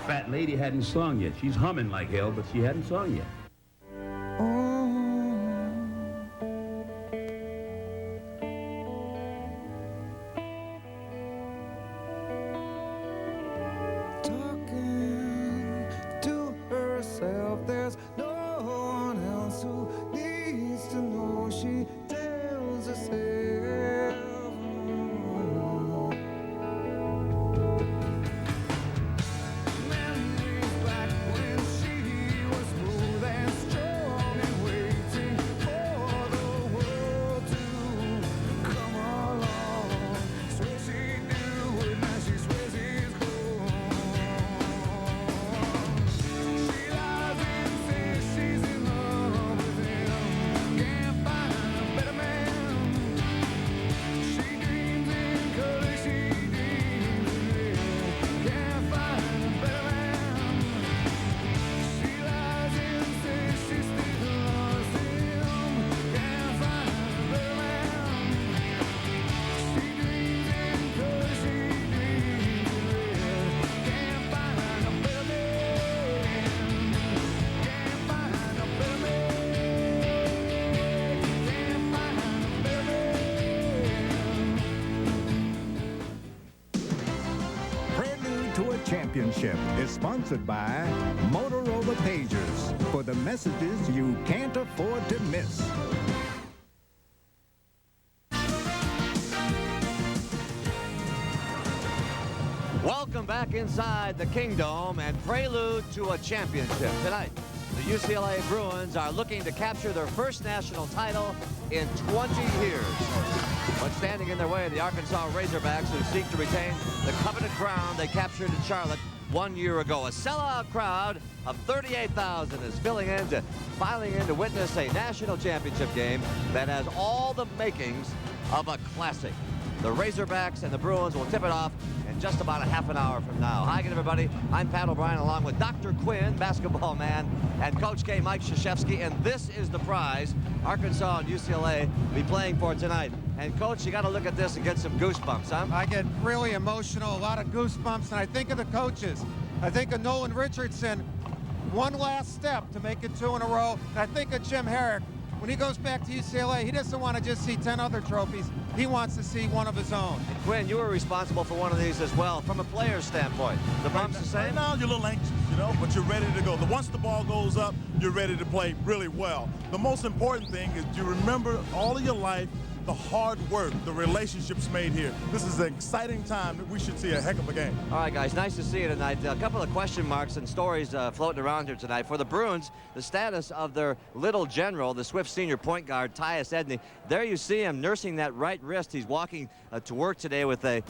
fat lady hadn't sung yet. She's humming like hell, but she hadn't sung yet. Talking to herself, there's no one else who needs to know. She tells herself. Memories back when she was smooth and strong and waiting for the world to come along. Swear she knew it, now she swears he's gone. She lies and says she's in love with him. Can't find a better man. She dreams in color, she dreams in red. Can't find a better man. She lies and says she still loves him. Can't find a better man. She dreams in color, she dreams in red. Can't find a better man. Can't find a better man. Can't find a better man. Prelude to a Championship is sponsored by Motorola Pagers for the messages you can't afford to miss. Welcome back inside the Kingdome and prelude to a championship. Tonight, the UCLA Bruins are looking to capture their first national title in 20 years. But standing in their way, the Arkansas Razorbacks, who seek to retain the coveted crown they captured in Charlotte 1 year ago. A sellout crowd of 38,000 is filing in to witness a national championship game that has all the makings of a classic. The Razorbacks and the Bruins will tip it off in just about a half an hour from now. Hi again, everybody. I'm Pat O'Brien, along with Dr. Quinn, basketball man, and Coach K, Mike Krzyzewski, and this is the prize Arkansas and UCLA be playing for tonight. And Coach, you got to look at this and get some goosebumps, huh? I get really emotional, a lot of goosebumps, and I think of the coaches. I think of Nolan Richardson, one last step to make it 2 in a row. And I think of Jim Herrick. When he goes back to UCLA, he doesn't want to just see 10 other trophies. He wants to see one of his own. And Quinn, you were responsible for one of these as well, from a player's standpoint. The bumps the same? Right now, you're a little anxious, you know, but you're ready to go. Once the ball goes up, you're ready to play really well. The most important thing is you remember all of your life the hard work, the relationships made here. This is an exciting time that we should see a heck of a game. All right, guys, nice to see you tonight. A couple of question marks and stories floating around here tonight. For the Bruins, the status of their little general, the Swift senior point guard, Tyus Edney. There you see him nursing that right wrist. He's walking to work today with a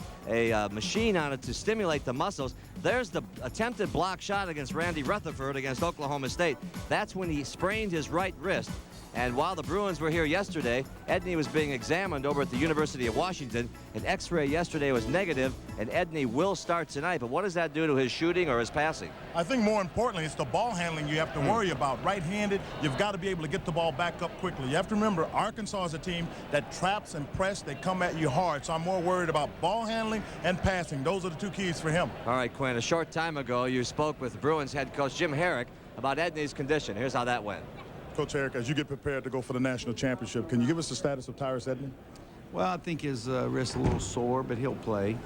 machine on it to stimulate the muscles. There's the attempted block shot against Randy Rutherford against Oklahoma State. That's when he sprained his right wrist. And while the Bruins were here yesterday, Edney was being examined over at the University of Washington. An X-ray yesterday was negative, and Edney will start tonight. But what does that do to his shooting or his passing? I think more importantly, it's the ball handling you have to worry about. Right-handed, you've got to be able to get the ball back up quickly. You have to remember, Arkansas is a team that traps and press. They come at you hard. So I'm more worried about ball handling and passing. Those are the two keys for him. All right, Quinn, a short time ago, you spoke with Bruins head coach Jim Herrick about Edney's condition. Here's how that went. Coach Herrick, as you get prepared to go for the national championship, can you give us the status of Tyus Edney? Well, I think his wrist's a little sore, but he'll play.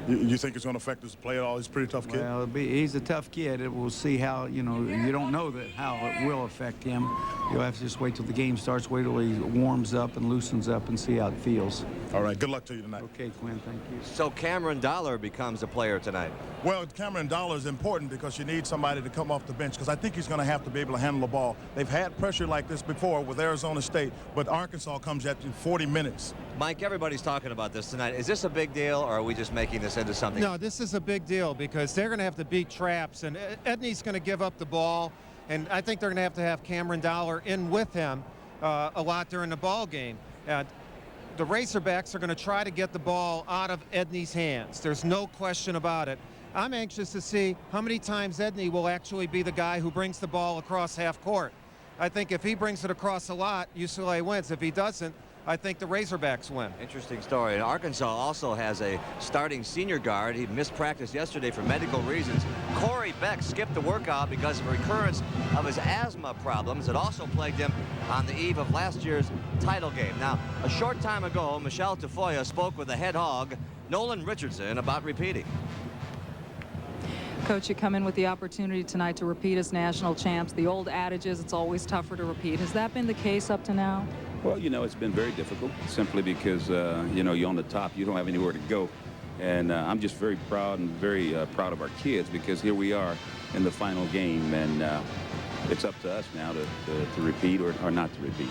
You think it's going to affect his play at all? He's a pretty tough kid. Well, he's a tough kid. We'll see how, you don't know how it will affect him. You'll have to just wait till the game starts, wait till he warms up and loosens up and see how it feels. All right, good luck to you tonight. Okay, Quinn, thank you. So Cameron Dollar becomes a player tonight. Well, Cameron Dollar is important because you need somebody to come off the bench, because I think he's going to have to be able to handle the ball. They've had pressure like this before with Arizona State, but Arkansas comes at you 40 minutes. Mike, everybody's talking about this tonight. Is this a big deal, or are we just making this into something? No, this is a big deal because they're going to have to beat traps, and Edney's going to give up the ball, and I think they're going to have Cameron Dollar in with him a lot during the ball game. The Razorbacks are going to try to get the ball out of Edney's hands. There's no question about it. I'm anxious to see how many times Edney will actually be the guy who brings the ball across half court. I think if he brings it across a lot, UCLA wins. If he doesn't, I think the Razorbacks win. Interesting story. And Arkansas also has a starting senior guard. He missed practice yesterday for medical reasons. Corey Beck skipped the workout because of a recurrence of his asthma problems that also plagued him on the eve of last year's title game. Now, a short time ago, Michelle Tafoya spoke with the head hog, Nolan Richardson, about repeating. Coach, you come in with the opportunity tonight to repeat as national champs. The old adage is it's always tougher to repeat. Has that been the case up to now? Well, you know, it's been very difficult simply because, you know, you're on the top. You don't have anywhere to go. And I'm just very proud and very proud of our kids because here we are in the final game. And it's up to us now to repeat or not to repeat.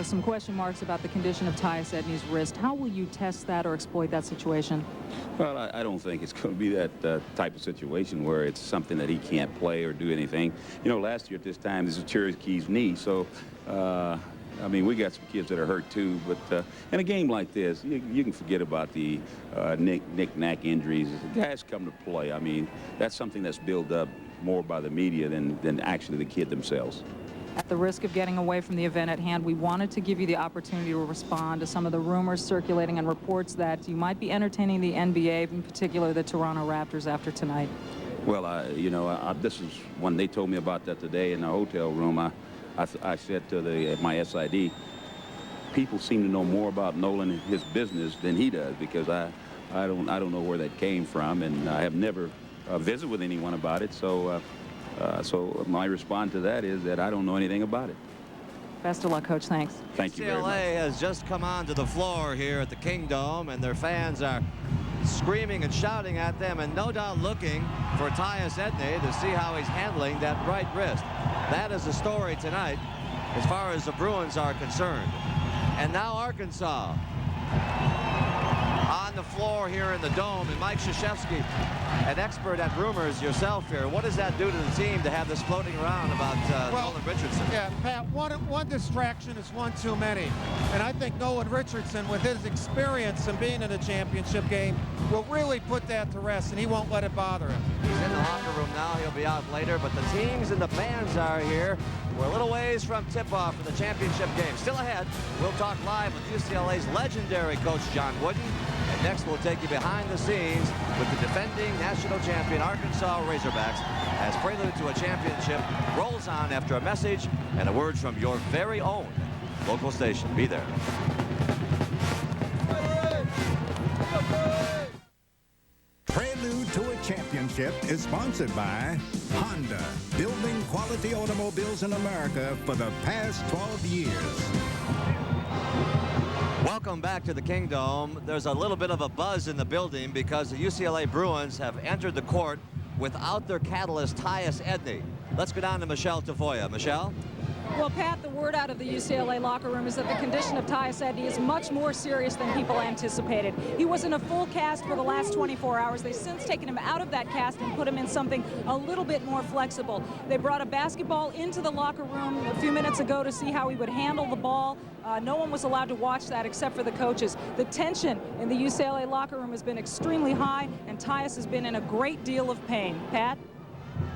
Some question marks about the condition of Tyus Edney's wrist. How will you test that or exploit that situation? Well, I don't think it's going to be that type of situation where it's something that he can't play or do anything. You know, last year at this time, this was Cherokee's knee. So, I mean, we got some kids that are hurt too. But in a game like this, you can forget about the knick-knack injuries. The guys come to play. I mean, that's something that's built up more by the media than actually the kid themselves. At the risk of getting away from the event at hand, we wanted to give you the opportunity to respond to some of the rumors circulating and reports that you might be entertaining the NBA, in particular the Toronto Raptors, after tonight. Well, you know, this is when they told me about that today in the hotel room. I said to my SID, people seem to know more about Nolan and his business than he does because I don't know where that came from, and I have never visited with anyone about it. So my response to that is that I don't know anything about it. Best of luck, Coach. Thanks. Thank you very much. UCLA has just come onto the floor here at the Kingdome, and their fans are screaming and shouting at them and no doubt looking for Tyus Edney to see how he's handling that right wrist. That is the story tonight as far as the Bruins are concerned. And now Arkansas on the floor here in the Dome, and Mike Krzyzewski, an expert at rumors yourself here. What does that do to the team to have this floating around about Nolan Richardson? Yeah, Pat, one distraction is one too many. And I think Nolan Richardson, with his experience and being in a championship game, will really put that to rest, and he won't let it bother him. He's in the locker room now. He'll be out later, but the teams and the fans are here. We're a little ways from tip-off for the championship game. Still ahead, we'll talk live with UCLA's legendary coach, John Wooden. And next, we'll take you behind the scenes with the defending national champion Arkansas Razorbacks as Prelude to a Championship rolls on after a message and a word from your very own local station. Be there. Prelude to a Championship is sponsored by Honda, building quality automobiles in America for the past 12 years. Welcome back to the Kingdome. There's a little bit of a buzz in the building because the UCLA Bruins have entered the court without their catalyst, Tyus Edney. Let's go down to Michelle Tafoya. Michelle? Well, Pat, the word out of the UCLA locker room is that the condition of Tyus Edney is much more serious than people anticipated. He was in a full cast for the last 24 hours. They've since taken him out of that cast and put him in something a little bit more flexible. They brought a basketball into the locker room a few minutes ago to see how he would handle the ball. No one was allowed to watch that except for the coaches. The tension in the UCLA locker room has been extremely high, and Tyus has been in a great deal of pain. Pat?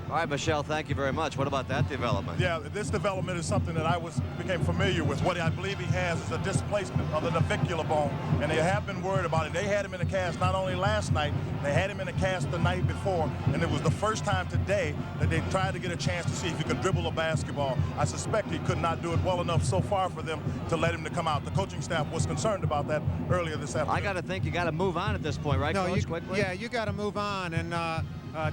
All right, Michelle, thank you very much. What about that development? Yeah, this development is something that I became familiar with. What I believe he has is a displacement of the navicular bone, and they have been worried about it. They had him in a cast not only last night, they had him in a cast the night before, and it was the first time today that they tried to get a chance to see if he could dribble a basketball. I suspect he could not do it well enough so far for them to let him to come out. The coaching staff was concerned about that earlier this afternoon. I got to think you got to move on at this point, right, Coach? Quickly? Yeah, you got to move on, and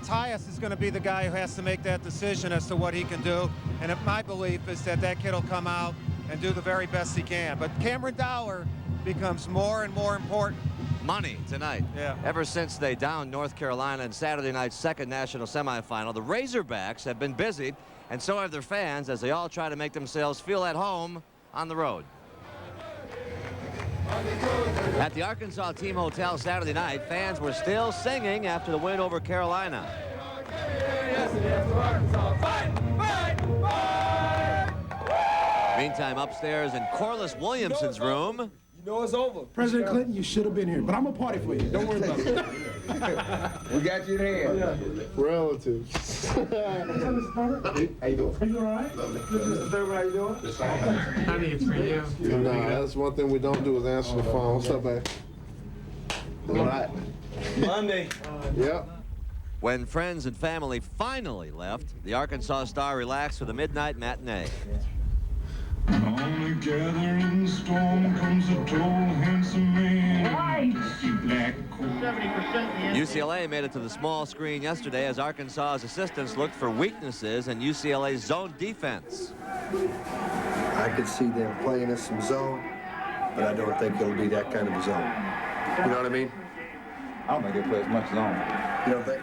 Tyus is going to be the guy who has to make that decision as to what he can do. And my belief is that kid will come out and do the very best he can. But Cameron Dollar becomes more and more important. Money tonight. Yeah. Ever since they downed North Carolina in Saturday night's second national semifinal, the Razorbacks have been busy, and so have their fans as they all try to make themselves feel at home on the road. At the Arkansas Team Hotel Saturday night, fans were still singing after the win over Carolina. Meantime, upstairs in Corliss Williamson's room, know it's over. President Clinton, you should have been here, but I'm gonna party for you. Don't worry about it. We got you in hand. Relatives. How you doing? Are you all right? Mr. Thurman, how you doing? Honey, it's for you. Nah, that's one thing we don't do is answer the phone. What's up, babe? All right. Monday. Yep. When friends and family finally left, the Arkansas star relaxed for the midnight matinee. On a gathering storm comes a tall, handsome man. Black coat. UCLA made it to the small screen yesterday as Arkansas's assistants looked for weaknesses in UCLA's zone defense. I could see them playing us some zone, but I don't think it'll be that kind of a zone. You know what I mean? I don't think they play as much zone. You don't think?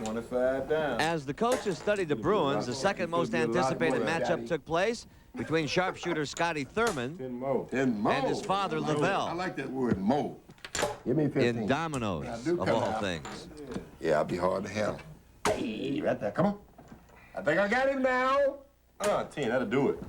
25 down. As the coaches studied the Bruins, the second most anticipated matchup took place between sharpshooter Scotty Thurman and his father, Lavelle. I like that word, mo. Give me 15. In dominoes, of all things. Yeah, I'll be hard to handle. Hey, right there. Come on. I think I got him now. 10, that'll do it.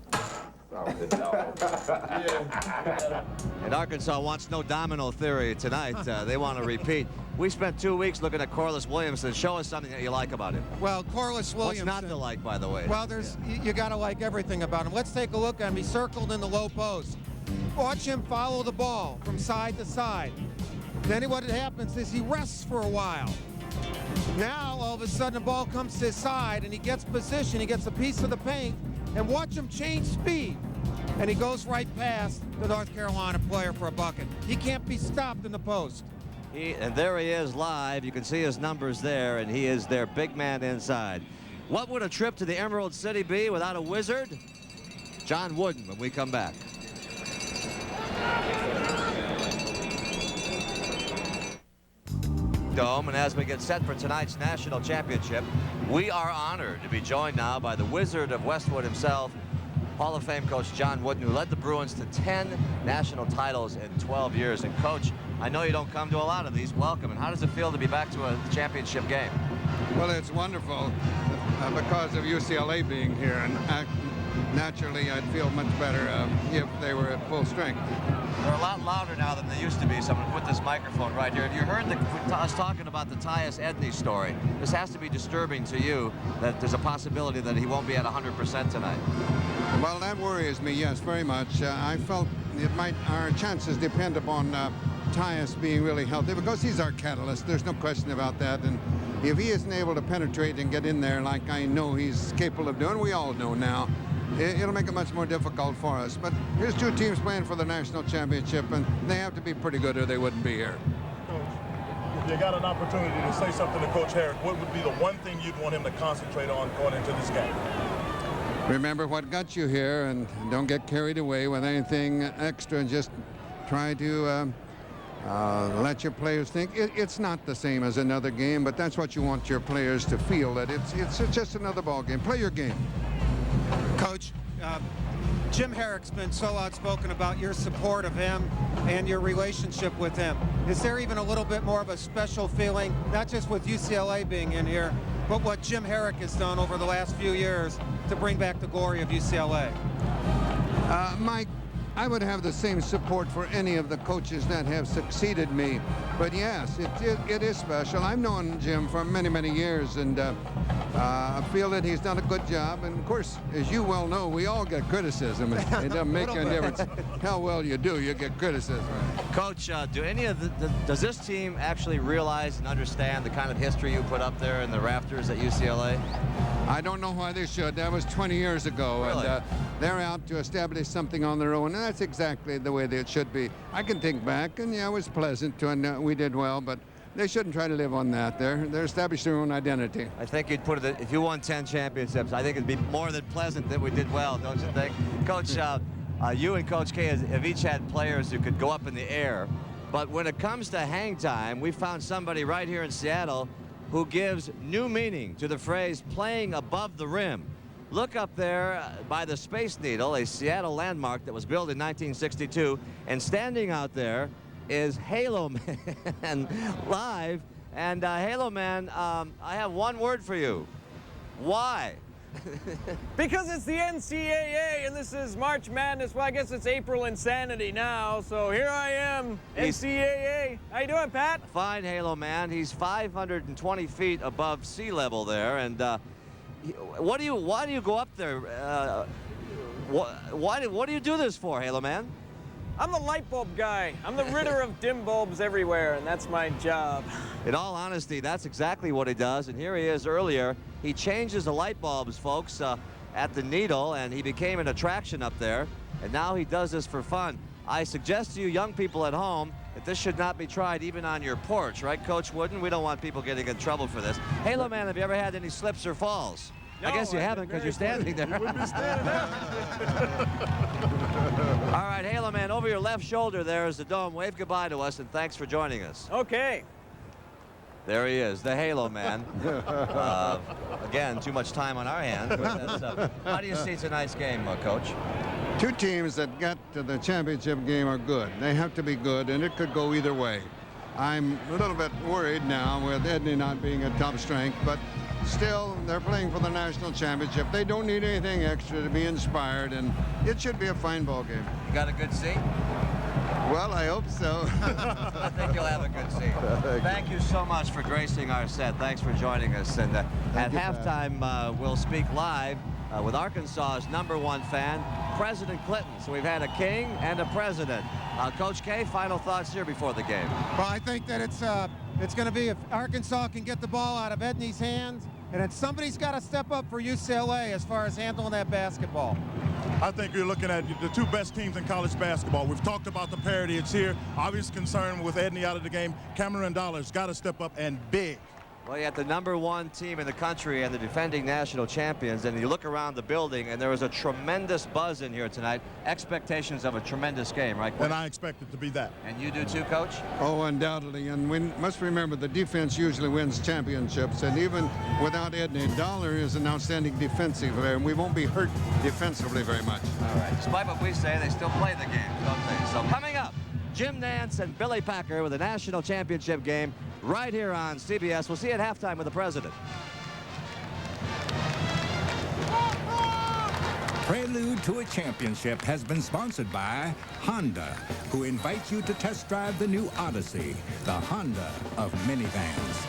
And Arkansas wants no domino theory tonight. They want to repeat. We spent 2 weeks looking at Corliss Williamson. Show us something that you like about him. Well, Corliss Williamson. What's not to like, by the way? Well, you got to like everything about him. Let's take a look at him. He's circled in the low post. Watch him follow the ball from side to side. Then what happens is he rests for a while. Now, all of a sudden, the ball comes to his side, and he gets position. He gets a piece of the paint, and watch him change speed. And he goes right past the North Carolina player for a bucket. He can't be stopped in the post. And there he is live. You can see his numbers there, and he is their big man inside. What would a trip to the Emerald City be without a wizard? John Wooden when we come back. Dome, and as we get set for tonight's national championship, we are honored to be joined now by the Wizard of Westwood himself, Hall of Fame coach John Wooden, who led the Bruins to 10 national titles in 12 years. And coach, I know you don't come to a lot of these. Welcome. And how does it feel to be back to a championship game? Well, it's wonderful because of UCLA being here, and naturally I'd feel much better if they were at full strength. They're a lot louder now than they used to be, so I'm going to put this microphone right here. Have you heard us talking about the Tyus Edney story? This has to be disturbing to you that there's a possibility that he won't be at 100% tonight. Well, that worries me, yes, very much. I felt our chances depend upon Tyus being really healthy because he's our catalyst. There's no question about that. And if he isn't able to penetrate and get in there like I know he's capable of doing, we all know now, it'll make it much more difficult for us. But here's two teams playing for the national championship, and they have to be pretty good or they wouldn't be here. Coach, if you got an opportunity to say something to Coach Herrick, what would be the one thing you'd want him to concentrate on going into this game? Remember what got you here, and don't get carried away with anything extra. Just try to let your players think it's not the same as another game, but that's what you want your players to feel, that it's just another ball game. Play your game. Coach, Jim Herrick's been so outspoken about your support of him and your relationship with him. Is there even a little bit more of a special feeling, not just with UCLA being in here, but what Jim Herrick has done over the last few years to bring back the glory of UCLA? Mike, I would have the same support for any of the coaches that have succeeded me. But yes, it is special. I've known Jim for many, many years, and I feel that he's done a good job. And of course, as you well know, we all get criticism. It doesn't make any difference how well you do, you get criticism. Coach, does this team actually realize and understand the kind of history you put up there in the rafters at UCLA? I don't know why they should. That was 20 years ago. Really? And they're out to establish something on their own, and that's exactly the way that it should be. I can think back, and yeah, it was pleasant, and we did well, but they shouldn't try to live on that. They're establishing their own identity. I think you'd put it, if you won 10 championships, I think it'd be more than pleasant that we did well, don't you think? Coach, you and Coach K have each had players who could go up in the air, but when it comes to hang time, we found somebody right here in Seattle who gives new meaning to the phrase playing above the rim. Look up there by the Space Needle, a Seattle landmark that was built in 1962, and standing out there is Halo Man live. And Halo Man, I have one word for you. Why? Because it's the NCAA and this is March Madness. Well, I guess it's April Insanity now. So here I am, NCAA. How you doing, Pat? Fine, Halo Man. He's 520 feet above sea level there. And why do you go up there? What do you do this for, Halo Man? I'm the light bulb guy. I'm the ritter of dim bulbs everywhere, and that's my job. In all honesty, that's exactly what he does. And here he is earlier. He changes the light bulbs, folks, at the Needle, and he became an attraction up there. And now he does this for fun. I suggest to you young people at home that this should not be tried even on your porch, right, Coach Wooden? We don't want people getting in trouble for this. Halo Man, have you ever had any slips or falls? No, I guess you haven't because you're standing there. You wouldn't be standing there. All right, Halo Man, over your left shoulder there is the dome. Wave goodbye to us, and thanks for joining us. Okay. There he is, the Halo Man. Again, too much time on our hands. How do you see tonight's game, Coach? Two teams that got to the championship game are good. They have to be good, and it could go either way. I'm a little bit worried now with Edney not being a top strength, but still, they're playing for the national championship. They don't need anything extra to be inspired, and it should be a fine ball game. You got a good seat? Well, I hope so. I think you'll have a good seat. Thank you so much for gracing our set. Thanks for joining us. And at halftime, we'll speak live with Arkansas's #1 fan, President Clinton. So we've had a king and a president. Coach K, final thoughts here before the game. Well, I think that it's going to be if Arkansas can get the ball out of Edney's hands, and then somebody's got to step up for UCLA as far as handling that basketball. I think you're looking at the two best teams in college basketball. We've talked about the parity. It's here. Obvious concern with Edney out of the game. Cameron Dollar's got to step up, and big. Well, you had the #1 team in the country and the defending national champions, and you look around the building, and there was a tremendous buzz in here tonight. Expectations of a tremendous game, right, Coach? And I expect it to be that. And you do too, Coach? Oh, undoubtedly. And we must remember the defense usually wins championships. And even without Edney, Dollar is an outstanding defensive player, and we won't be hurt defensively very much. All right. Despite what we say, they still play the game, don't they? So coming up, Jim Nance and Billy Packer with a national championship game right here on CBS. We'll see you at halftime with the president. Prelude to a Championship has been sponsored by Honda, who invites you to test drive the new Odyssey, the Honda of minivans.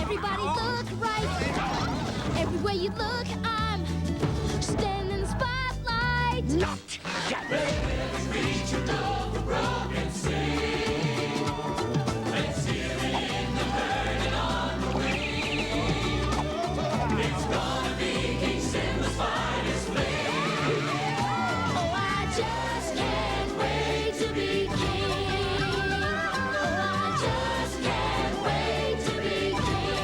Everybody look right. Everywhere you look, I'm standing in the spotlight. Not yet. Reach your love, rock and sing. Let's hear it in the burning on the wing. It's gonna be Kings in the Spiders Flame. Oh, I just can't wait to be king. Oh, I just can't wait to be king.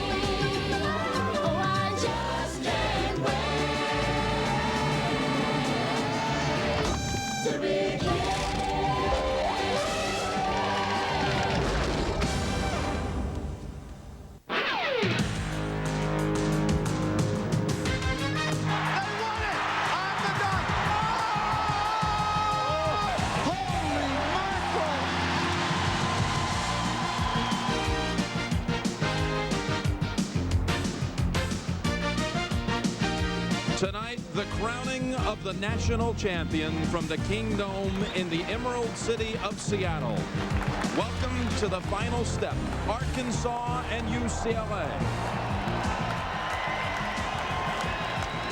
Oh, I just can't wait to be king. Tonight, the crowning of the national champion from the Kingdome in the Emerald City of Seattle. Welcome to the final step, Arkansas and UCLA.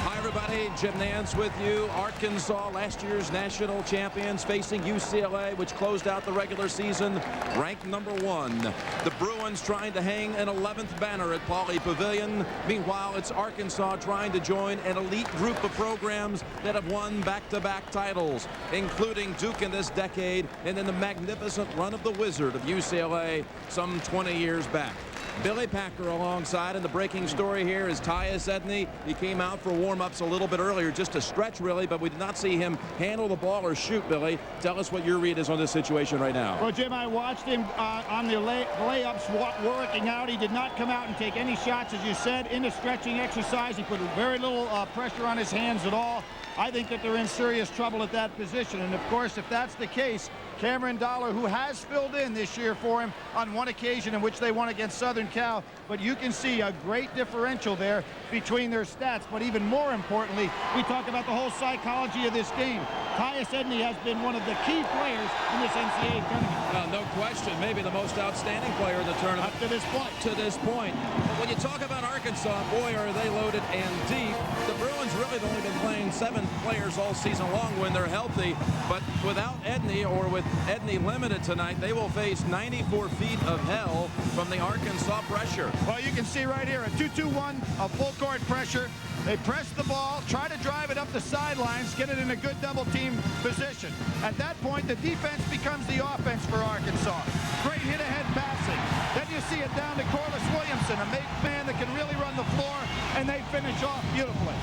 Hi, everybody. Jim Nance with you. Arkansas, last year's national champions, facing UCLA, which closed out the regular season ranked #1. The Bruins trying to hang an 11th banner at Pauley Pavilion. Meanwhile, it's Arkansas trying to join an elite group of programs that have won back-to-back titles, including Duke in this decade, and then the magnificent run of the Wizard of UCLA some 20 years back. Billy Packer alongside, and the breaking story here is Tyus Edney. He came out for warm-ups a little bit earlier just to stretch, really, but we did not see him handle the ball or shoot. Billy, tell us what your read is on this situation right now. Well, Jim, I watched him on the layups working out. He did not come out and take any shots, as you said, in the stretching exercise. He put very little pressure on his hands at all. I think that they're in serious trouble at that position. And, of course, if that's the case, Cameron Dollar, who has filled in this year for him on one occasion in which they won against Southern Cal, but you can see a great differential there between their stats. But even more importantly, we talk about the whole psychology of this game. Tyus Edney has been one of the key players in this NCAA tournament. Well, no question, maybe the most outstanding player in the tournament. Up to this point. To this point. But when you talk about Arkansas, boy, are they loaded and deep. The Bruins really have only been playing 7 players all season long when they're healthy. But without Edney, or with Edney limited tonight, they will face 94 feet of hell from the Arkansas pressure. Well, you can see right here a 2-2-1, a full court pressure. They press the ball, try to drive it up the sidelines, get it in a good double team position. At that point, the defense becomes the offense for Arkansas. Great hit-ahead passing. Then you see it down to Corliss Williamson, a man that can really run the floor, and they finish off beautifully.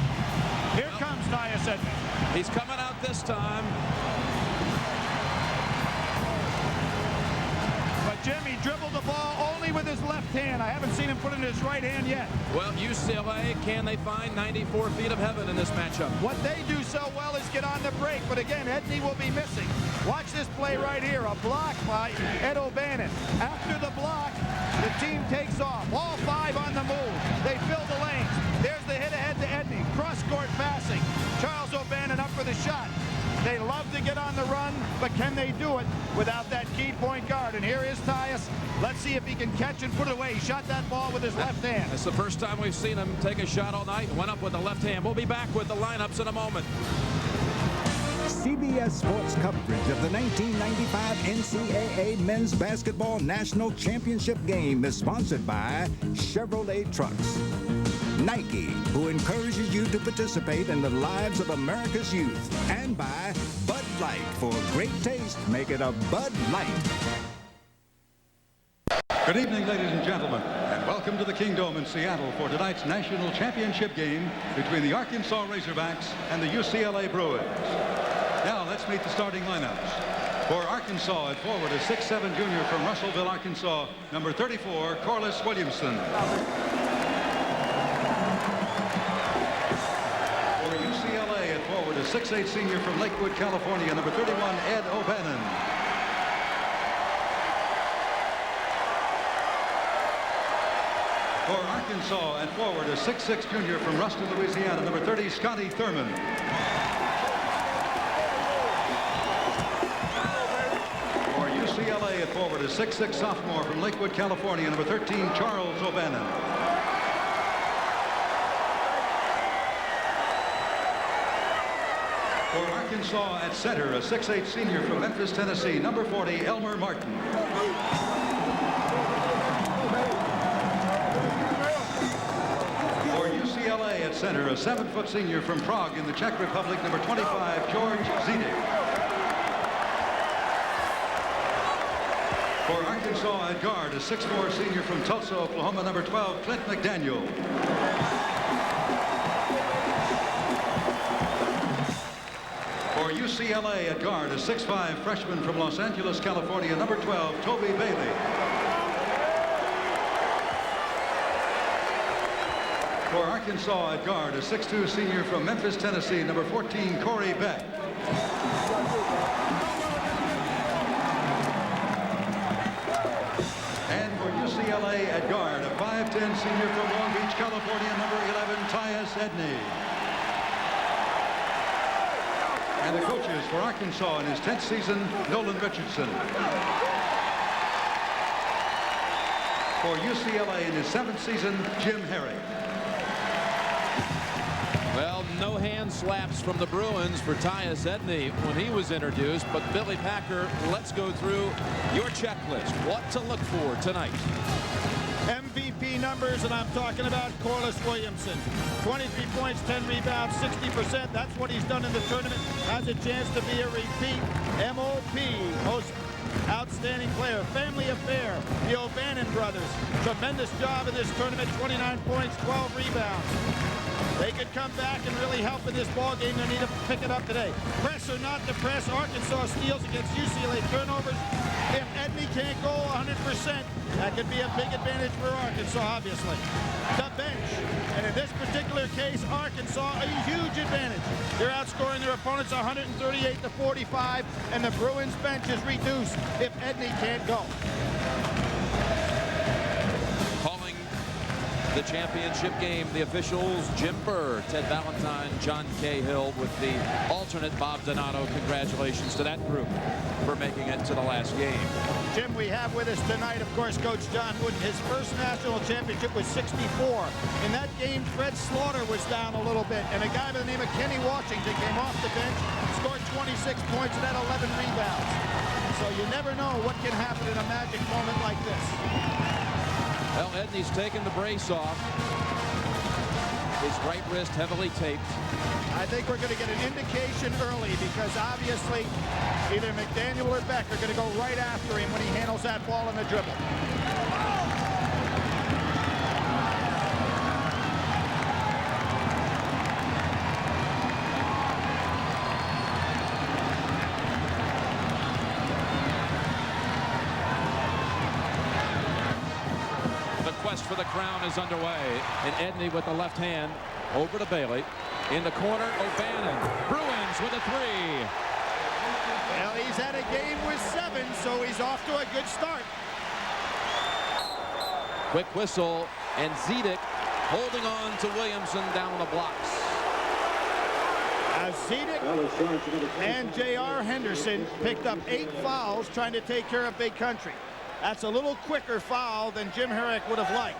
Here comes Tyus Edney. He's coming out this time. Jim, he dribbled the ball only with his left hand. I haven't seen him put it in his right hand yet. Well, UCLA, can they find 94 feet of heaven in this matchup? What they do so well is get on the break, but again, Edney will be missing. Watch this play right here, a block by Ed O'Bannon. After the block, the team takes off. All 5 on the move. They fill the lanes. There's the hit ahead to Edney. Cross-court passing. Charles O'Bannon up for the shot. They love to get on the run, but can they do it without that key point guard? And here is Tyus. Let's see if he can catch and put it away. He shot that ball with his left hand. It's the first time we've seen him take a shot all night. Went up with the left hand. We'll be back with the lineups in a moment. CBS Sports coverage of the 1995 NCAA Men's Basketball National Championship game is sponsored by Chevrolet Trucks. Nike, who encourages you to participate in the lives of America's youth. And by Bud Light. For great taste, make it a Bud Light. Good evening, ladies and gentlemen, and welcome to the Kingdome in Seattle for tonight's national championship game between the Arkansas Razorbacks and the UCLA Bruins. Now let's meet the starting lineups. For Arkansas, at forward, a 6'7" junior from Russellville, Arkansas, number 34, Corliss Williamson. For UCLA, at forward, a 6'8" senior from Lakewood, California, number 31, Ed O'Bannon. For Arkansas, at forward, a 6'6" junior from Ruston, Louisiana, number 30, Scotty Thurman. For UCLA, at forward, a 6'6" sophomore from Lakewood, California, number 13, Charles O'Bannon. For Arkansas, at center, a 6'8" senior from Memphis, Tennessee, number 40, Elmer Martin. UCLA at center, a 7-foot senior from Prague in the Czech Republic, number 25, George Zidek. For Arkansas at guard, a 6'4" senior from Tulsa, Oklahoma, number 12, Clint McDaniel. For UCLA at guard, a 6'5" freshman from Los Angeles, California, number 12, Toby Bailey. For Arkansas at guard, a 6'2" senior from Memphis, Tennessee, number 14, Corey Beck. And for UCLA at guard, a 5'10" senior from Long Beach, California, number 11, Tyus Edney. And the coaches for Arkansas in his 10th season, Nolan Richardson. For UCLA in his 7th season, Jim Herrick. Well, no hand slaps from the Bruins for Tyus Edney when he was introduced. But Billy Packer, let's go through your checklist. What to look for tonight. MVP numbers, and I'm I'm talking about Corliss Williamson. 23 points, 10 rebounds, 60%. That's what he's done in the tournament. Has a chance to be a repeat MOP, most outstanding player. Family affair, the O'Bannon brothers. Tremendous job in this tournament. 29 points, 12 rebounds. They could come back and really help in this ball game. They need to pick it up today. Press or not to press, Arkansas steals against UCLA. Turnovers. If Edney can't go 100%, that could be a big advantage for Arkansas, obviously. The bench. And in this particular case, Arkansas, a huge advantage. They're outscoring their opponents 138 to 45, and the Bruins bench is reduced if Edney can't go. Calling the championship game, the officials, Jim Burr, Ted Valentine, John Cahill, with the alternate Bob Donato. Congratulations to that group for making it to the last game. Jim, we have with us tonight, of course, Coach John Wooden. His first national championship was 64. In that game, Fred Slaughter was down a little bit, and a guy by the name of Kenny Washington came off the bench, scored 26 points and had 11 rebounds. So you never know what can happen in a magic moment like this. Well, Edney's taken the brace off. His right wrist heavily taped. I think we're going to get an indication early because obviously either McDaniel or Beck are going to go right after him when he handles that ball on the dribble. For the crown is underway, and Edney with the left hand over to Bailey. In the corner, O'Bannon. Bruins with a three. Well, he's had a game with 7, so he's off to a good start. Quick whistle, and Zedek holding on to Williamson down the blocks. As Zedek and J.R. Henderson picked up 8 fouls trying to take care of Big Country. That's a little quicker foul than Jim Herrick would have liked.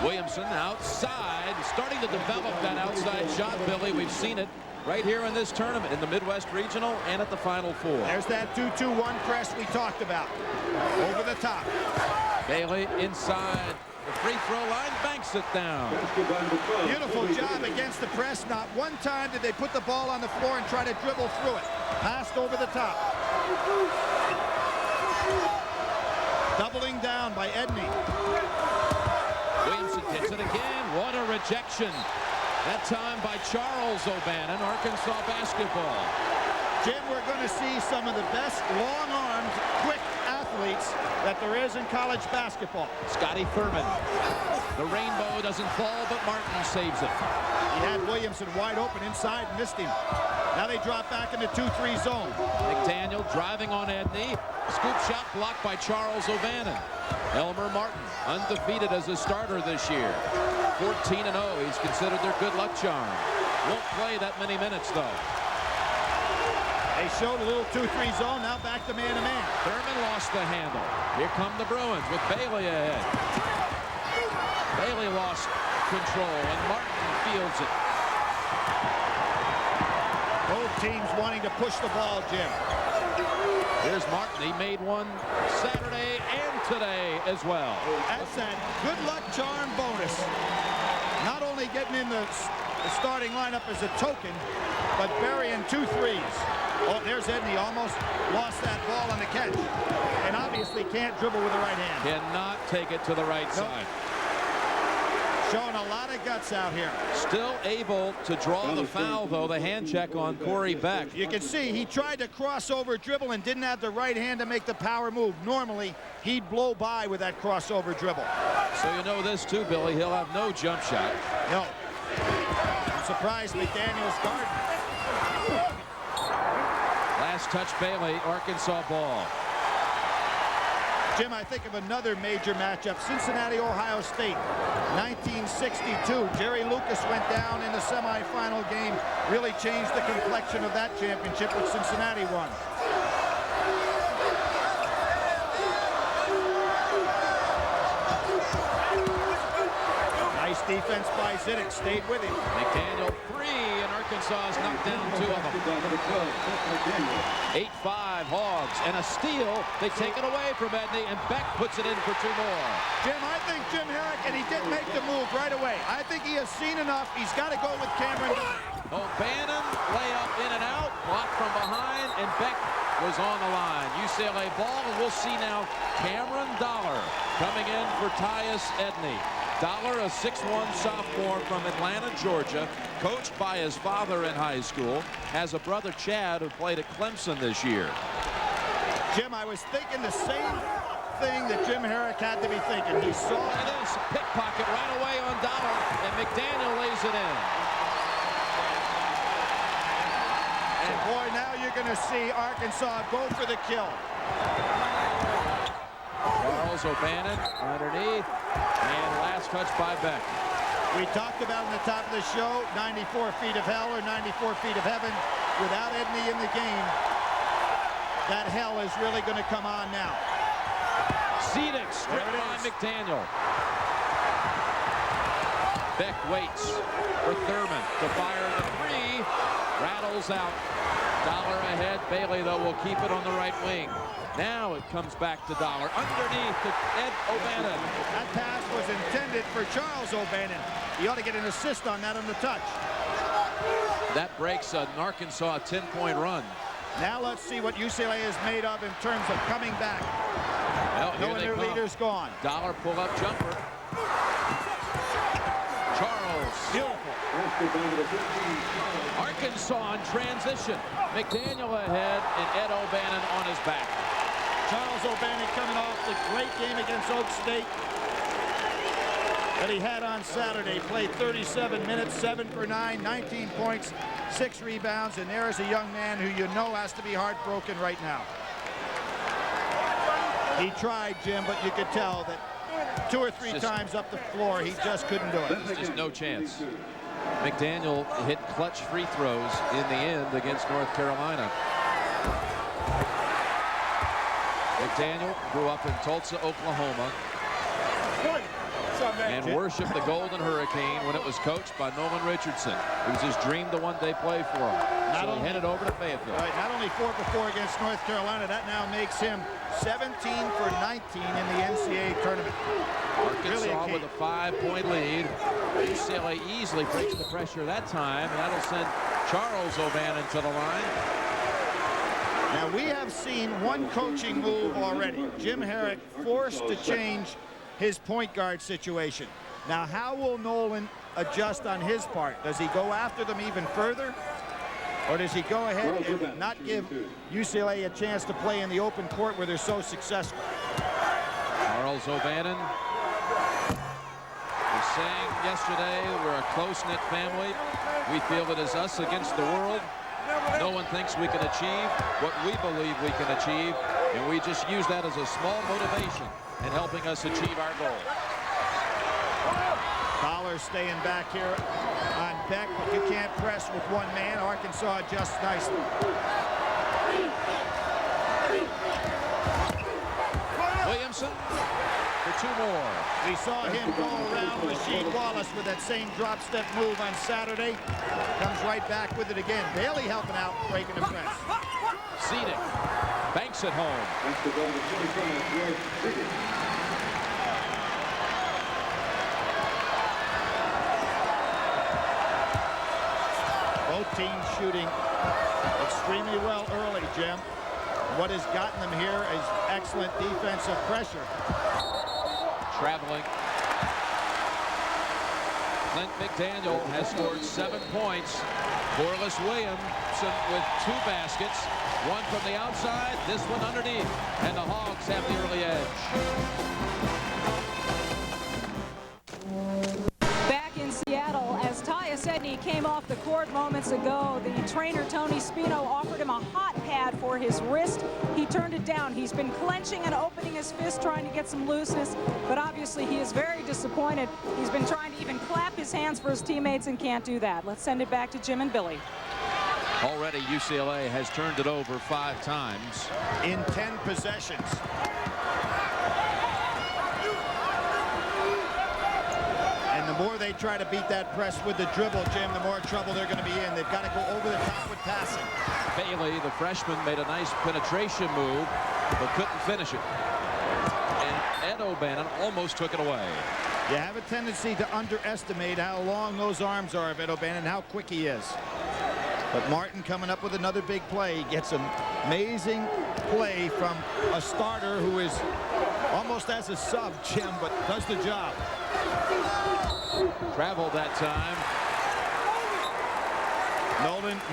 Williamson outside, starting to develop that outside shot, Billy. We've seen it right here in this tournament, in the Midwest Regional and at the Final Four. There's that 2-2-1 press we talked about. Over the top. Bailey inside the free throw line, banks it down. Beautiful job against the press. Not one time did they put the ball on the floor and try to dribble through it. Passed over the top. Doubling down by Edney. Williamson gets it again. What a rejection. That time by Charles O'Bannon, Arkansas basketball. Jim, we're going to see some of the best long-armed, quick athletes that there is in college basketball. Scotty Thurman. The rainbow doesn't fall, but Martin saves it. He had Williamson wide open inside, missed him. Now they drop back in the 2-3 zone. McDaniel driving on Edney. Scoop shot blocked by Charles O'Bannon. Elmer Martin, undefeated as a starter this year. 14-0. He's considered their good luck charm. Won't play that many minutes, though. They showed a little 2-3 zone. Now back to man-to-man. Thurman lost the handle. Here come the Bruins with Bailey ahead. Bailey lost control, and Martin fields it. Both teams wanting to push the ball, Jim. Here's Martin. He made one Saturday and today as well. That's that good luck charm bonus. Not only getting in the starting lineup as a token, but burying 2 threes. Oh, there's Edney. Almost lost that ball on the catch. And obviously can't dribble with the right hand. Cannot take it to the right side. Showing a lot of guts out here. Still able to draw the foul, though, the hand check on Corey Beck. You can see he tried to crossover dribble and didn't have the right hand to make the power move. Normally, he'd blow by with that crossover dribble. So you know this, too, Billy. He'll have no jump shot. No. I'm surprised McDaniel's guard. Last touch, Bailey, Arkansas ball. Jim, I think of another major matchup, Cincinnati, Ohio State, 1962. Jerry Lucas went down in the semifinal game, really changed the complexion of that championship, which Cincinnati won. Nice defense by Zidek stayed with him. McDaniel 3, and Arkansas is knocked down 2 of them. 8-5 Hogs, and a steal. They take it away from Edney, and Beck puts it in for 2 more. Jim, I think Jim Herrick, and he did make the move right away. I think he has seen enough. He's got to go with Cameron. O'Bannon, layup in and out, blocked from behind, and Beck was on the line. UCLA ball, and we'll see now Cameron Dollar coming in for Tyus Edney. Dollar, a 6'1" sophomore from Atlanta, Georgia, coached by his father in high school, has a brother, Chad, who played at Clemson this year. Jim, I was thinking the same thing that Jim Herrick had to be thinking. He saw this pickpocket right away on Dollar, and McDaniel lays it in. And boy, now you're going to see Arkansas go for the kill. Charles O'Bannon underneath, and last touch by Beck. We talked about in the top of the show, 94 feet of hell or 94 feet of heaven. Without Edney in the game, that hell is really going to come on now. Zidek stripped by McDaniel. Beck waits for Thurman to fire the 3. Rattles out. Dollar ahead. Bailey, though, will keep it on the right wing. Now it comes back to Dollar. Underneath to Ed O'Bannon. That pass was intended for Charles O'Bannon. He ought to get an assist on that on the touch. That breaks an Arkansas 10-point run. Now let's see what UCLA is made of in terms of coming back. Well, knowing their leader's gone. Dollar pull-up jumper. Charles. Beautiful. Arkansas in transition. McDaniel ahead, and Ed O'Bannon on his back. Charles O'Bannon coming off the great game against Oak State that he had on Saturday. Played 37 minutes, 7 for 9, 19 points, 6 rebounds, and there is a young man who you know has to be heartbroken right now. He tried, Jim, but you could tell that 2 or 3 times up the floor, he just couldn't do it. There's just no chance. McDaniel hit clutch free throws in the end against North Carolina. McDaniel grew up in Tulsa, Oklahoma, and worshiped the Golden Hurricane when it was coached by Nolan Richardson. It was his dream to one day play for him. So he headed over to Fayetteville. Right, not only 4 for 4 against North Carolina, that now makes him 17 for 19 in the NCAA tournament. Arkansas with a 5-point lead. UCLA easily breaks the pressure that time, and that'll send Charles O'Bannon to the line. Now we have seen one coaching move already. Jim Herrick forced to change his point guard situation. Now how will Nolan adjust on his part? Does he go after them even further? Or does he go ahead and not give UCLA a chance to play in the open court where they're so successful? Charles O'Bannon. We sang yesterday, we're a close-knit family. We feel it is us against the world. No one thinks we can achieve what we believe we can achieve, and we just use that as a small motivation in helping us achieve our goal. Dollar staying back here on Beck, but you can't press with one man. Arkansas adjusts nicely. Williamson for 2 more. We saw him go around Rasheed Wallace with that same drop step move on Saturday. Comes right back with it again. Bailey helping out, breaking the press. Zidek banks it home. Both teams shooting extremely well early, Jim. What has gotten them here is excellent defensive pressure. Traveling. Clint McDaniel has scored 7 points. Corliss Williamson with 2 baskets. One from the outside, this one underneath. And the Hogs have the early edge. Back in Seattle, as Tyus Edney came off the court moments ago, the trainer Tony Spino offered him a hot pad for his wrist. He turned it down. He's been clenching and opening his fist, trying to get some looseness, but obviously he is very disappointed. He's been trying to even clap his hands for his teammates and can't do that. Let's send it back to Jim and Billy. Already UCLA has turned it over 5 times. In 10 possessions. And the more they try to beat that press with the dribble, Jim, the more trouble they're going to be in. They've got to go over the top with passing. Bailey, the freshman, made a nice penetration move, but couldn't finish it. And Ed O'Bannon almost took it away. You have a tendency to underestimate how long those arms are of Ed O'Bannon and how quick he is. But Martin coming up with another big play. He gets an amazing play from a starter who is almost as a sub, Jim, but does the job. Travel that time.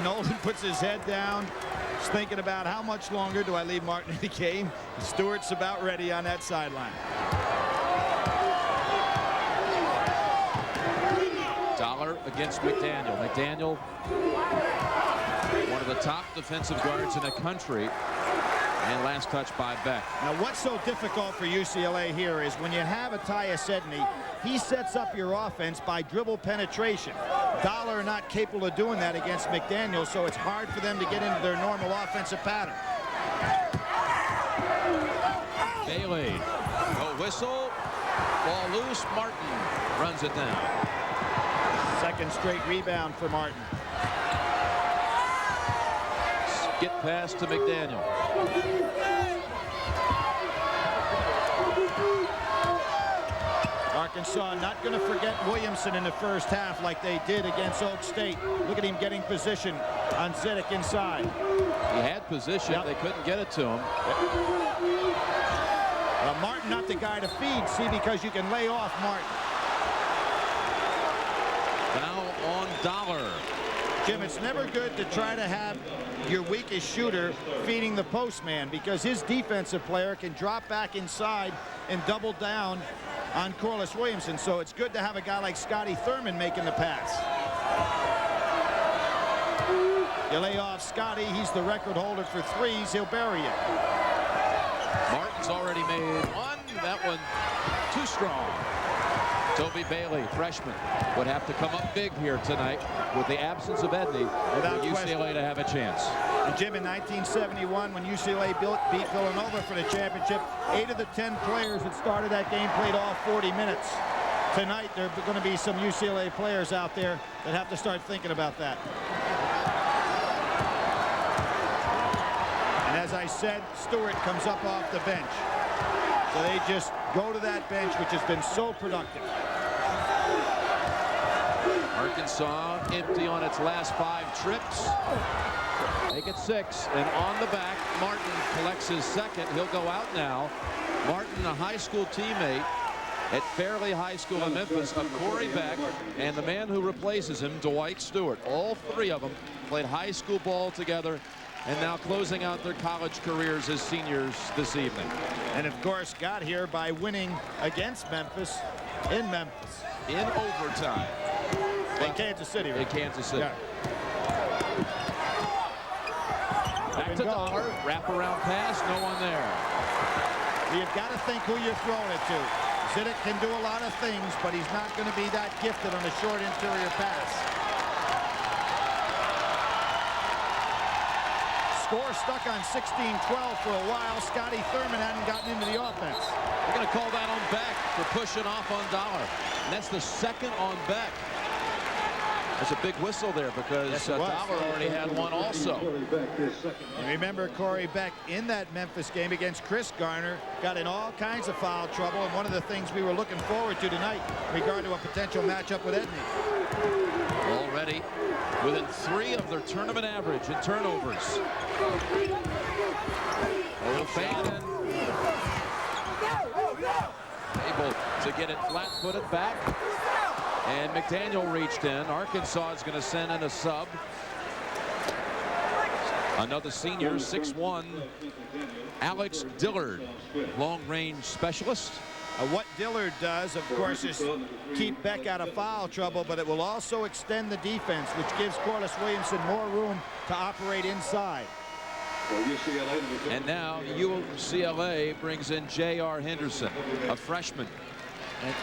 Nolan puts his head down. He's thinking about how much longer do I leave Martin in the game. Stewart's about ready on that sideline. Dollar against McDaniel. McDaniel, one of the top defensive guards in the country. And last touch by Beck. Now, what's so difficult for UCLA here is when you have a Tyus Edney, he sets up your offense by dribble penetration. Dollar not capable of doing that against McDaniel, so it's hard for them to get into their normal offensive pattern. Bailey, no whistle, ball loose. Martin runs it down. Second straight rebound for Martin. Get pass to McDaniel. Arkansas not going to forget Williamson in the first half like they did against Oak State. Look at him getting position on Zedek inside. He had position. Yep. They couldn't get it to him. Martin not the guy to feed, see, because you can lay off Martin. Now on Dollar. Jim, it's never good to try to have your weakest shooter feeding the postman because his defensive player can drop back inside and double down on Corliss Williamson. So it's good to have a guy like Scotty Thurman making the pass. You lay off Scotty, he's the record holder for threes. He'll bury you. Martin's already made one. That one too strong. Toby Bailey, freshman, would have to come up big here tonight with the absence of Edney for UCLA to have a chance. And Jim, in 1971, when UCLA beat Villanova for the championship, 8 of the 10 players that started that game played all 40 minutes. Tonight, there are going to be some UCLA players out there that have to start thinking about that. And as I said, Stewart comes up off the bench. So they just go to that bench, which has been so productive. Arkansas empty on its last 5 trips. Make it 6. And on the back, Martin collects his second. He'll go out now. Martin, a high school teammate at Fairleigh High School in Memphis of Corey Beck, and the man who replaces him, Dwight Stewart. All 3 of them played high school ball together and now closing out their college careers as seniors this evening. And of course got here by winning against Memphis in Memphis. In overtime. In Kansas City. Right? In Kansas City. Yeah. Back to Dollar. Wraparound pass. No one there. You've got to think who you're throwing it to. Zidek can do a lot of things, but he's not going to be that gifted on a short interior pass. Score stuck on 16-12 for a while. Scotty Thurman hadn't gotten into the offense. We're going to call that on Beck for pushing off on Dollar. And that's the second on Beck. There's a big whistle there because Dollar already had one also. And remember, Corey Beck in that Memphis game against Chris Garner got in all kinds of foul trouble, and one of the things we were looking forward to tonight in regard to a potential matchup with Edney. Already within 3 of their tournament average in turnovers. O'Bannon able to get it flat-footed back. And McDaniel reached in. Arkansas is going to send in a sub. Another senior, 6'1", Alex Dillard, long-range specialist. What Dillard does, of course, is keep Beck out of foul trouble, but it will also extend the defense, which gives Corliss Williamson more room to operate inside. And now UCLA brings in J.R. Henderson, a freshman.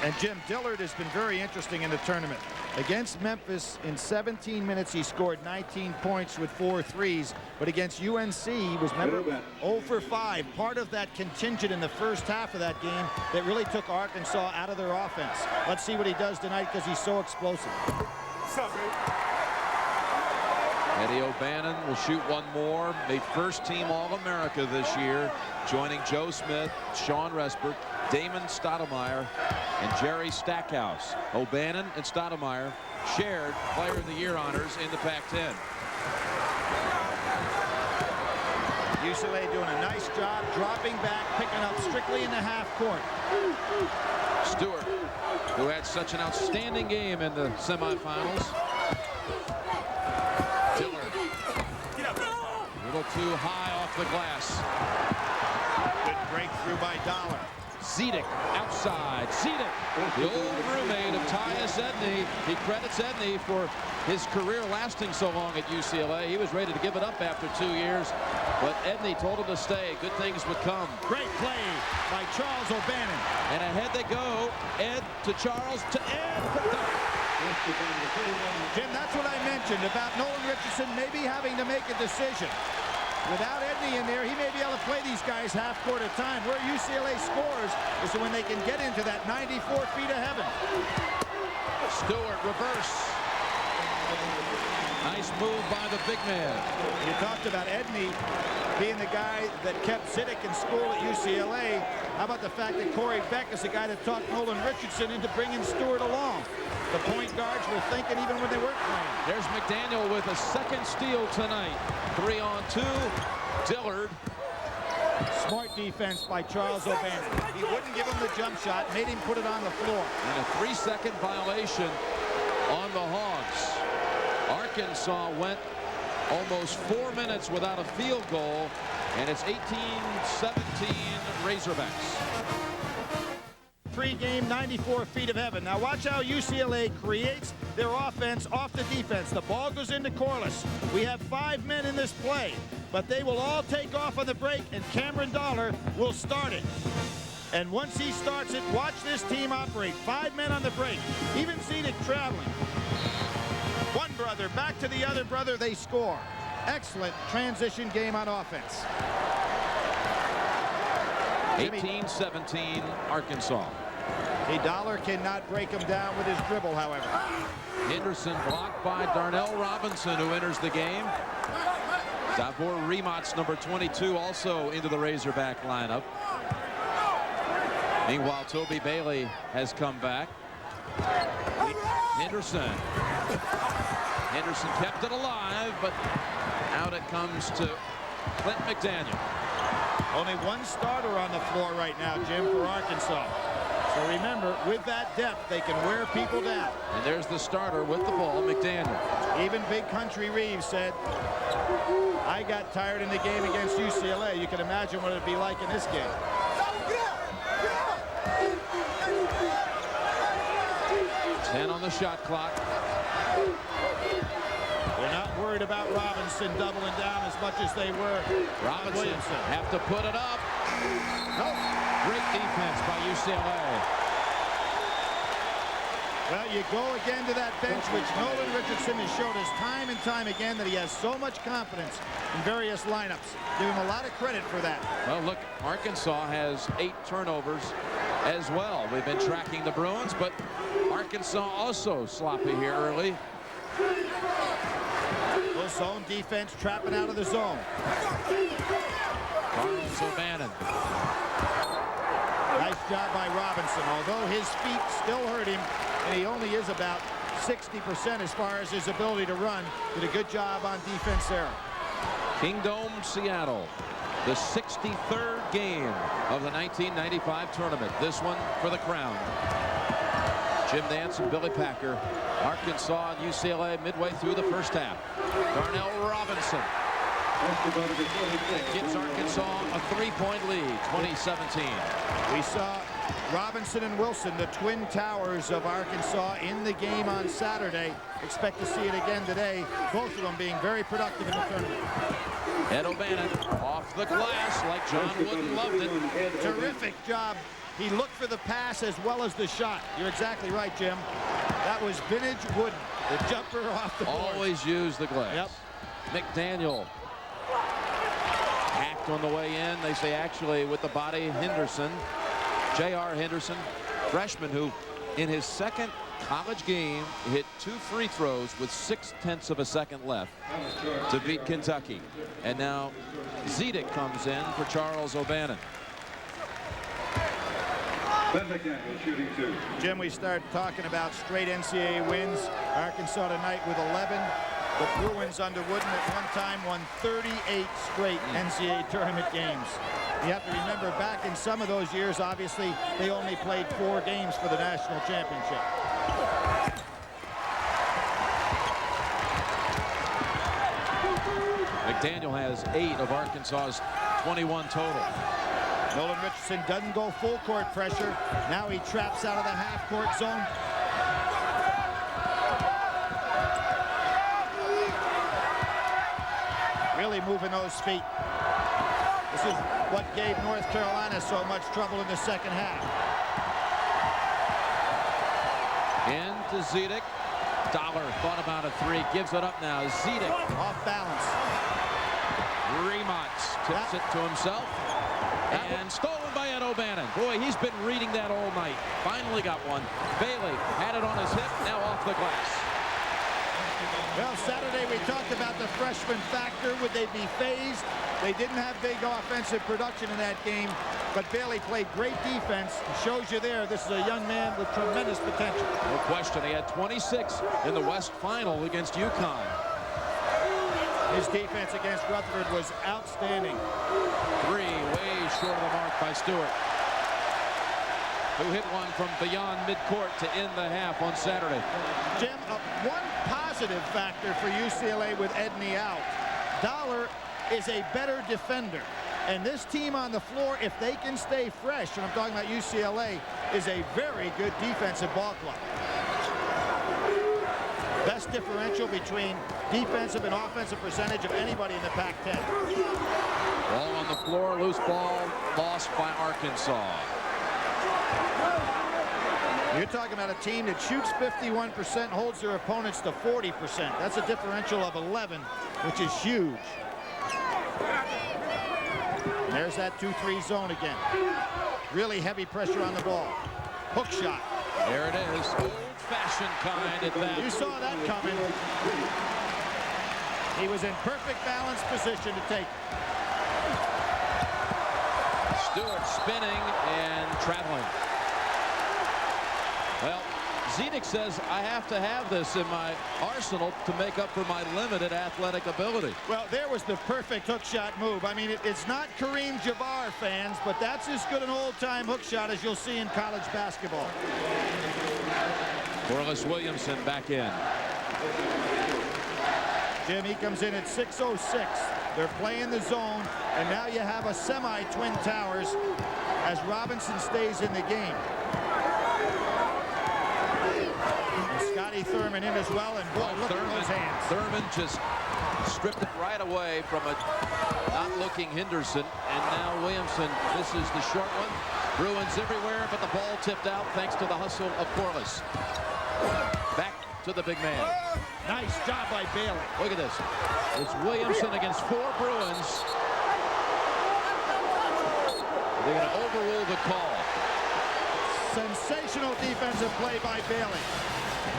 And Jim, Dillard has been very interesting in the tournament. Against Memphis, in 17 minutes, he scored 19 points with 4 threes. But against UNC, he was, remember, 0 for 5. Part of that contingent in the first half of that game that really took Arkansas out of their offense. Let's see what he does tonight because he's so explosive. What's up, baby? Eddie O'Bannon will shoot one more. Made first-team All-America this year, joining Joe Smith, Sean Respert, Damon Stoudemire, and Jerry Stackhouse. O'Bannon and Stoudemire shared Player of the Year honors in the Pac-10. UCLA doing a nice job dropping back, picking up strictly in the half court. Stewart, who had such an outstanding game in the semifinals. Dillard, a little too high off the glass. Good breakthrough by Dollar. Zedek outside. Zedek, the old roommate of Tyus Edney. He credits Edney for his career lasting so long at UCLA. He was ready to give it up after 2 years, but Edney told him to stay. Good things would come. Great play by Charles O'Bannon. And ahead they go. Ed to Charles to Ed. Jim, that's what I mentioned about Nolan Richardson maybe having to make a decision. Without Edney in there, he may be able to play these guys half court at a time. Where UCLA scores is when they can get into that 94 feet of heaven. Stewart, reverse. Nice move by the big man. You talked about Edney being the guy that kept Zedek in school at UCLA. How about the fact that Corey Beck is the guy that talked Nolan Richardson into bringing Stewart along? The point guards were thinking even when they weren't playing. There's McDaniel with a second steal tonight. 3-on-2. Dillard. Smart defense by Charles O'Bannon. He wouldn't give him the jump shot, made him put it on the floor. And a 3-second violation on the Hogs. Arkansas went almost 4 minutes without a field goal, and it's 18-17 Razorbacks. Pre-game 94 feet of heaven. Now watch how UCLA creates their offense off the defense. The ball goes into Corliss. We have 5 men in this play, but they will all take off on the break, and Cameron Dollar will start it. And once he starts it, watch this team operate. 5 men on the break. Even Zedek traveling. One brother back to the other brother, they score. Excellent transition game on offense. 18-17 Arkansas. A Dollar cannot break him down with his dribble, however. Henderson blocked by Darnell Robinson, who enters the game. Davor Remat's number 22 also into the Razorback lineup. Meanwhile, Toby Bailey has come back. Henderson kept it alive, but out it comes to Clint McDaniel. Only one starter on the floor right now, Jim, for Arkansas. So remember, with that depth, they can wear people down. And there's the starter with the ball, McDaniel. Even Big Country Reeves said, I got tired in the game against UCLA. You can imagine what it'd be like in this game. 10 on the shot clock. They're not worried about Robinson doubling down as much as they were. Robinson have to put it up. Nope. Great defense by UCLA. Well, you go again to that bench, which Nolan Richardson has showed us time and time again that he has so much confidence in various lineups. Give him a lot of credit for that. Well, look, Arkansas has 8 turnovers as well. We've been tracking the Bruins, but Arkansas also sloppy here early. Little zone defense, trapping out of the zone. Charles O'Bannon. Nice job by Robinson, although his feet still hurt him, and he only is about 60% as far as his ability to run. Did a good job on defense there. Kingdome, Seattle. The 63rd game of the 1995 tournament. This one for the crown. Jim Nance and Billy Packer. Arkansas and UCLA midway through the first half. Darnell Robinson gives Arkansas a 3-point lead, 2017. We saw Robinson and Wilson, the twin towers of Arkansas, in the game on Saturday. Expect to see it again today. Both of them being very productive in the tournament. Ed O'Bannon off the glass like John Wooden loved it. Terrific job. He looked for the pass as well as the shot. You're exactly right, Jim. That was vintage Wooden, the jumper off the board. Always use the glass. Yep. McDaniel hacked on the way in. They say actually with the body. Henderson, J.R. Henderson, freshman who in his second college game hit 2 free throws with 0.6 of a second left to beat Kentucky. And now Zedek comes in for Charles O'Bannon. Shooting 2. Jim, we start talking about straight NCAA wins. Arkansas tonight with 11. The Bruins under Wooden at one time won 38 straight NCAA tournament games. You have to remember back in some of those years, obviously, they only played 4 games for the national championship. McDaniel has 8 of Arkansas's 21 total. Nolan Richardson doesn't go full court pressure. Now he traps out of the half court zone. Really moving those feet. This is what gave North Carolina so much trouble in the second half. Into Zedek. Dollar thought about a 3, gives it up now. Zedek off balance. Remont tips it to himself. And stolen by Ed O'Bannon. Boy, he's been reading that all night. Finally got one. Bailey had it on his hip, now off the glass. Well, Saturday we talked about the freshman factor. Would they be phased? They didn't have big offensive production in that game, but Bailey played great defense. It shows you there, this is a young man with tremendous potential. No question, he had 26 in the West Final against UConn. His defense against Rutherford was outstanding. 3 way short of the mark by Stewart, who hit one from beyond midcourt to end the half on Saturday. Jim, one positive factor for UCLA with Edney out. Dollar is a better defender. And this team on the floor, if they can stay fresh, and I'm talking about UCLA, is a very good defensive ball club. Best differential between defensive and offensive percentage of anybody in the Pac-10. Ball on the floor, loose ball, lost by Arkansas. You're talking about a team that shoots 51%, holds their opponents to 40%. That's a differential of 11, which is huge. And there's that 2-3 zone again. Really heavy pressure on the ball. Hook shot. There it is. Old-fashioned kind at that. You saw that coming. He was in perfect balance position to take it. Stewart spinning and traveling. Well, Zedek says, I have to have this in my arsenal to make up for my limited athletic ability. Well, there was the perfect hook shot move. I mean, it's not Kareem Jabbar, fans, but that's as good an old-time hook shot as you'll see in college basketball. Corliss Williamson back in. Jim, he comes in at 6:06. They're playing the zone, and now you have a semi-twin towers as Robinson stays in the game. And Scotty Thurman in as well, and boy, look at those hands. Thurman just stripped it right away from a not-looking Henderson, and now Williamson misses the short one. Bruins everywhere, but the ball tipped out thanks to the hustle of Corliss. Back to the big man. Nice job by Bailey. Look at this. It's Williamson against 4 Bruins. They're going to overrule the call. Sensational defensive play by Bailey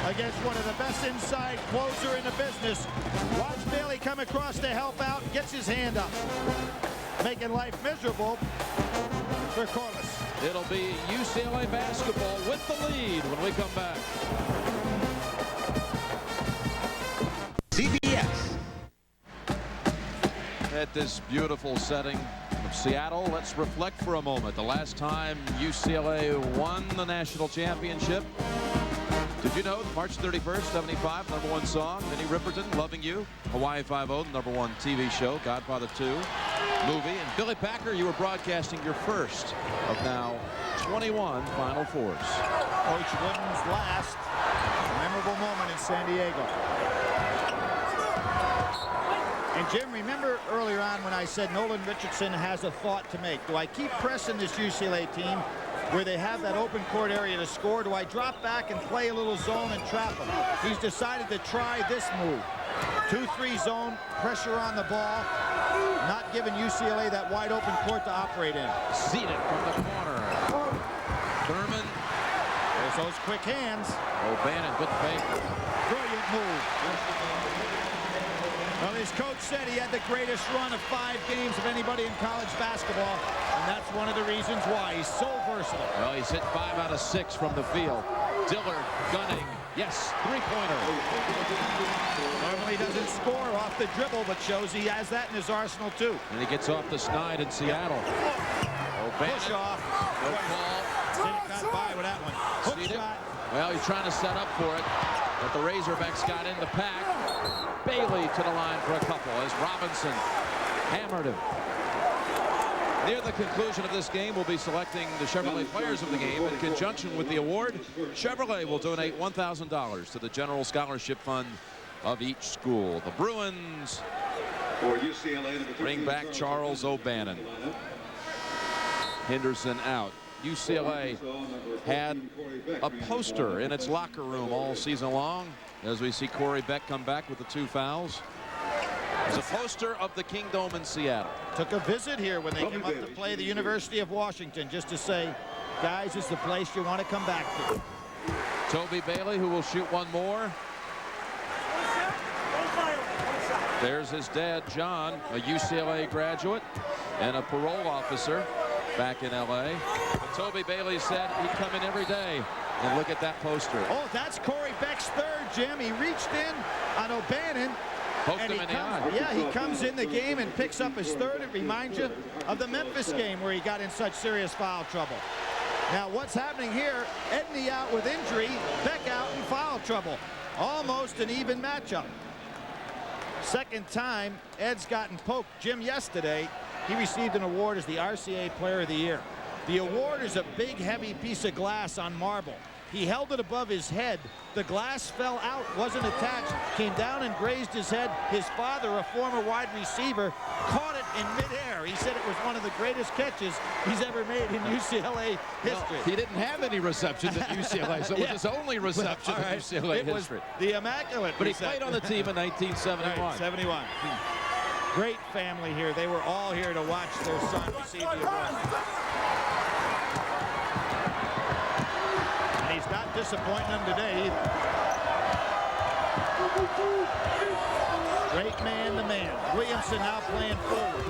against one of the best inside closer in the business. Watch Bailey come across to help out, gets his hand up, making life miserable for Corliss. It'll be UCLA basketball with the lead when we come back. CBS. At this beautiful setting of Seattle, let's reflect for a moment. The last time UCLA won the national championship. Did you know March 31st, 75, #1 song, Minnie Riperton, Loving You, Hawaii Five-0, the #1 TV show, Godfather 2 movie, and Billy Packer, you were broadcasting your first of now 21 Final Fours. Coach Wooden's last memorable moment in San Diego. And Jim, remember earlier on when I said Nolan Richardson has a thought to make. Do I keep pressing this UCLA team where they have that open court area to score? Do I drop back and play a little zone and trap them? He's decided to try this move. 2-3 zone, pressure on the ball, not giving UCLA that wide open court to operate in. Seated from the corner. Thurman. There's those quick hands. O'Bannon, good fake. Brilliant move. Well, his coach said he had the greatest run of 5 games of anybody in college basketball, and that's one of the reasons why he's so versatile. Well, he's hit 5 out of 6 from the field. Dillard gunning. Yes, three-pointer. Normally doesn't score off the dribble, but shows he has that in his arsenal, too. And he gets off the snide in Seattle. O'Bannon. Push off. No call. Sinek got by with that one. Hook shot. Well, he's trying to set up for it, but the Razorbacks got in the pack. Bailey to the line for a couple as Robinson hammered him. Near the conclusion of this game, we'll be selecting the Chevrolet Players of the Game. In conjunction with the award, Chevrolet will donate $1,000 to the General Scholarship Fund of each school. The Bruins bring back Charles O'Bannon. Henderson out. UCLA had a poster in its locker room all season long, as we see Corey Beck come back with the 2 fouls. It's a poster of the Kingdome in Seattle. Took a visit here when they came up to play the University of Washington, just to say, guys, it's the place you want to come back to. Toby Bailey, who will shoot one more. There's his dad, John, a UCLA graduate and a parole officer back in LA. But Toby Bailey said he'd come in every day and look at that poster. Oh, that's Corey Beck's 3rd, Jim. He reached in on O'Bannon. Poked him in the eye. Yeah, he comes in the game and picks up his 3rd. It reminds you of the Memphis game where he got in such serious foul trouble. Now, what's happening here? Edney out with injury, Beck out in foul trouble. Almost an even matchup. Second time Ed's gotten poked. Jim, yesterday, he received an award as the RCA Player of the Year. The award is a big, heavy piece of glass on marble. He held it above his head. The glass fell out, wasn't attached, came down and grazed his head. His father, a former wide receiver, caught it in midair. He said it was one of the greatest catches he's ever made in UCLA history. Well, he didn't have any receptions at UCLA, so it was his only reception in UCLA history. The immaculate But he played on the team in 1971. Right, 71. Great family here. They were all here to watch their son receive the award. And he's not disappointing them today either. Great man to man. Williamson now playing forward.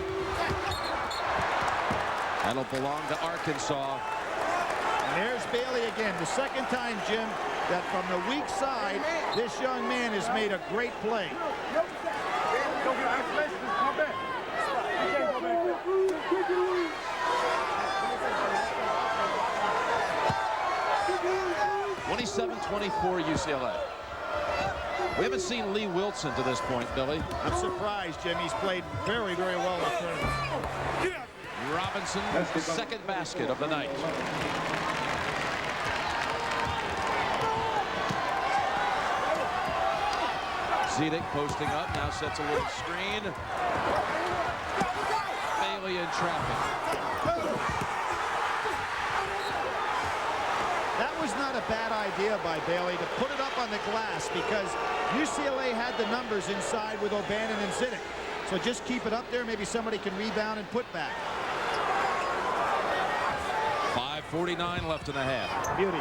That'll belong to Arkansas. And there's Bailey again. The second time, Jim, that from the weak side, this young man has made a great play. 27-24 UCLA. We haven't seen Lee Wilson to this point, Billy. I'm surprised, Jim. He's played very, very well in the tournament. Robinson, second basket of the night. Zedek posting up, now sets a little screen. Bailey in traffic. That was not a bad idea by Bailey to put it up on the glass because UCLA had the numbers inside with O'Bannon and Zedek. So just keep it up there. Maybe somebody can rebound and put back. 5:49 left in the half. Beauty.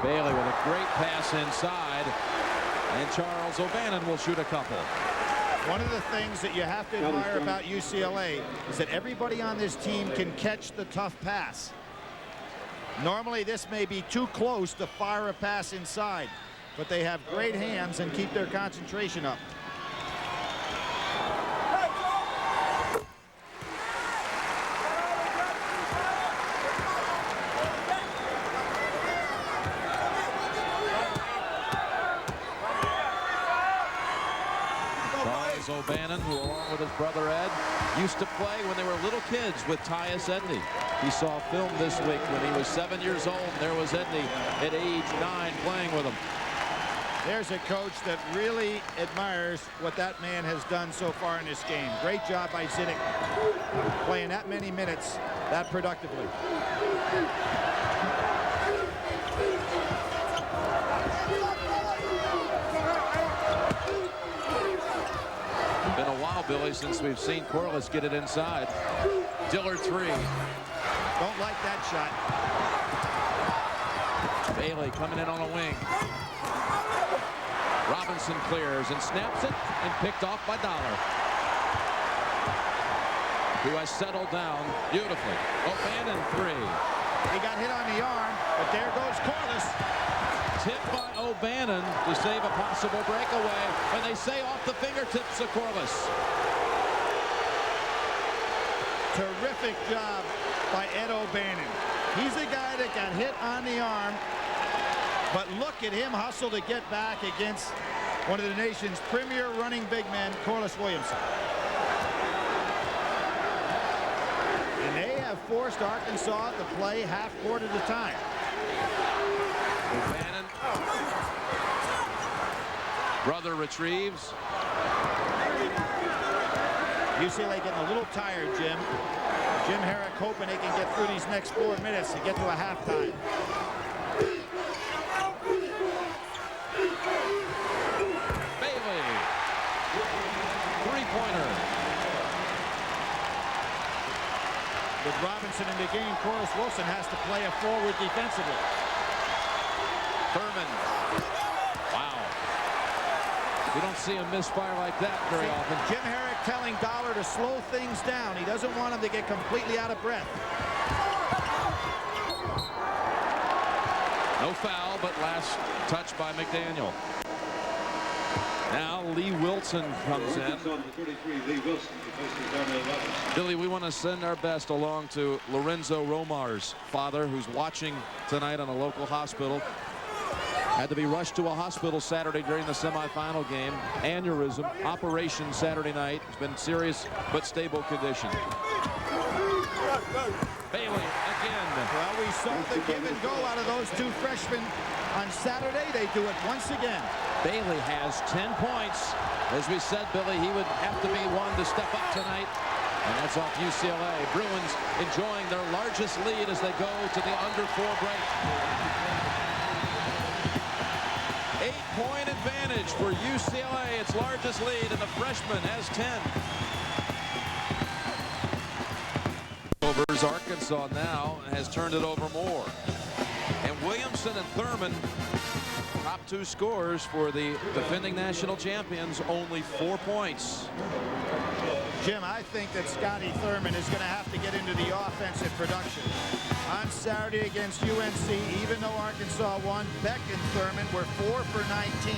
Bailey with a great pass inside. And Charles O'Bannon will shoot a couple. One of the things that you have to admire about UCLA is that everybody on this team can catch the tough pass. Normally this may be too close to fire a pass inside, but they have great hands and keep their concentration up. O'Bannon, who along with his brother Ed used to play when they were little kids with Tyus Edney. He saw film this week when he was 7 years old. There was Edney at age 9 playing with him. There's a coach that really admires what that man has done so far in this game. Great job by Zidek playing that many minutes that productively. Been a while, Billy, since we've seen Corliss get it inside. Dillard 3. Don't like that shot. Bailey coming in on a wing. Robinson clears and snaps it and picked off by Dollar, who has settled down beautifully. O'Bannon 3. He got hit on the arm, but there goes Corliss. Tip by O'Bannon to save a possible breakaway, and they say off the fingertips of Corliss. Terrific job by Ed O'Bannon. He's the guy that got hit on the arm, but look at him hustle to get back against one of the nation's premier running big men, Corliss Williamson. And they have forced Arkansas to play half court at a time. O'Bannon. Brother retrieves. UCLA getting a little tired, Jim. Jim Herrick hoping they can get through these next 4 minutes to get to a halftime. Bailey. Three-pointer. With Robinson in the game, Corliss Wilson has to play a forward defensively. Thurman. Wow. You don't see a misfire like that very often. Jim Herrick telling Dollar to slow things down. He doesn't want him to get completely out of breath. No foul, but last touch by McDaniel. Now Lee Wilson comes in. Billy, we want to send our best along to Lorenzo Romar's father, who's watching tonight on a local hospital. Had to be rushed to a hospital Saturday during the semifinal game. Aneurysm, operation Saturday night. It's been serious but stable condition. Bailey again. Well, we saw the give and go out of those two freshmen on Saturday. They do it once again. Bailey has 10 points. As we said, Billy, he would have to be one to step up tonight. And that's off UCLA. Bruins enjoying their largest lead as they go to the under-4 break. 8-point advantage for UCLA, its largest lead, and the freshman has 10. Arkansas now has turned it over more. And Williamson and Thurman, top two scorers for the defending national champions, only 4 points. Jim, I think that Scotty Thurman is going to have to get into the offensive production. On Saturday against UNC, even though Arkansas won, Beck and Thurman were 4 for 19.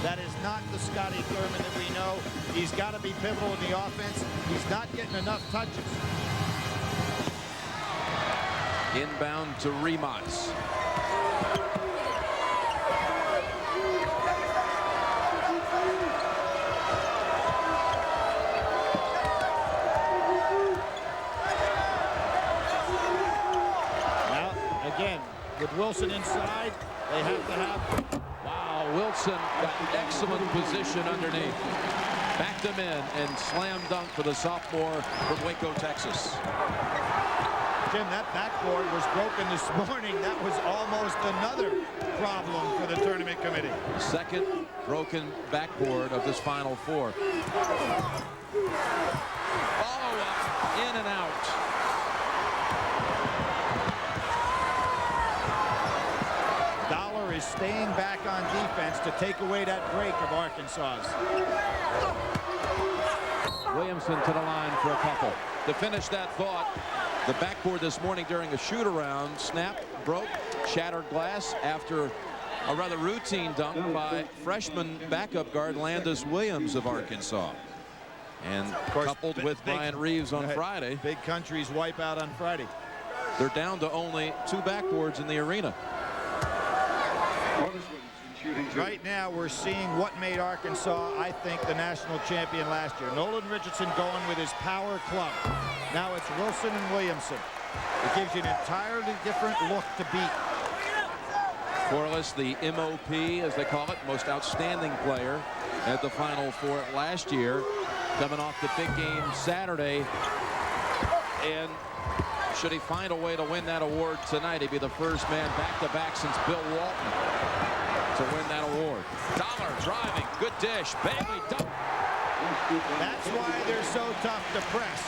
That is not the Scotty Thurman that we know. He's got to be pivotal in the offense. He's not getting enough touches. Inbound to Remots. Now, again, with Wilson inside, they have to have... Wow, Wilson got excellent position underneath. Backed him in and slam dunk for the sophomore from Waco, Texas. Jim, that backboard was broken this morning. That was almost another problem for the tournament committee. Second broken backboard of this Final Four. Follow-up, in and out. Dollar is staying back on defense to take away that break of Arkansas's. Williamson to the line for a couple. To finish that thought, the backboard this morning during a shoot-around, snapped, broke, shattered glass after a rather routine dunk by freshman backup guard Landis Williams of Arkansas. And coupled with Brian Reeves on Friday. Big countries wipe out on Friday. They're down to only 2 backboards in the arena. Right now, we're seeing what made Arkansas, I think, the national champion last year. Nolan Richardson going with his power club. Now it's Wilson and Williamson. It gives you an entirely different look to beat. Corliss, the MOP, as they call it, most outstanding player at the Final Four last year, coming off the big game Saturday. And should he find a way to win that award tonight, he'd be the first man back-to-back since Bill Walton to win that award. Dollar driving, good dish. Bailey dunk. That's why they're so tough to press.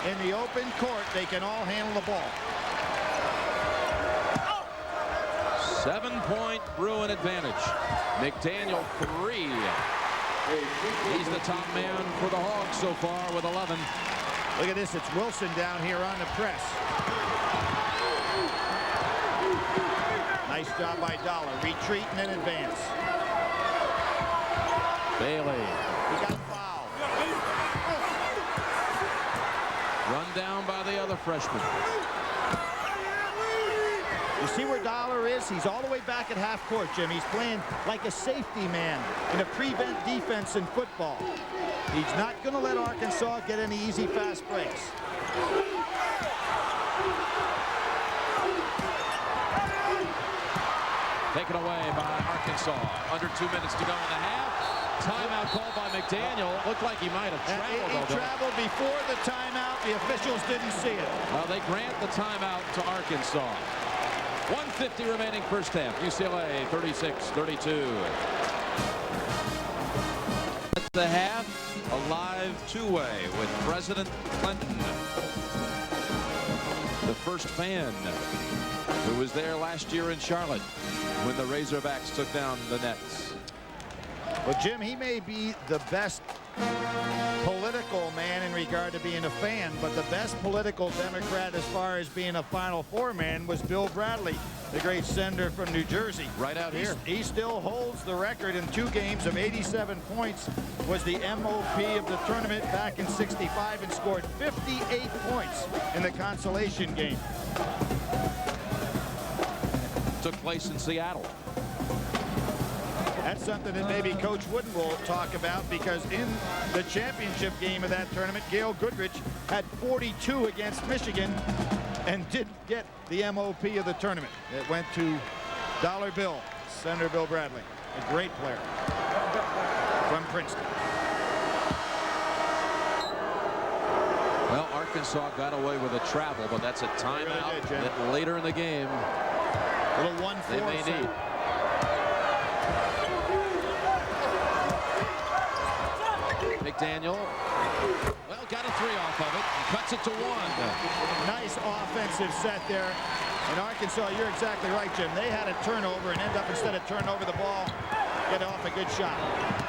In the open court, they can all handle the ball. 7-point Bruin advantage. McDaniel 3. He's the top man for the Hogs so far with 11. Look at this. It's Wilson down here on the press. Nice job by Dollar. Retreating in advance. Bailey. He got fouled. Run down by the other freshman. You see where Dollar is? He's all the way back at half court, Jim. He's playing like a safety man in a prevent defense in football. He's not going to let Arkansas get any easy fast breaks. Taken away by Arkansas. Under 2 minutes to go in the half. Timeout called by McDaniel. Looked like he might have traveled. He traveled before the timeout. The officials didn't see it. Well, they grant the timeout to Arkansas. 1:50 remaining first half. UCLA 36-32. At the half, a live two-way with President Clinton, the first fan who was there last year in Charlotte when the Razorbacks took down the Nets. Well, Jim, he may be the best political man in regard to being a fan, but the best political Democrat as far as being a Final Four man was Bill Bradley, the great senator from New Jersey. Right out here. He still holds the record in 2 games of 87 points, was the MOP of the tournament back in '65 and scored 58 points in the consolation game. Took place in Seattle. That's something that maybe Coach Wooden will talk about, because in the championship game of that tournament, Gail Goodrich had 42 against Michigan and didn't get the MOP of the tournament. It went to Dollar Bill, Senator Bill Bradley, a great player from Princeton. Well, Arkansas got away with a travel, but that's a timeout that later in the game little 1-4 they may need. McDaniel, well, got a 3 off of it and cuts it to 1. Nice offensive set there. And Arkansas, you're exactly right, Jim. They had a turnover and end up, instead of turning over the ball, get off a good shot.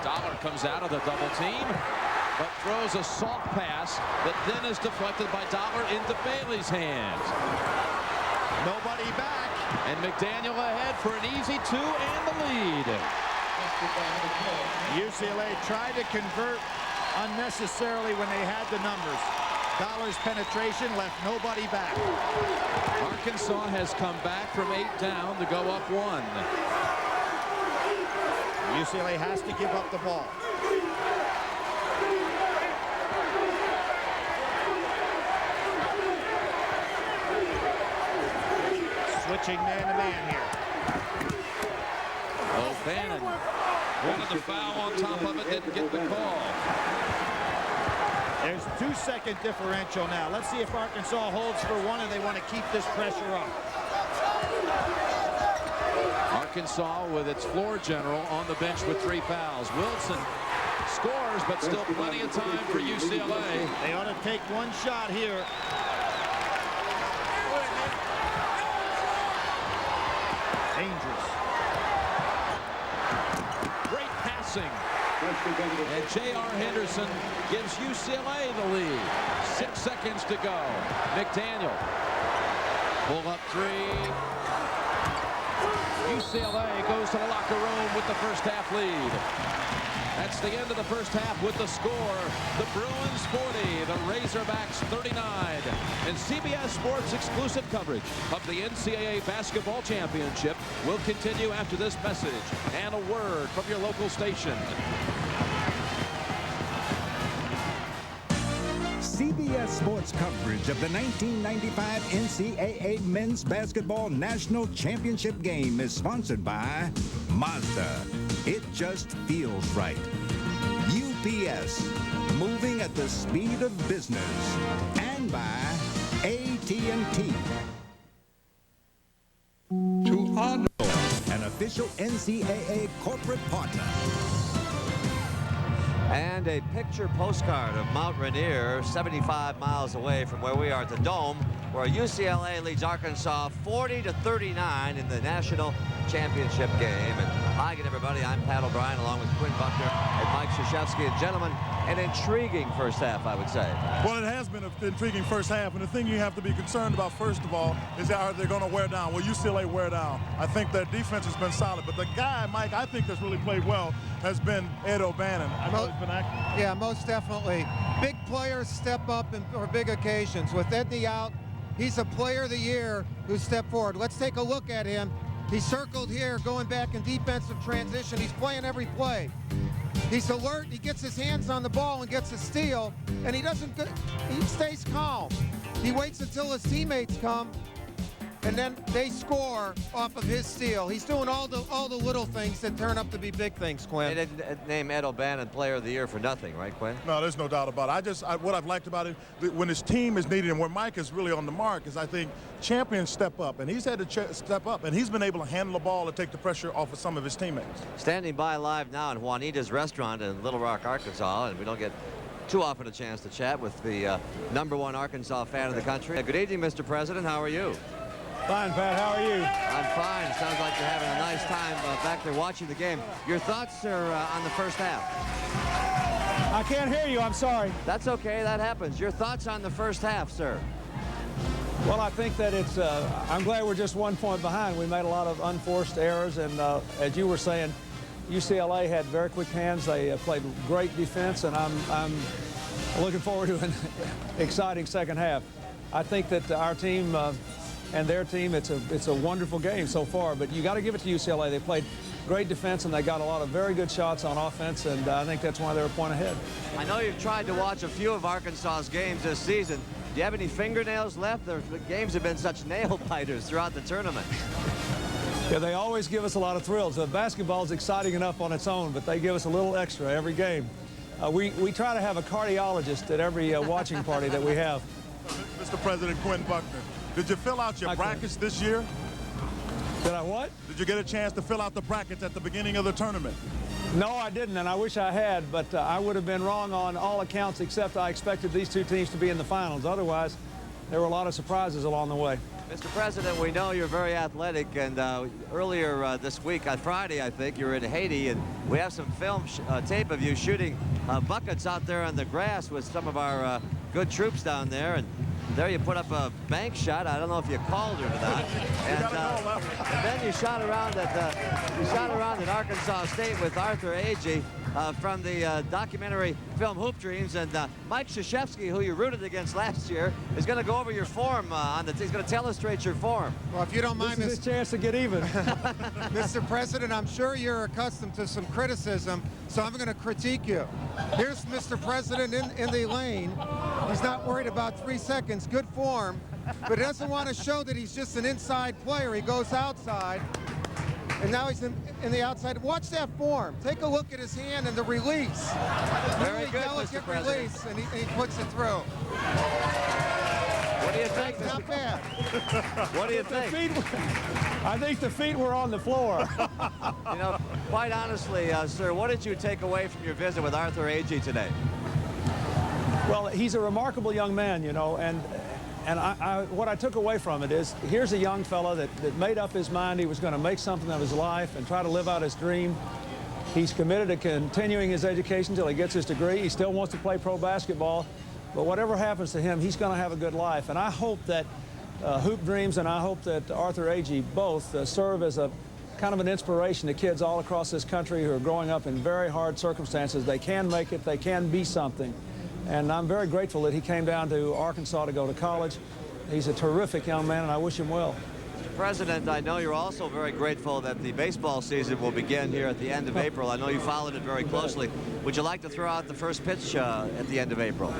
Dollar comes out of the double team, but throws a soft pass that then is deflected by Dollar into Bailey's hands. Nobody back. And McDaniel ahead for an easy 2 and the lead. UCLA tried to convert unnecessarily when they had the numbers. Dollar's penetration left nobody back. Arkansas has come back from 8 down to go up 1. UCLA has to give up the ball. Switching man-to-man here. O'Bannon wanted the foul on top of it, didn't get the call. There's 2-second differential now. Let's see if Arkansas holds for 1 and they want to keep this pressure up. Arkansas with its floor general on the bench with 3 fouls. Wilson scores, but still plenty of time for UCLA. They ought to take 1 shot here. Dangerous. Great passing. And J.R. Henderson gives UCLA the lead. 6 seconds to go. McDaniel. Pull up 3. UCLA goes to the locker room with the first half lead. That's the end of the first half with the score. The Bruins 40, the Razorbacks 39. And CBS Sports exclusive coverage of the NCAA Basketball Championship will continue after this message and a word from your local station. CBS Sports coverage of the 1995 NCAA Men's Basketball National Championship game is sponsored by Mazda. It just feels right. UPS, moving at the speed of business. And by AT&T. To honor an official NCAA corporate partner. And a picture postcard of Mount Rainier, 75 miles away from where we are at the Dome, where UCLA leads Arkansas 40-39 in the national championship game. And hi again, everybody. I'm Pat O'Brien, along with Quinn Buckner and Mike Krzyzewski. And gentlemen, an intriguing first half, I would say. Well, it has been an intriguing first half, and the thing you have to be concerned about, first of all, is that are they going to wear down? Will UCLA wear down? I think their defense has been solid, but the guy, Mike, I think that's really played well has been Ed O'Bannon. I know he's been active. Yeah, most definitely. Big players step up for big occasions. With Edney out, he's a player of the year who stepped forward. Let's take a look at him. He's circled here, going back in defensive transition. He's playing every play. He's alert, he gets his hands on the ball and gets a steal, and he stays calm. He waits until his teammates come, and then they score off of his steal. He's doing all the little things that turn up to be big things, Quinn. They didn't name Ed O'Bannon Player of the Year for nothing, right, Quinn? No, there's no doubt about it. What I've liked about it, when his team is needed and where Mike is really on the mark, is I think champions step up, and he's had to step up, and he's been able to handle the ball and take the pressure off of some of his teammates. Standing by live now in Juanita's Restaurant in Little Rock, Arkansas, and we don't get too often a chance to chat with the #1 Arkansas fan of the country. Good evening, Mr. President. How are you? Fine, Pat. How are you? I'm fine. Sounds like you're having a nice time back there watching the game. Your thoughts, sir, on the first half? I can't hear you. I'm sorry. That's okay. That happens. Your thoughts on the first half, sir? Well, I think that it's, I'm glad we're just 1 point behind. We made a lot of unforced errors, and as you were saying, UCLA had very quick hands. They played great defense, and I'm looking forward to an exciting second half. I think that our team and their team, it's a wonderful game so far, but you got to give it to UCLA. They played great defense, and they got a lot of very good shots on offense, and I think that's why they're a point ahead. I know you've tried to watch a few of Arkansas's games this season. Do you have any fingernails left? The games have been such nail biters throughout the tournament. Yeah, they always give us a lot of thrills. Basketball is exciting enough on its own, but they give us a little extra every game. We try to have a cardiologist at every watching party that we have. Mr. President, Quinn Buckner, did you fill out your brackets this year? Did I what? Did you get a chance to fill out the brackets at the beginning of the tournament? No, I didn't, and I wish I had, but I would have been wrong on all accounts except I expected these two teams to be in the finals. Otherwise, there were a lot of surprises along the way. Mr. President, we know you're very athletic, and earlier this week, on Friday, I think, you were in Haiti, and we have some film tape of you shooting buckets out there on the grass with some of our good troops down there, and there you put up a bank shot. I don't know if you called her or not. And then you shot around at Arkansas State with Arthur Agee from the documentary film Hoop Dreams. And Mike Krzyzewski, who you rooted against last year, is going to go over your form he's going to illustrate your form. Well, if you don't mind, this is a chance to get even. Mr. President, I'm sure you're accustomed to some criticism, so I'm going to critique you. Here's Mr. President in the lane. He's not worried about 3 seconds. Good form, but he doesn't want to show that he's just an inside player. He goes outside, and now he's in the outside. Watch that form. Take a look at his hand and the release. Very really good, delicate Mr. President. release, and he puts it through. What do you think? Not bad. What do you think? I think the feet were on the floor. You know, quite honestly, sir, what did you take away from your visit with Arthur Agee today? Well, he's a remarkable young man, you know, and what I took away from it is here's a young fella that made up his mind he was going to make something of his life and try to live out his dream. He's committed to continuing his education until he gets his degree. He still wants to play pro basketball, but whatever happens to him, he's going to have a good life. And I hope that Hoop Dreams and I hope that Arthur Agee both serve as a kind of an inspiration to kids all across this country who are growing up in very hard circumstances. They can make it. They can be something. And I'm very grateful that he came down to Arkansas to go to college. He's a terrific young man, and I wish him well. Mr. President, I know you're also very grateful that the baseball season will begin here at the end of April. I know you followed it very closely. Would you like to throw out the first pitch at the end of April?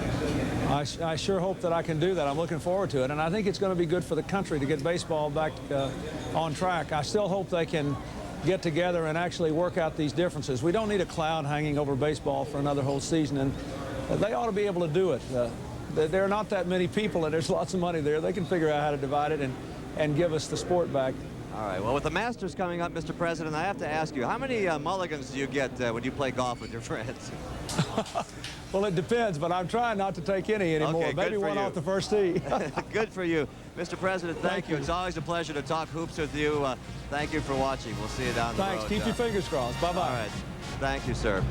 I sure hope that I can do that. I'm looking forward to it, and I think it's going to be good for the country to get baseball back on track. I still hope they can get together and actually work out these differences. We don't need a cloud hanging over baseball for another whole season, and they ought to be able to do it. There are not that many people, and there's lots of money there. They can figure out how to divide it and give us the sport back. All right, well, with the Masters coming up, Mr. President, I have to ask you, how many mulligans do you get when you play golf with your friends? Well, it depends, but I'm trying not to take any anymore. Okay, maybe one off the first tee. Good for you. Mr. President, thank you. It's always a pleasure to talk hoops with you. Thank you for watching. We'll see you down the road. Thanks. Keep your fingers crossed. Bye-bye. All right. Thank you, sir.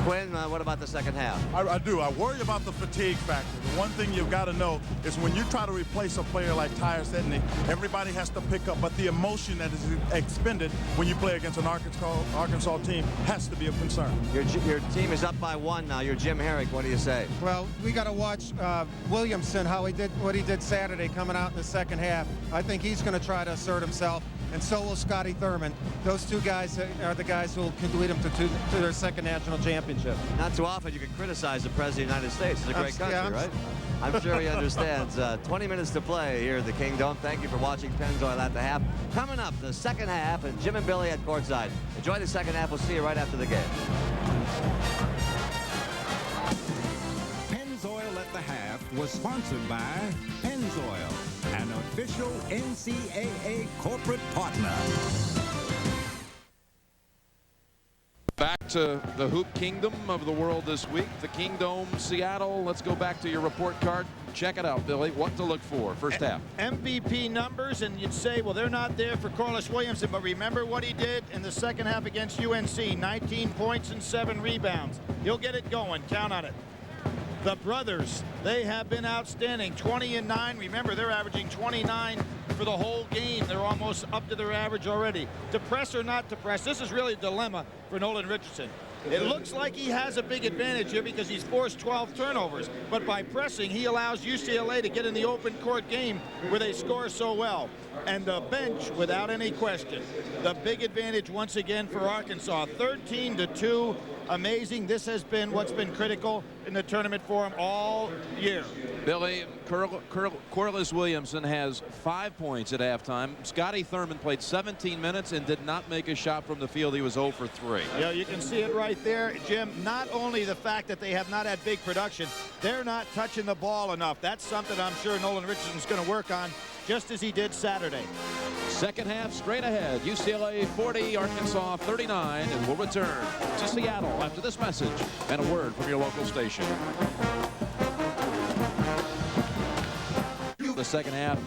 Quinn, what about the second half? I do. I worry about the fatigue factor. The one thing you've got to know is when you try to replace a player like Tyus Edney, everybody has to pick up. But the emotion that is expended when you play against an Arkansas team has to be a concern. Your team is up by 1 now. You're Jim Herrick. What do you say? Well, we got to watch Williamson, what he did Saturday coming out in the second half. I think he's going to try to assert himself, and so will Scotty Thurman. Those two guys are the guys who can lead them to their second national championship. Not too often you can criticize the President of the United States. It's a great country, right? I'm sure he understands. 20 minutes to play here at the Kingdome. Thank you for watching Pennzoil at the half. Coming up, the second half, and Jim and Billy at courtside. Enjoy the second half. We'll see you right after the game. Pennzoil at the half was sponsored by Pennzoil, an official NCAA corporate partner. Back to the Hoop Kingdom of the world this week, the Kingdome, Seattle. Let's go back to your report card. Check it out, Billy. What to look for first half. MVP numbers, and you'd say, well, they're not there for Corliss Williamson, but remember what he did in the second half against UNC. 19 points and 7 rebounds. He'll get it going. Count on it. The brothers, they have been outstanding. 20 and 9. Remember, they're averaging 29 for the whole game. They're almost up to their average already. To press or not to press, this is really a dilemma for Nolan Richardson. It looks like he has a big advantage here because he's forced 12 turnovers. But by pressing, he allows UCLA to get in the open court game where they score so well. And the bench, without any question, the big advantage once again for Arkansas. 13-2. Amazing. This has been what's been critical in the tournament for him all year. Billy, Corliss Williamson has 5 points at halftime. Scotty Thurman played 17 minutes and did not make a shot from the field. He was 0 for 3. Yeah, you can see it right there, Jim. Not only the fact that they have not had big production, they're not touching the ball enough. That's something I'm sure Nolan Richardson's going to work on, just as he did Saturday. Second half straight ahead. UCLA 40, Arkansas 39, and we'll return to Seattle after this message and a word from your local station. The second half.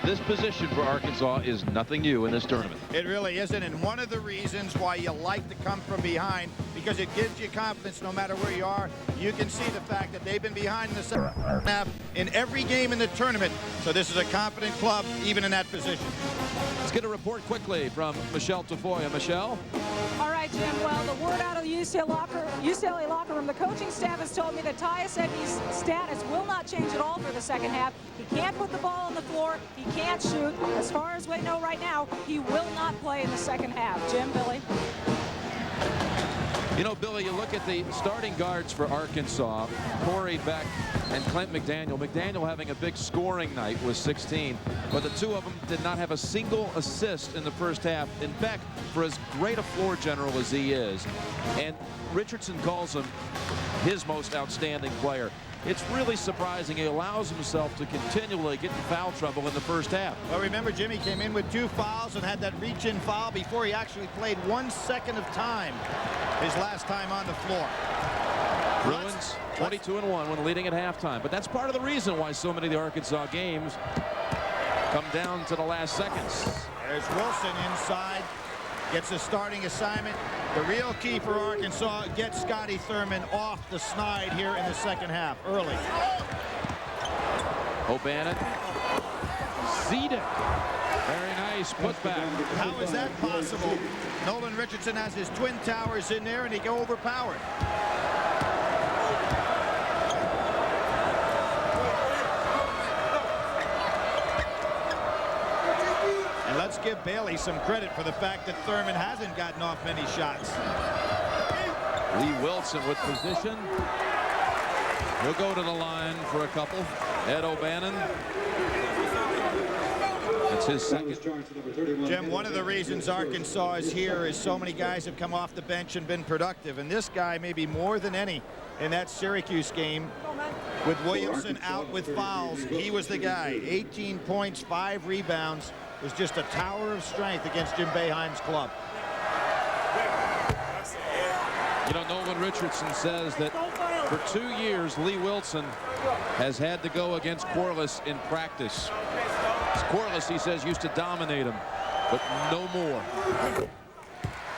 This position for Arkansas is nothing new in this tournament. It really isn't, and one of the reasons why you like to come from behind, because it gives you confidence no matter where you are. You can see the fact that they've been behind in the second half in every game in the tournament. So this is a confident club, even in that position. Let's get a report quickly from Michelle Tafoya. Michelle? All right, Jim. Well, the word out of the UCLA locker room, the coaching staff has told me that Tyus Edney's status will not change at all for the second half. He can't put the ball on the floor. He can't shoot. As far as we know right now, he will not play in the second half. Jim, Billy? You know, Billy, you look at the starting guards for Arkansas, Corey Beck and Clint McDaniel. McDaniel having a big scoring night with 16, but the two of them did not have a single assist in the first half. And Beck, for as great a floor general as he is, and Richardson calls him his most outstanding player. It's really surprising he allows himself to continually get in foul trouble in the first half. Well, remember, Jimmy came in with 2 fouls and had that reach-in foul before he actually played 1 second of time his last time on the floor. Bruins 22-1 when leading at halftime. But that's part of the reason why so many of the Arkansas games come down to the last seconds. There's Wilson inside, gets a starting assignment. The real key for Arkansas, get Scotty Thurman off the snide here in the second half, early. O'Bannon. Zedek. Very nice putback. How is that possible? Nolan Richardson has his twin towers in there, and he go overpowered. And let's give Bailey some credit for the fact that Thurman hasn't gotten off many shots. Lee Wilson with position. He'll go to the line for a couple. Ed O'Bannon. That's his second. Jim, one of the reasons Arkansas is here is so many guys have come off the bench and been productive, and this guy maybe more than any in that Syracuse game with Williamson out with fouls. He was the guy. 18 points, 5 rebounds. Was just a tower of strength against Jim Boeheim's club. You know, Nolan Richardson says that for 2 years, Lee Wilson has had to go against Corliss in practice. Corliss, he says, used to dominate him, but no more.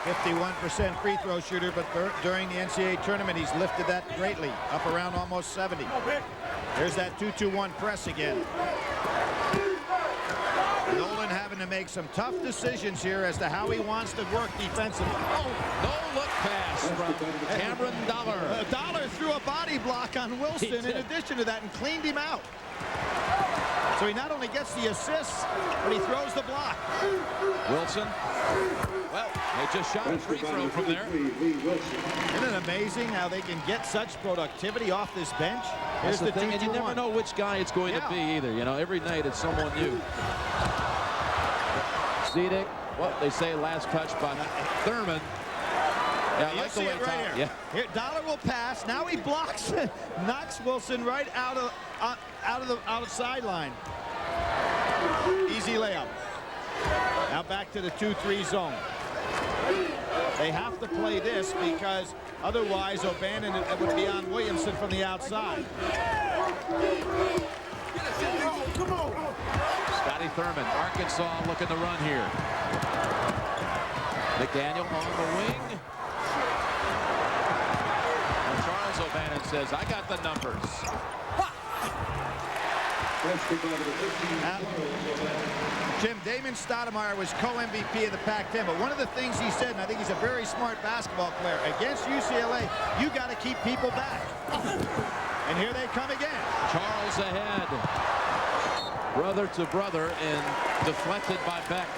51% free throw shooter, but during the NCAA tournament, he's lifted that greatly, up around almost 70. There's that 2-2-1 press again. Nolan having to make some tough decisions here as to how he wants to work defensively. Oh, no look pass from Cameron Dollar. Dollar threw a body block on Wilson in addition to that and cleaned him out. So he not only gets the assists, but he throws the block. Wilson. Well, they just shot a free throw from there. Isn't it amazing how they can get such productivity off this bench? Here's That's the thing, and you never know which guy it's going to be either. You know, every night it's someone new. Zedek, what they say, last touch by Thurman. Yeah, I like the way it right here. Here, Dollar will pass. Now he blocks, knocks Wilson right out of the sideline. Easy layup. Now back to the 2-3 zone. They have to play this because otherwise O'Bannon would be on Williamson from the outside. Scotty Thurman, Arkansas looking to run here. McDaniel on the wing. And Charles O'Bannon says, I got the numbers. Jim, Damon Stoudemire was co-MVP of the Pac-10, but one of the things he said, and I think he's a very smart basketball player, against UCLA, you got to keep people back. And here they come again. Charles ahead. Brother to brother and deflected by Beck.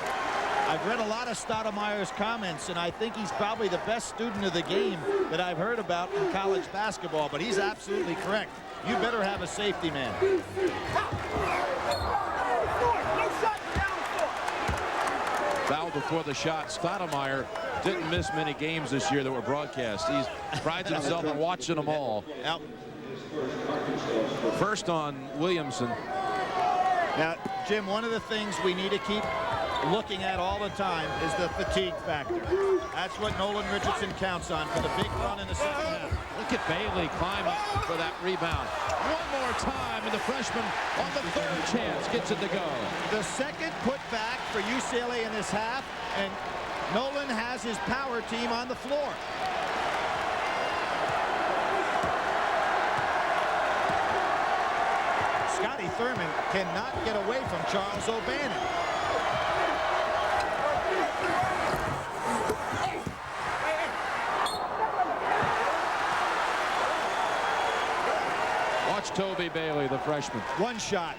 I've read a lot of Stoudemire's comments, and I think he's probably the best student of the game that I've heard about in college basketball, but he's absolutely correct. You better have a safety man. Foul before the shot. Stoudemire didn't miss many games this year that were broadcast. He prides himself on watching them all. Yep. First on Williamson. Now, Jim, one of the things we need to keep looking at all the time is the fatigue factor. That's what Nolan Richardson counts on for the big run in the second half. Look at Bailey climbing for that rebound. One more time, and the freshman on the third chance gets it to go. The second putback for UCLA in this half, and Nolan has his power team on the floor. Scotty Thurman cannot get away from Charles O'Bannon. Watch Toby Bailey, the freshman. One shot.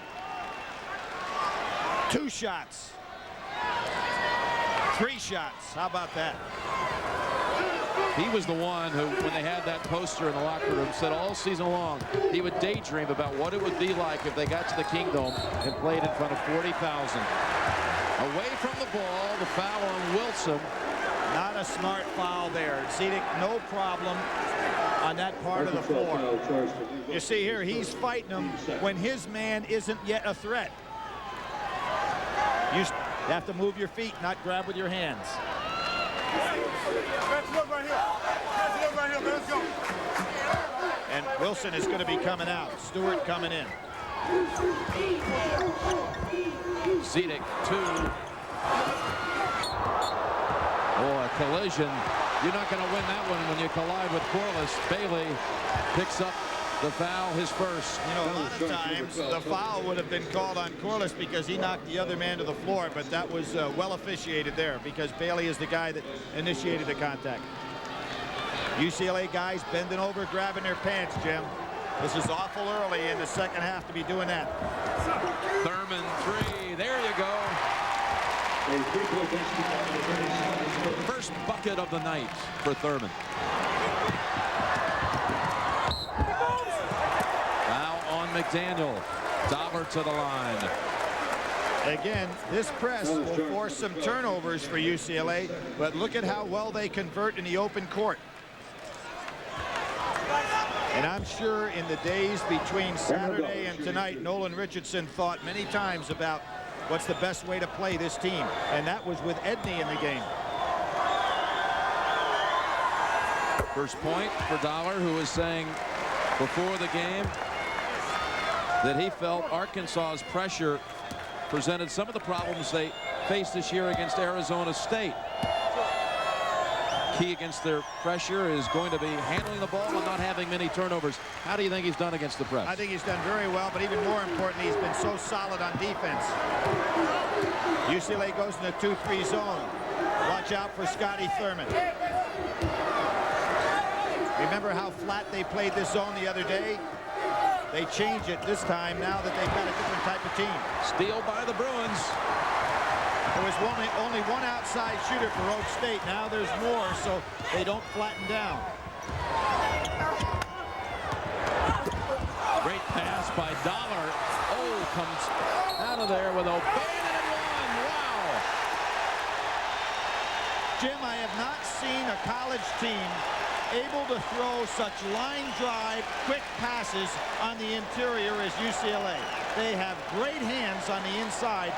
Two shots. Three shots. How about that? He was the one who, when they had that poster in the locker room, said all season long he would daydream about what it would be like if they got to the Kingdome and played in front of 40,000. Away from the ball, the foul on Wilson. Not a smart foul there. Zedek, no problem on that part of the floor. You see here, he's fighting him when his man isn't yet a threat. You have to move your feet, not grab with your hands. And Wilson is going to be coming out. Stewart coming in. Zedek, two. Oh, a collision. You're not going to win that one when you collide with Corliss. Bailey picks up the foul, his first. You know, a lot of times the foul would have been called on Corliss because he knocked the other man to the floor, but that was well officiated there because Bailey is the guy that initiated the contact. UCLA guys bending over, grabbing their pants, Jim. This is awful early in the second half to be doing that. Thurman, three. There you go. First bucket of the night for Thurman. McDaniel. Dollar to the line. Again, this press will force some turnovers for UCLA, but look at how well they convert in the open court. And I'm sure in the days between Saturday and tonight, Nolan Richardson thought many times about what's the best way to play this team, and that was with Edney in the game. First point for Dollar, who was saying before the game that he felt Arkansas's pressure presented some of the problems they faced this year against Arizona State. Key against their pressure is going to be handling the ball and not having many turnovers. How do you think he's done against the press? I think he's done very well, but even more importantly, he's been so solid on defense. UCLA goes in the 2-3 zone. Watch out for Scotty Thurman. Remember how flat they played this zone the other day? They change it this time now that they've got a different type of team. Steal by the Bruins. There was only one outside shooter for Oak State. Now there's more, so they don't flatten down. Great pass by Dollar. Oh, comes out of there with O'Bannon and one. Wow. Jim, I have not seen a college team able to throw such line drive, quick passes on the interior as UCLA. They have great hands on the inside,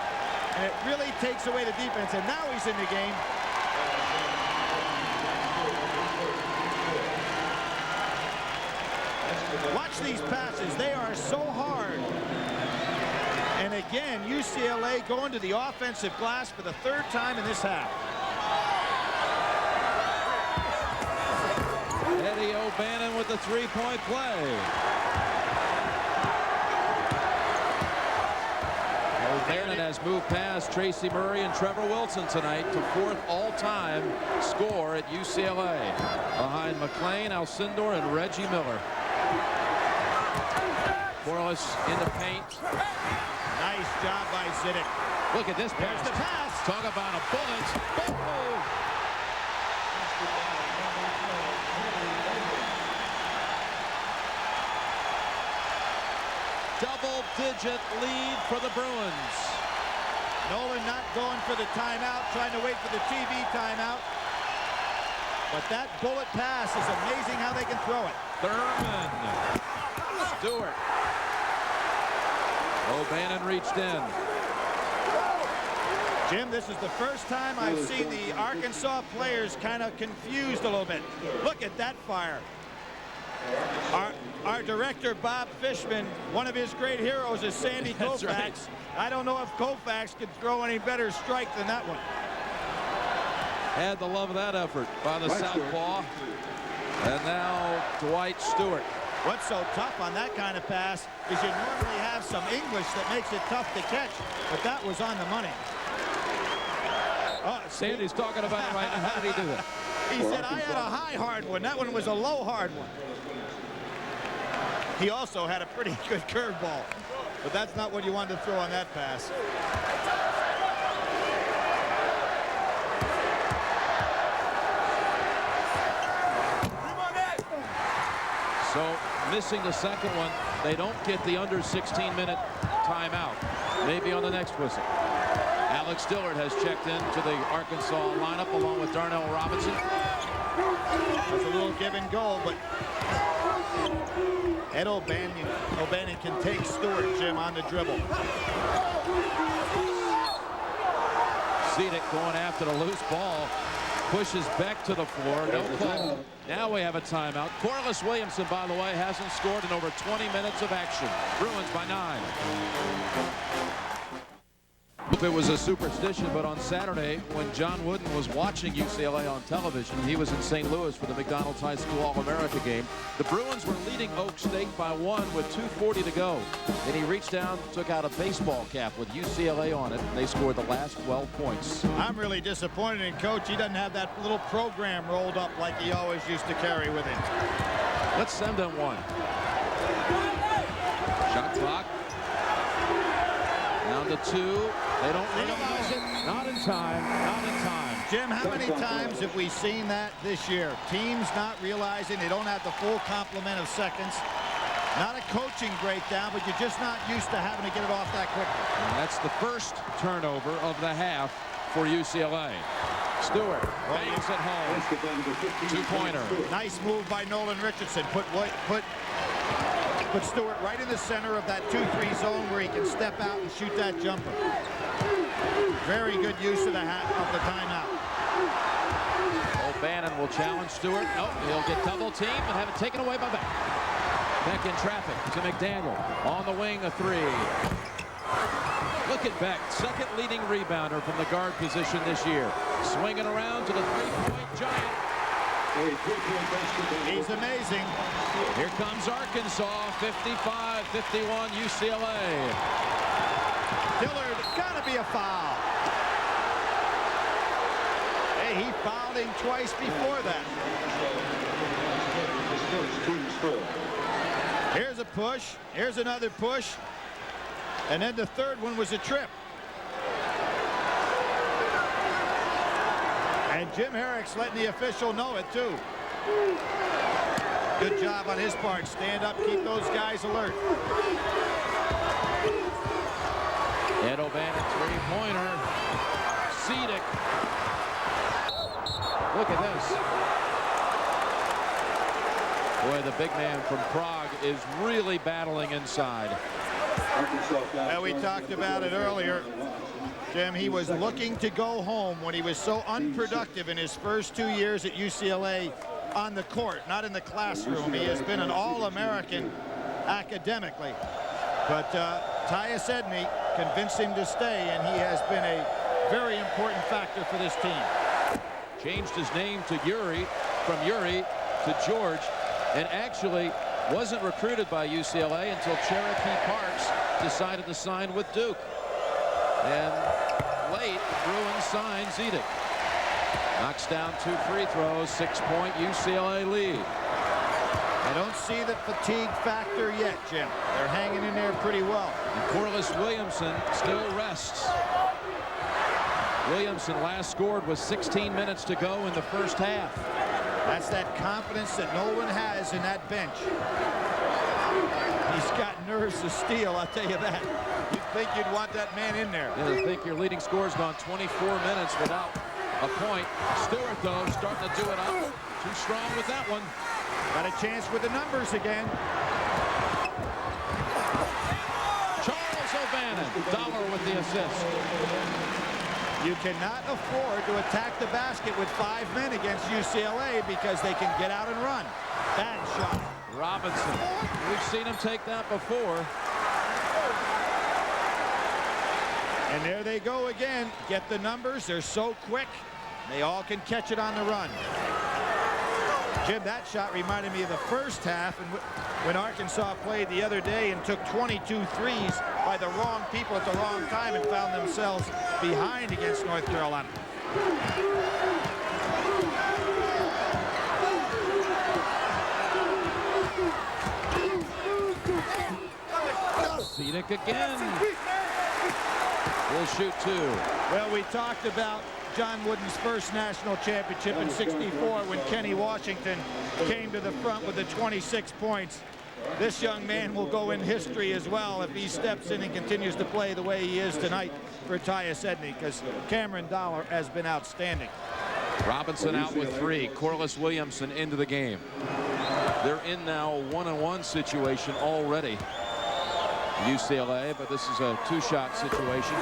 and it really takes away the defense, and now he's in the game. Watch these passes. They are so hard. And again, UCLA going to the offensive glass for the third time in this half. Eddie O'Bannon with the three-point play. O'Bannon has moved past Tracy Murray and Trevor Wilson tonight to fourth all-time score at UCLA, behind McClain, Alcindor, and Reggie Miller. Corliss in the paint. Nice job by Zidek. Look at this pass. There's the pass. Talk about a bullet. Oh! Double-digit lead for the Bruins. Nolan not going for the timeout, trying to wait for the TV timeout. But that bullet pass is amazing how they can throw it. Thurman. Stewart. O'Bannon reached in. Jim, this is the first time I've seen the Arkansas players kind of confused a little bit. Look at that fire. Our director, Bob Fishman, one of his great heroes is Sandy Koufax. Right. I don't know if Koufax could throw any better strike than that one. Had the love of that effort by the southpaw. And now Dwight Stewart. What's so tough on that kind of pass is you normally have some English that makes it tough to catch, but that was on the money. Sandy's talking about it right now. How did he do that? He said, I had a high hard one. That one was a low hard one. He also had a pretty good curveball, but that's not what you wanted to throw on that pass. So missing the second one, they don't get the under 16-minute timeout. Maybe on the next whistle. Alex Dillard has checked into the Arkansas lineup along with Darnell Robinson. That's a little give and go, but Ed O'Bannon can take Stewart, Jim, on the dribble. Zidek going after the loose ball. Pushes Beck to the floor. No call. Now we have a timeout. Corliss Williamson, by the way, hasn't scored in over 20 minutes of action. Bruins by 9. It was a superstition, but on Saturday, when John Wooden was watching UCLA on television, he was in St. Louis for the McDonald's High School All-America game. The Bruins were leading Oak State by 1 with 2:40 to go. And he reached down, took out a baseball cap with UCLA on it, and they scored the last 12 points. I'm really disappointed in Coach. He doesn't have that little program rolled up like he always used to carry with him. Let's send them one. Shot clock. Down to 2. They don't realize it. Not in time. Not in time. Jim, how many times have we seen that this year? Teams not realizing they don't have the full complement of seconds. Not a coaching breakdown, but you're just not used to having to get it off that quickly. And that's the first turnover of the half for UCLA. Stewart bangs it home. Two-pointer. Nice move by Nolan Richardson. Put Stewart right in the center of that 2-3 zone where he can step out and shoot that jumper. Very good use of the timeout. O'Bannon will challenge Stewart. Nope, he'll get double teamed and have it taken away by Beck. Beck in traffic to McDaniel. On the wing, a three. Look at Beck, second leading rebounder from the guard position this year. Swinging around to the three-point giant. He's amazing. Here comes Arkansas, 55-51 UCLA. Dillard, gotta be a foul. Hey, he fouled him twice before that. Here's a push. Here's another push. And then the third one was a trip. And Jim Herrick's letting the official know it, too. Good job on his part. Stand up, keep those guys alert. Ed O'Bannon, three-pointer. Cedic. Look at this. Boy, the big man from Prague is really battling inside. Well, we talked about it earlier. Jim, he was looking to go home when he was so unproductive in his first 2 years at UCLA on the court, not in the classroom. He has been an All-American academically. But Tyus Edney convinced him to stay, and he has been a very important factor for this team. Changed his name to Yuri, from Yuri to George, and actually wasn't recruited by UCLA until Cherokee Parks decided to sign with Duke. And late, Bruins sign Cedic. Knocks down 2 free throws, 6-point UCLA lead. I don't see the fatigue factor yet, Jim. They're hanging in there pretty well. And Corliss Williamson still rests. Williamson last scored with 16 minutes to go in the first half. That's that confidence that no one has in that bench. He's got nerves of steel, I'll tell you that. You'd think you'd want that man in there. I think your leading scorer's gone 24 minutes without a point. Stewart, though, starting to do it up. Too strong with that one. Got a chance with the numbers again. Charles O'Bannon, Dollar with the assist. You cannot afford to attack the basket with 5 men against UCLA because they can get out and run. Bad shot. Robinson. We've seen him take that before. And there they go again. Get the numbers. They're so quick. They all can catch it on the run. Jim, that shot reminded me of the first half and when Arkansas played the other day and took 22 threes by the wrong people at the wrong time and found themselves behind against North Carolina. Cedic again. We'll shoot 2. Well, we talked about John Wooden's first national championship in '64 when Kenny Washington came to the front with the 26 points. This young man will go in history as well if he steps in and continues to play the way he is tonight for Tyus Edney, because Cameron Dollar has been outstanding. Robinson out with 3. Corliss Williamson into the game. They're in now a 1-on-1 situation already. UCLA, but this is a 2-shot situation.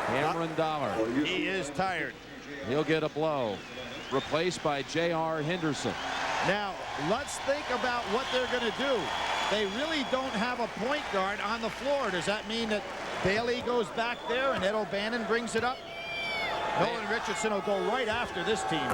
Cameron Dollar. He is tired. He'll get a blow. Replaced by J.R. Henderson. Now, let's think about what they're going to do. They really don't have a point guard on the floor. Does that mean that Bailey goes back there and Ed O'Bannon brings it up? Nolan Richardson will go right after this team.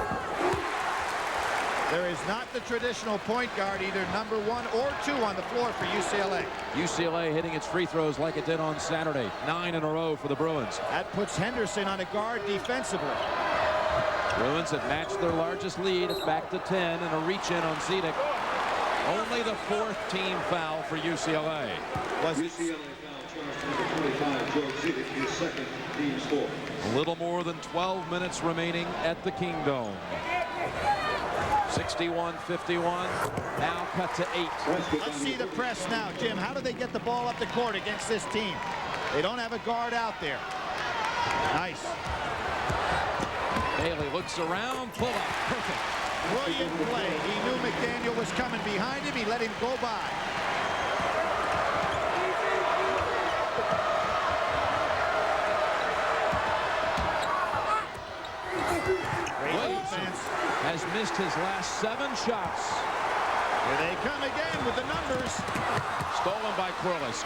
There is not the traditional point guard, either number 1 or 2 on the floor for UCLA. UCLA hitting its free throws like it did on Saturday. 9 in a row for the Bruins. That puts Henderson on a guard defensively. Bruins have matched their largest lead. It's back to 10 and a reach-in on Cedic. Only the 4th team foul for UCLA. UCLA foul charge number 25, George Cedic, his 2nd team score. A little more than 12 minutes remaining at the Kingdome. 61-51. Now cut to 8. Let's see the press now. Jim, how do they get the ball up the court against this team? They don't have a guard out there. Nice. Bailey looks around, pull up, perfect. Brilliant play. He knew McDaniel was coming behind him. He let him go by. Has missed his last 7 shots. Here they come again with the numbers. Stolen by Corliss.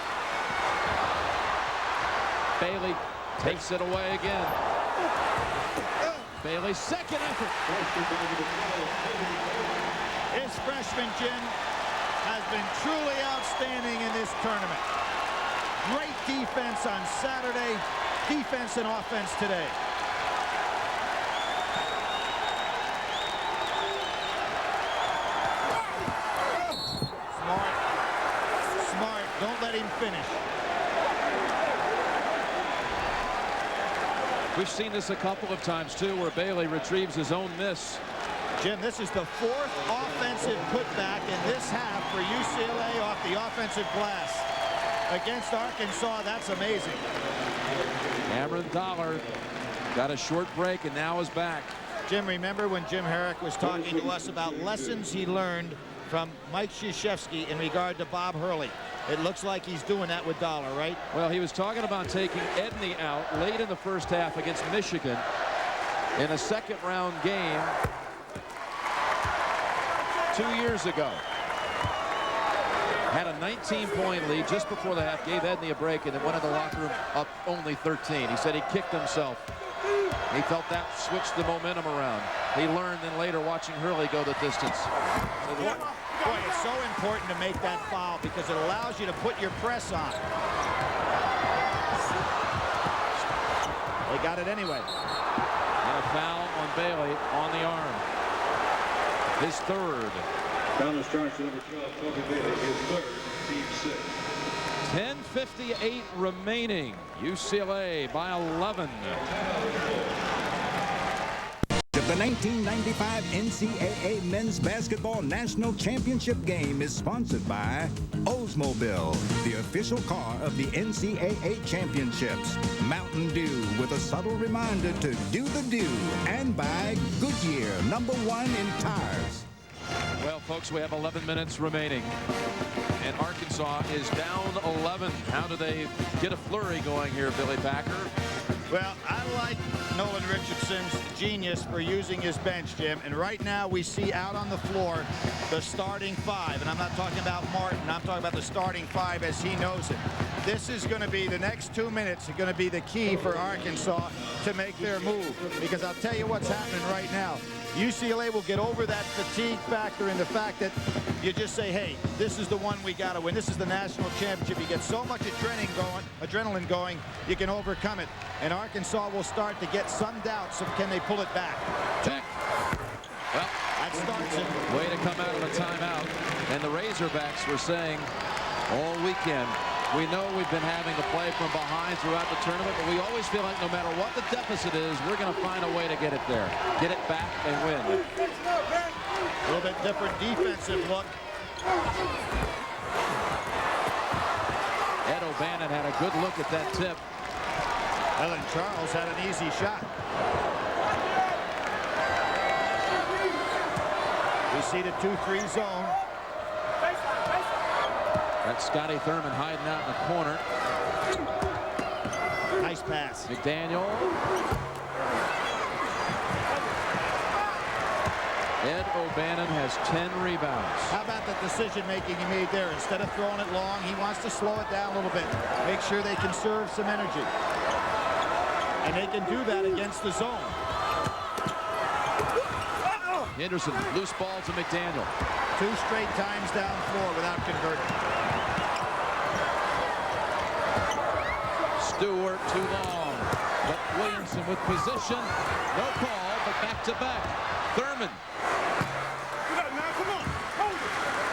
Bailey takes it away again. Bailey's second effort. His freshman, Jim, has been truly outstanding in this tournament. Great defense on Saturday, defense and offense today. Smart, don't let him finish. We've seen this a couple of times, too, where Bailey retrieves his own miss. Jim, this is the 4th offensive putback in this half for UCLA off the offensive glass. Against Arkansas, that's amazing. Cameron Dollar got a short break and now is back. Jim, remember when Jim Herrick was talking to us about lessons he learned from Mike Krzyzewski in regard to Bob Hurley? It looks like he's doing that with Dollar, right? Well, he was talking about taking Edney out late in the first half against Michigan in a second-round game 2 years ago. Had a 19-point lead just before the half, gave Edney a break, and then went in the locker room up only 13. He said he kicked himself. He felt that switched the momentum around. He learned then later watching Hurley go the distance. Boy, it's so important to make that foul because it allows you to put your press on. They got it anyway. And a foul on Bailey on the arm. His third. Foul charge to number 12, Kobe Bailey, his third, team 6. 10:58 remaining. UCLA by 11. The 1995 NCAA Men's Basketball National Championship game is sponsored by Oldsmobile, the official car of the NCAA Championships, Mountain Dew with a subtle reminder to do the do, and by Goodyear, #1 in tires. Well, folks, we have 11 minutes remaining, and Arkansas is down 11. How do they get a flurry going here, Billy Packer? Well, I like Nolan Richardson's genius for using his bench, Jim. And right now we see out on the floor the starting 5. And I'm not talking about Martin. I'm talking about the starting 5 as he knows it. This is going to be the next 2 minutes are going to be the key for Arkansas to make their move. Because I'll tell you what's happening right now. UCLA will get over that fatigue factor in the fact that you just say, hey, this is the one we got to win. This is the national championship. You get so much adrenaline going, you can overcome it. And Arkansas will start to get some doubts of can they pull it back. Well, that starts it. Way to come out of a timeout. And the Razorbacks were saying all weekend, we know we've been having to play from behind throughout the tournament, but we always feel like no matter what the deficit is, we're going to find a way to get it there, get it back and win. A little bit different defensive look. Ed O'Bannon had a good look at that tip. Ellen Charles had an easy shot. We see the 2-3 zone. That's Scotty Thurman hiding out in the corner. Nice pass. McDaniel. Ed O'Bannon has 10 rebounds. How about the decision-making he made there? Instead of throwing it long, he wants to slow it down a little bit. Make sure they conserve some energy. And they can do that against the zone. Henderson, loose ball to McDaniel. 2 straight times down floor without converting. Stewart too long, but Williamson with position. No call, but back-to-back. Thurman.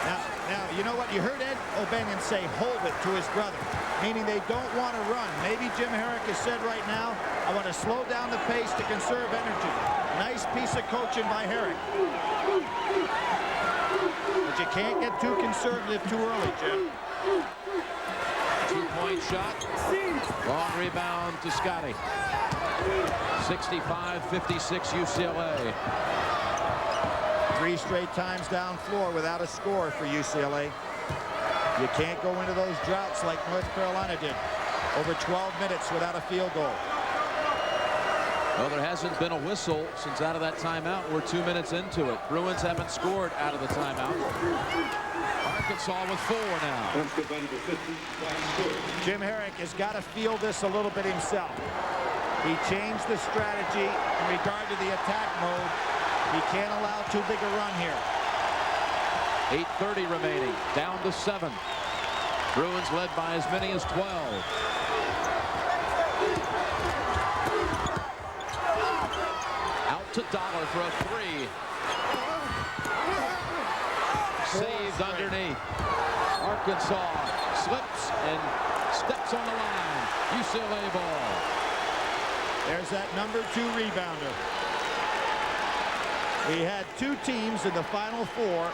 Now, you know what? You heard Ed O'Bannon say, hold it to his brother. meaning they don't want to run. Maybe Jim Herrick has said right now, I want to slow down the pace to conserve energy. Nice piece of coaching by Herrick. But you can't get too conservative too early, Jim. 2-point shot. Long rebound to Scotty. 65-56 UCLA. 3 straight times down floor without a score for UCLA. You can't go into those droughts like North Carolina did. Over 12 minutes without a field goal. Well, there hasn't been a whistle since out of that timeout. We're 2 minutes into it. Bruins haven't scored out of the timeout. Arkansas with 4 now. Jim Herrick has got to feel this a little bit himself. He changed the strategy in regard to the attack mode. He can't allow too big a run here. 8:30 remaining. Down to 7. Bruins led by as many as 12. Out to Dollar for a 3. Saved underneath. Arkansas slips and steps on the line. UCLA ball. There's that number 2 rebounder. We had 2 teams in the Final Four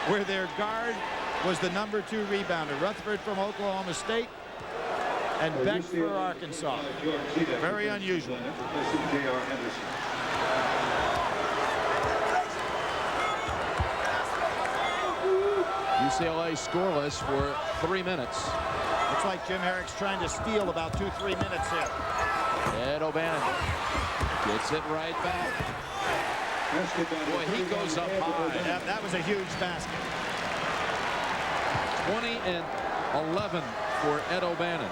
where their guard was the number 2 rebounder. Rutherford from Oklahoma State and Beck for Arkansas. Very unusual. UCLA scoreless for 3 minutes. Looks like Jim Herrick's trying to steal about 2-3 minutes here. Ed O'Bannon gets it right back. Boy, he goes up high. Yeah, that was a huge basket. 20 and 11 for Ed O'Bannon.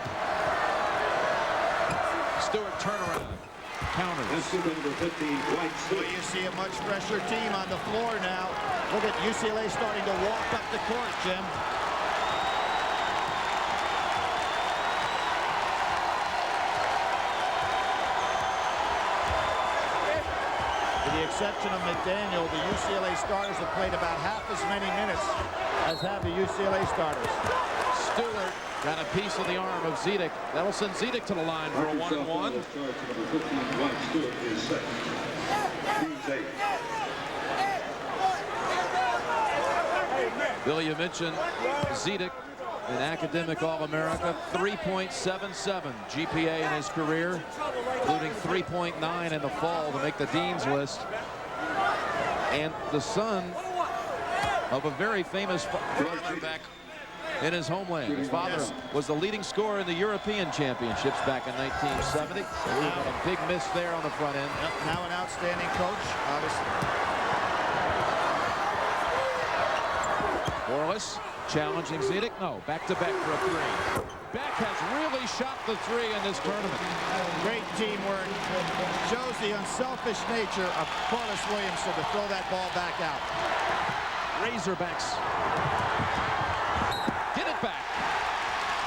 Stewart turnaround. Counters. So you see a much fresher team on the floor now. Look at UCLA starting to walk up the court, Jim. With the exception of McDaniel, the UCLA starters have played about half as many minutes as have the UCLA starters. Stewart got a piece of the arm of Zedek. That'll send Zedek to the line for a 1-and-1. Bill, you mentioned Zedek, an academic All-America, 3.77 GPA in his career, including 3.9 in the fall to make the Dean's List. And the son of a very famous quarterback in his homeland. His father was the leading scorer in the European Championships back in 1970. So he had a big miss there on the front end. Now an outstanding coach, obviously. Corliss challenging Zedek. No, back to Beck for a 3. Beck has really shot the 3 in this tournament. Great teamwork. Shows the unselfish nature of Corliss Williamson to throw that ball back out. Razorbacks get it back.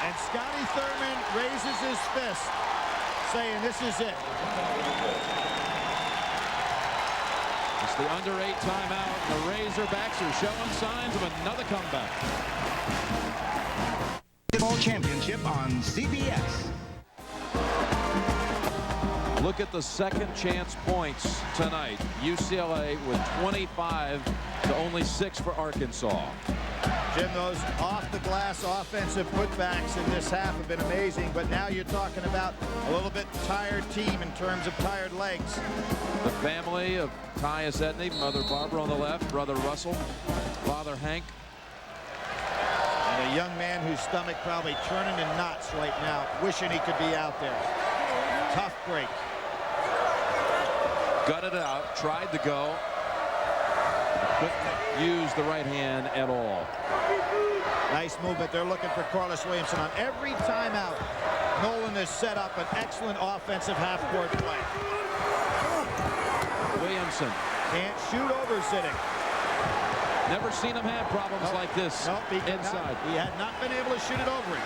And Scotty Thurman raises his fist, saying this is it. It's the under 8 timeout. The Razorbacks are showing signs of another comeback. Basketball championship on CBS. Look at the second chance points tonight. UCLA with 25 to only 6 for Arkansas. Jim, those off-the-glass offensive putbacks in this half have been amazing, but now you're talking about a little bit tired team in terms of tired legs. The family of Tyus Edney, mother Barbara on the left, brother Russell, father Hank. And a young man whose stomach probably turning in knots right now, wishing he could be out there. Tough break. Gutted out, tried to go. Couldn't use the right hand at all. Nice movement. They're looking for Corliss Williamson on every timeout. Nolan has set up an excellent offensive half-court play. Williamson can't shoot over Zedek. Never seen him have problems like this inside. He had not been able to shoot it over him.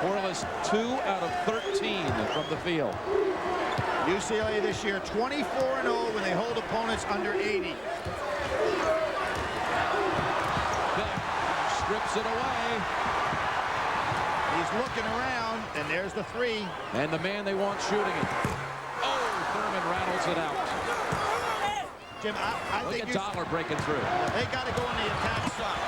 Corliss 2 out of 13 from the field. UCLA this year 24-0 when they hold opponents under 80. Beck strips it away. He's He's looking around, and there's the three. And the man they want shooting it. Oh, Thurman rattles it out. Jim, I Look think at Dollar breaking through. they got to go on the attack side.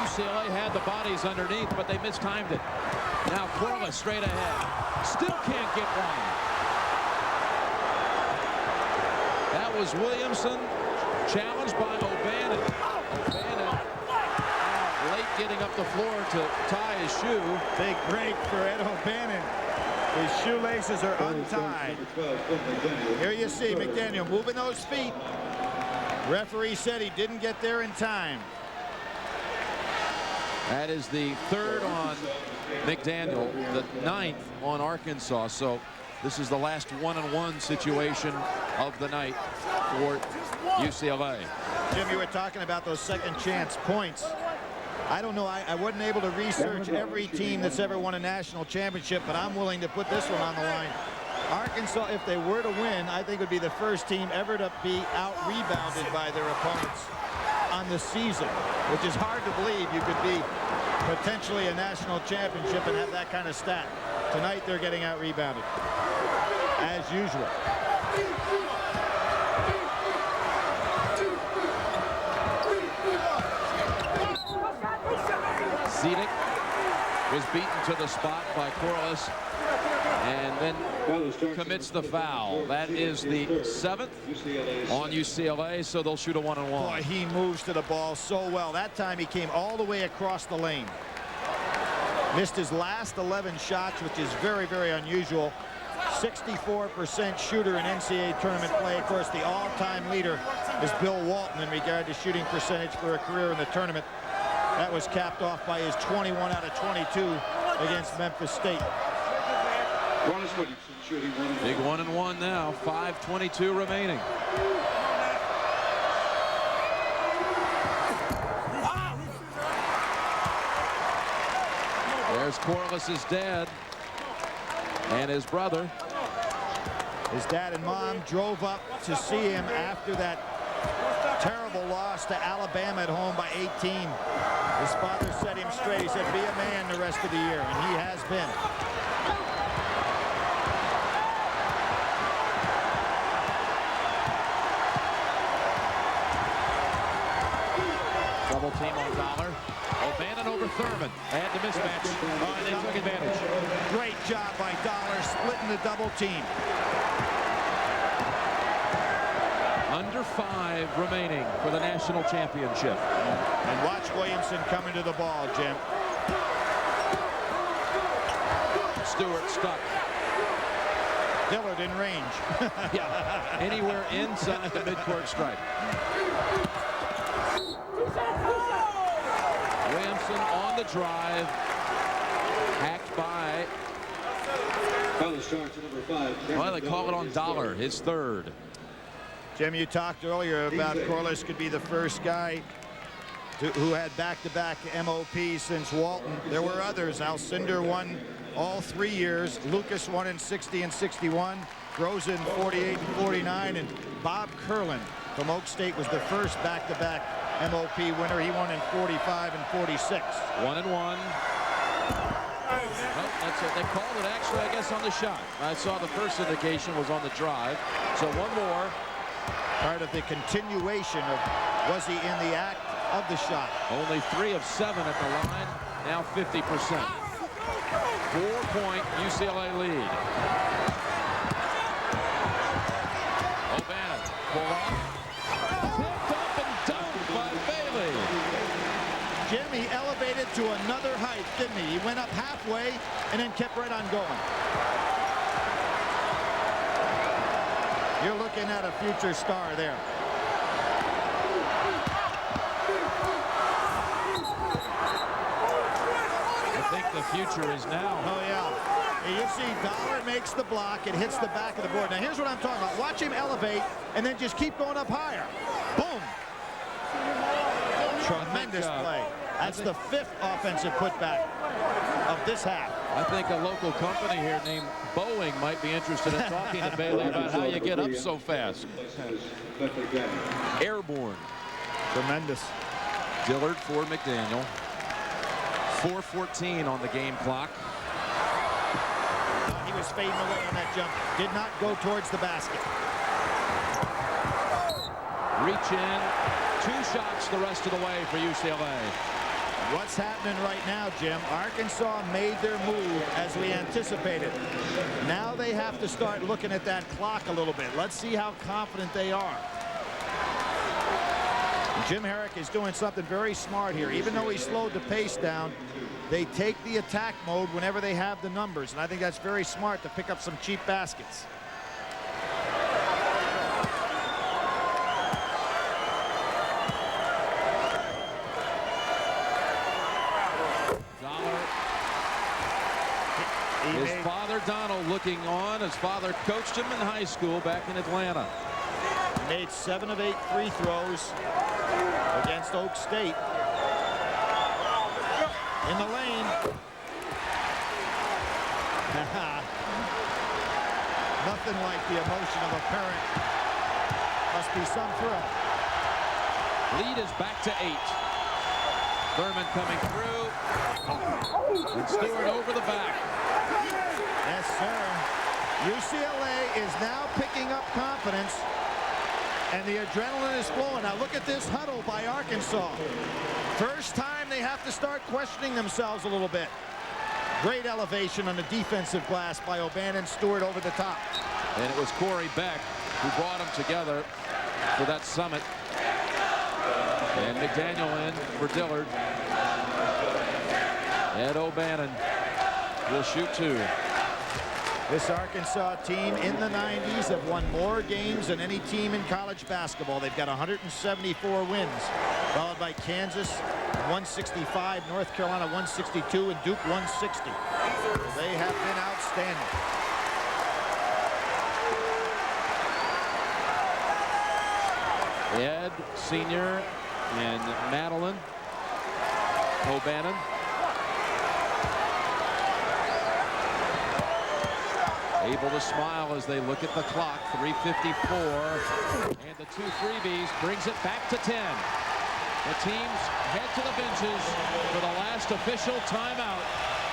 UCLA had the bodies underneath, but they mistimed it. Now Corliss straight ahead. Still can't get one. That was Williamson, challenged by O'Bannon. O'Bannon late getting up the floor to tie his shoe. Big break for Ed O'Bannon. His shoelaces are untied. Here you see McDaniel moving those feet. Referee said he didn't get there in time. That is the third on McDaniel, the 9th on Arkansas. So this is the last 1-on-1 situation of the night for UCLA. Jim, you were talking about those second chance points. I don't know. I wasn't able to research every team that's ever won a national championship, but I'm willing to put this one on the line. Arkansas, if they were to win, I think would be the first team ever to be out-rebounded by their opponents on the season, which is hard to believe you could be potentially a national championship and have that kind of stat. Tonight they're getting out-rebounded, as usual. Zedek was beaten to the spot by Corliss and then commits the foul. That is the 7th on UCLA, so they'll shoot a 1-on-1. Boy, he moves to the ball so well. That time he came all the way across the lane. Missed his last 11 shots, which is very, very unusual. 64% shooter in NCAA tournament play. Of course, the all-time leader is Bill Walton in regard to shooting percentage for a career in the tournament. That was capped off by his 21 out of 22 against Memphis State. Big 1-on-1 now. 5:22 remaining. There's Corliss's dad and his brother. His dad and mom drove up to see him after that terrible loss to Alabama at home by 18. His father set him straight. He said, be a man the rest of the year, and he has been. Double team on Dollar. O'Bannon over Thurman. They had the mismatch. And they took advantage. Great job by Dollar splitting the double team. Under 5 remaining for the national championship. And watch Williamson coming to the ball, Jim. Stewart stuck. Dillard in range. Yeah, anywhere inside the midcourt stripe. Williamson on the drive. Hacked by. Well, they call it on Dollar, his third. Jim, you talked earlier about Corliss could be the first guy who had back-to-back MOPs since Walton. There were others. Alcindor won all 3 years. Lucas won in 60 and 61. Groza in 48 and 49. And Bob Curlin from Oak State was the first back-to-back MOP winner. He won in 45 and 46. 1-1. Well, that's it. They called it actually, I guess, on the shot. I saw the first indication was on the drive. So one more. Part of the continuation of was he in the act of the shot. Only 3 of 7 at the line. Now 50%. 4-point UCLA lead. O'Bannon pull off. Picked up and dunked by Bailey. Jim, he elevated to another height, didn't he? He went up halfway and then kept right on going. You're looking at a future star there. I think the future is now. Oh, yeah. And you see Dollar makes the block. It hits the back of the board. Now, here's what I'm talking about. Watch him elevate and then just keep going up higher. Boom. Tremendous play. That's the 5th offensive putback of this half. I think a local company here named Boeing might be interested in talking to Bailey about how you get up so fast. Airborne. Tremendous. Dillard for McDaniel. 4:14 on the game clock. He was fading away on that jump. Did not go towards the basket. Reach in. 2 shots the rest of the way for UCLA. What's happening right now, Jim? Arkansas made their move as we anticipated. Now they have to start looking at that clock a little bit. Let's see how confident they are. Jim Herrick is doing something very smart here. Even though he slowed the pace down, they take the attack mode whenever they have the numbers. And I think that's very smart to pick up some cheap baskets. His father, Donald, looking on. His father coached him in high school back in Atlanta. He made 7 of 8 free throws against Oak State. In the lane. Nothing like the emotion of a parent. Must be some thrill. Lead is back to 8. Thurman coming through. And Stewart over the back. Yes, sir. UCLA is now picking up confidence, and the adrenaline is flowing. Now look at this huddle by Arkansas. First time they have to start questioning themselves a little bit. Great elevation on the defensive glass by O'Bannon. Stewart over the top. And it was Corey Beck who brought them together for that summit. And McDaniel in for Dillard. Ed O'Bannon will shoot 2. This Arkansas team in the 90s have won more games than any team in college basketball. They've got 174 wins, followed by Kansas 165, North Carolina 162, and Duke 160. They have been outstanding. Ed, senior, and Madeline O'Bannon. Able to smile as they look at the clock. 3:54. And the 2 freebies brings it back to 10. The teams head to the benches for the last official timeout.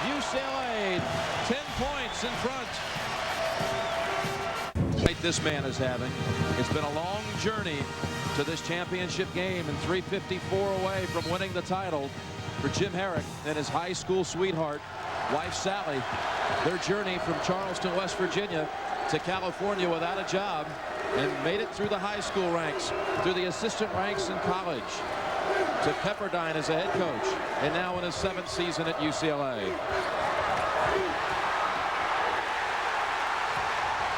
UCLA 10 points in front. This man is having. It's been a long journey to this championship game, and 3:54 away from winning the title for Jim Herrick and his high school sweetheart, wife Sally. Their journey from Charleston, West Virginia to California without a job, and made it through the high school ranks, through the assistant ranks in college, to Pepperdine as a head coach, and now in his 7th season at UCLA.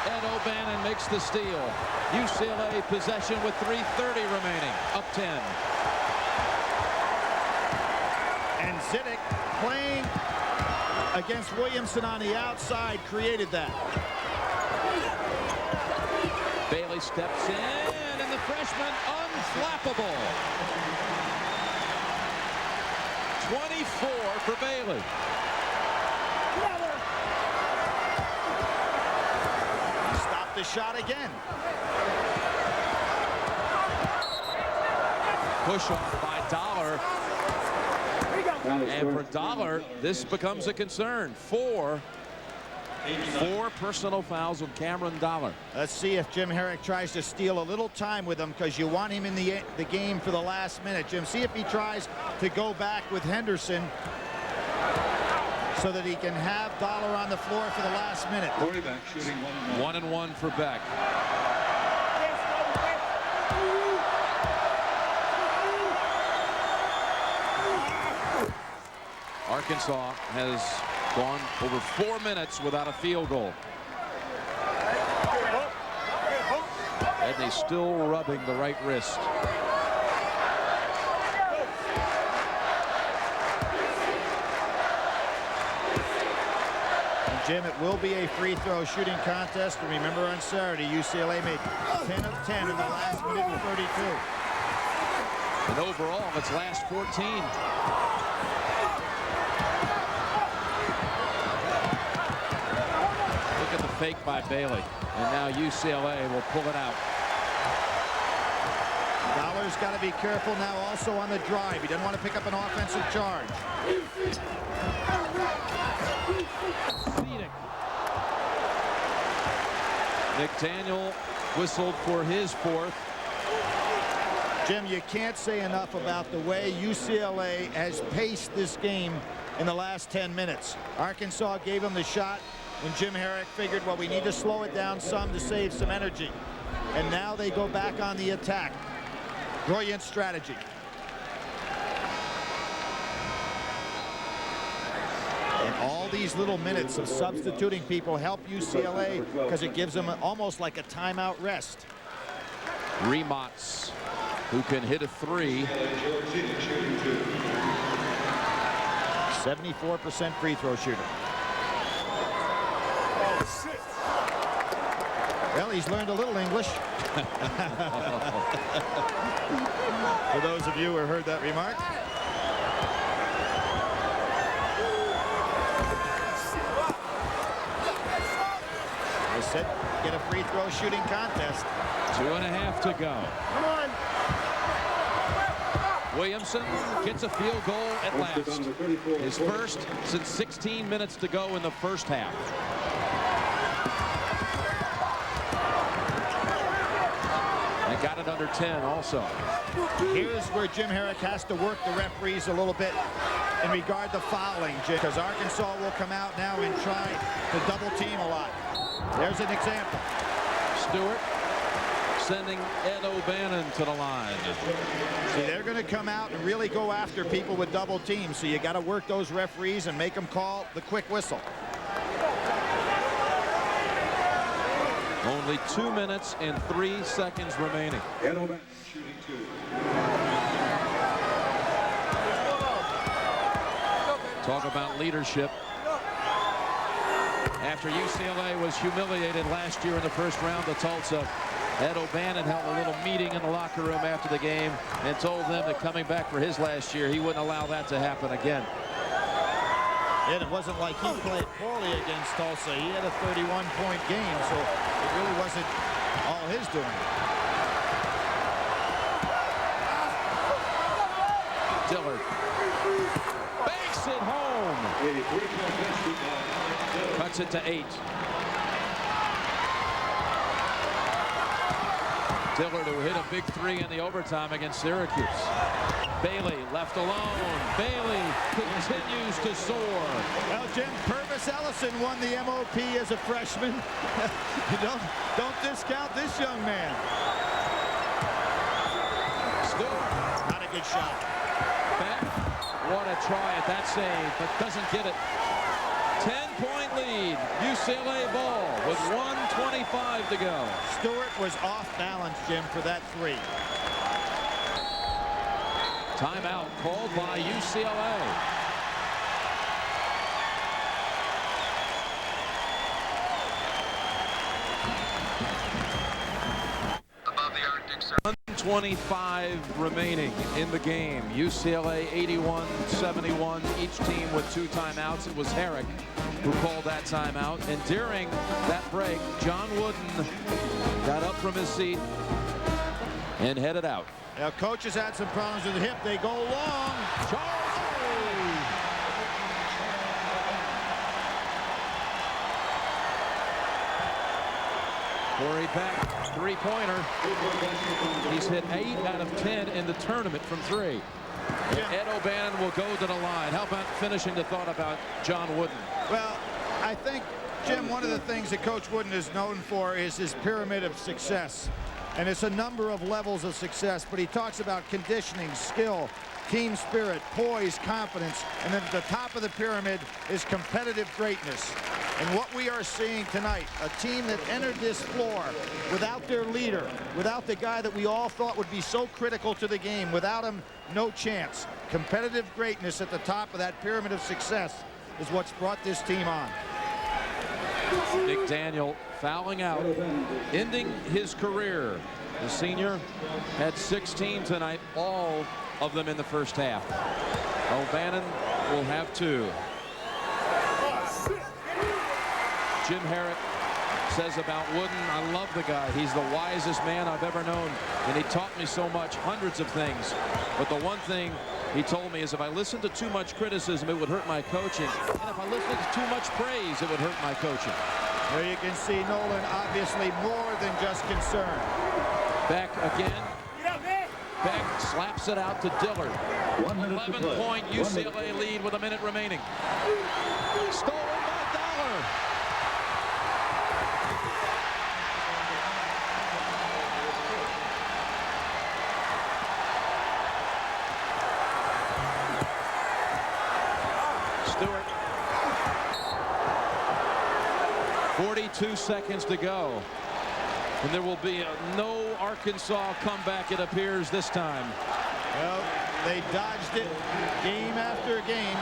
Ed O'Bannon makes the steal. UCLA possession with 3:30 remaining, up 10. And Zidek playing against Williamson on the outside created that. Bailey steps in, and the freshman unflappable. 24 for Bailey. Stop the shot again. Push off by Dollar. And for Dollar, this becomes a concern. 4 personal fouls on Cameron Dollar. Let's see if Jim Herrick tries to steal a little time with him, because you want him in the game for the last minute. Jim, see if he tries to go back with Henderson so that he can have Dollar on the floor for the last minute. Corey Beck shooting 1 and 1 for Beck. Arkansas has gone over 4 minutes without a field goal. Edney still rubbing the right wrist. And Jim, it will be a free throw shooting contest. And remember, on Saturday, UCLA made 10 of 10 in the last minute and 32. And overall, its last 14. Fake by Bailey, and now UCLA will pull it out. Dollar Miller's got to be careful now also on the drive. He doesn't want to pick up an offensive charge. McDaniel whistled for his fourth. Jim, you can't say enough about the way UCLA has paced this game in the last 10 minutes. Arkansas gave him the shot when Jim Herrick figured, well, we need to slow it down some to save some energy. And now they go back on the attack. Brilliant strategy. And all these little minutes of substituting people help UCLA because it gives them almost like a timeout rest. Remots, who can hit a three. 74% free throw shooter. Well, he's learned a little English. For those of you who heard that remark. I said, get a free throw shooting contest. 2.5 to go. Come on. Williamson gets a field goal at last. His first since 16 minutes to go in the first half. And got it under 10 also. Here's where Jim Herrick has to work the referees a little bit in regard to fouling, because Arkansas will come out now and try to double team a lot. There's an example. Stewart sending Ed O'Bannon to the line. See, they're going to come out and really go after people with double teams, so you got to work those referees and make them call the quick whistle. Only 2 minutes and 3 seconds remaining. Ed O'Bannon shooting 2. Talk about leadership. After UCLA was humiliated last year in the first round of Tulsa, Ed O'Bannon held a little meeting in the locker room after the game and told them that coming back for his last year, he wouldn't allow that to happen again. And it wasn't like he played poorly against Tulsa. He had a 31-point game, so it really wasn't all his doing. Dillard banks it home. Cuts it to 8. Dillard, who hit a big 3 in the overtime against Syracuse. Bailey left alone. Bailey continues to soar. Well, Jim, Purvis Ellison won the MOP as a freshman. don't discount this young man. Stewart. Not a good shot. Back. What a try at that save, but doesn't get it. 10-point lead. UCLA ball with 1:25 to go. Stewart was off balance, Jim, for that 3. Timeout called by UCLA. Above the Arctic Circle. 1:25 remaining in the game. UCLA 81-71. Each team with 2 timeouts. It was Herrick who called that timeout. And during that break, John Wooden got up from his seat and headed out. Now, coach has had some problems with the hip. They go long. Charles Lee. Corey Beck, three-pointer. He's hit 8 out of 10 in the tournament from 3. Ed O'Bannon will go to the line. How about finishing the thought about John Wooden? Well, I think, Jim, one of the things that Coach Wooden is known for is his pyramid of success. And it's a number of levels of success, but he talks about conditioning, skill, team spirit, poise, confidence, and then at the top of the pyramid is competitive greatness. And what we are seeing tonight, a team that entered this floor without their leader, without the guy that we all thought would be so critical to the game, without him, no chance. Competitive greatness at the top of that pyramid of success is what's brought this team on. McDaniel fouling out, ending his career. The senior had 16 tonight, all of them in the first half. O'Bannon will have 2. Jim Herrick says about Wooden, I love the guy. He's the wisest man I've ever known, and he taught me so much, hundreds of things. But the one thing he told me is if I listened to too much criticism, it would hurt my coaching. And if I listened to too much praise, it would hurt my coaching. There you can see Nolan obviously more than just concerned. Beck again. Beck slaps it out to Dillard. 11-point UCLA lead with a minute remaining. Stolen by Dollar. Stewart. 42 seconds to go. And there will be no Arkansas comeback, it appears, this time. Well, they dodged it game after game.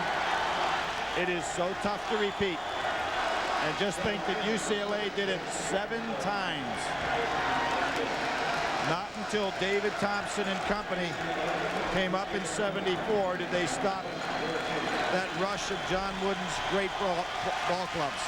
It is so tough to repeat. And just think that UCLA did it 7 times. Not until David Thompson and company came up in '74 did they stop that rush of John Wooden's great ball clubs.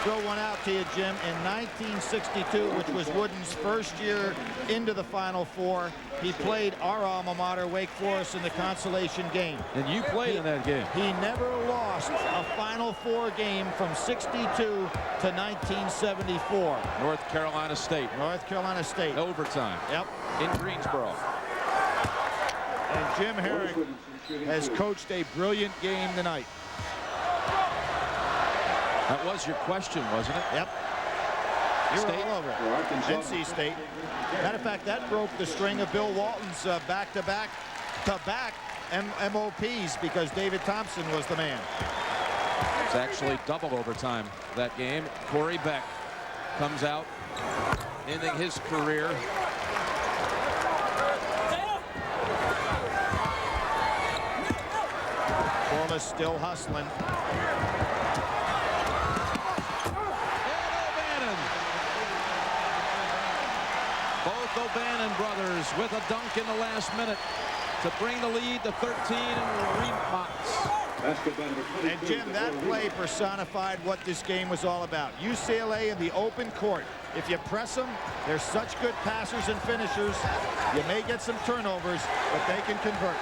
Throw one out to you, Jim. In 1962, which was Wooden's first year into the Final Four, he played our alma mater, Wake Forest, in the consolation game. And you played in that game. He never lost a Final Four game from '62 to 1974. North Carolina State. North Carolina State. Overtime. Yep. In Greensboro. And Jim Herrick has coached a brilliant game tonight. That was your question, wasn't it? Yep. You're State? all over it. NC State. Matter of fact, that broke the string of Bill Walton's back-to-back MOPs because David Thompson was the man. It's actually double overtime that game. Corey Beck comes out, ending his career. Corliss still hustling. Both O'Bannon brothers with a dunk in the last minute to bring the lead to 13 and rebounds. And Jim, that play personified what this game was all about. UCLA in the open court. If you press them, they're such good passers and finishers. You may get some turnovers, but they can convert.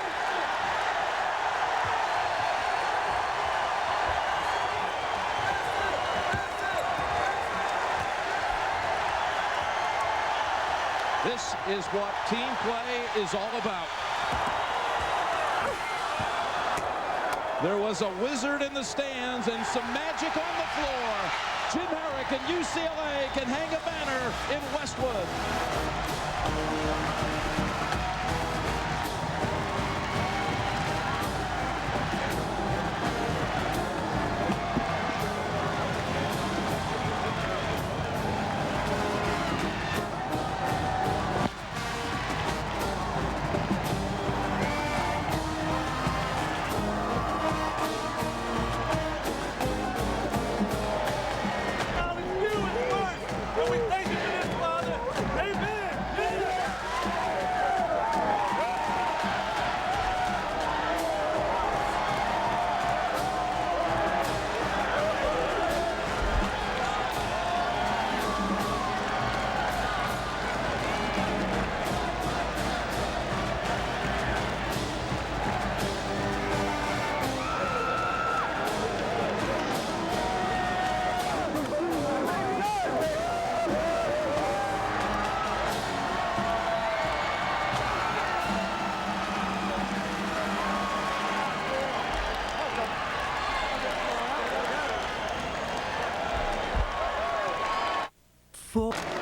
This is what team play is all about. There was a wizard in the stands and some magic on the floor. Jim Herrick and UCLA can hang a banner in Westwood.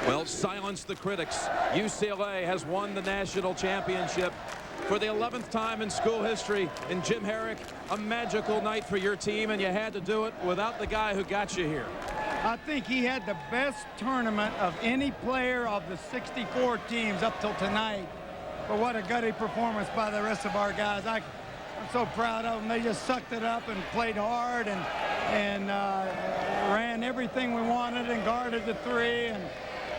Well, silence the critics. UCLA has won the national championship for the 11th time in school history. And Jim Herrick, a magical night for your team, and you had to do it without the guy who got you here. I think he had the best tournament of any player of the 64 teams up till tonight. But what a gutty performance by the rest of our guys. I'm so proud of them. They just sucked it up and played hard and ran everything we wanted and guarded the three.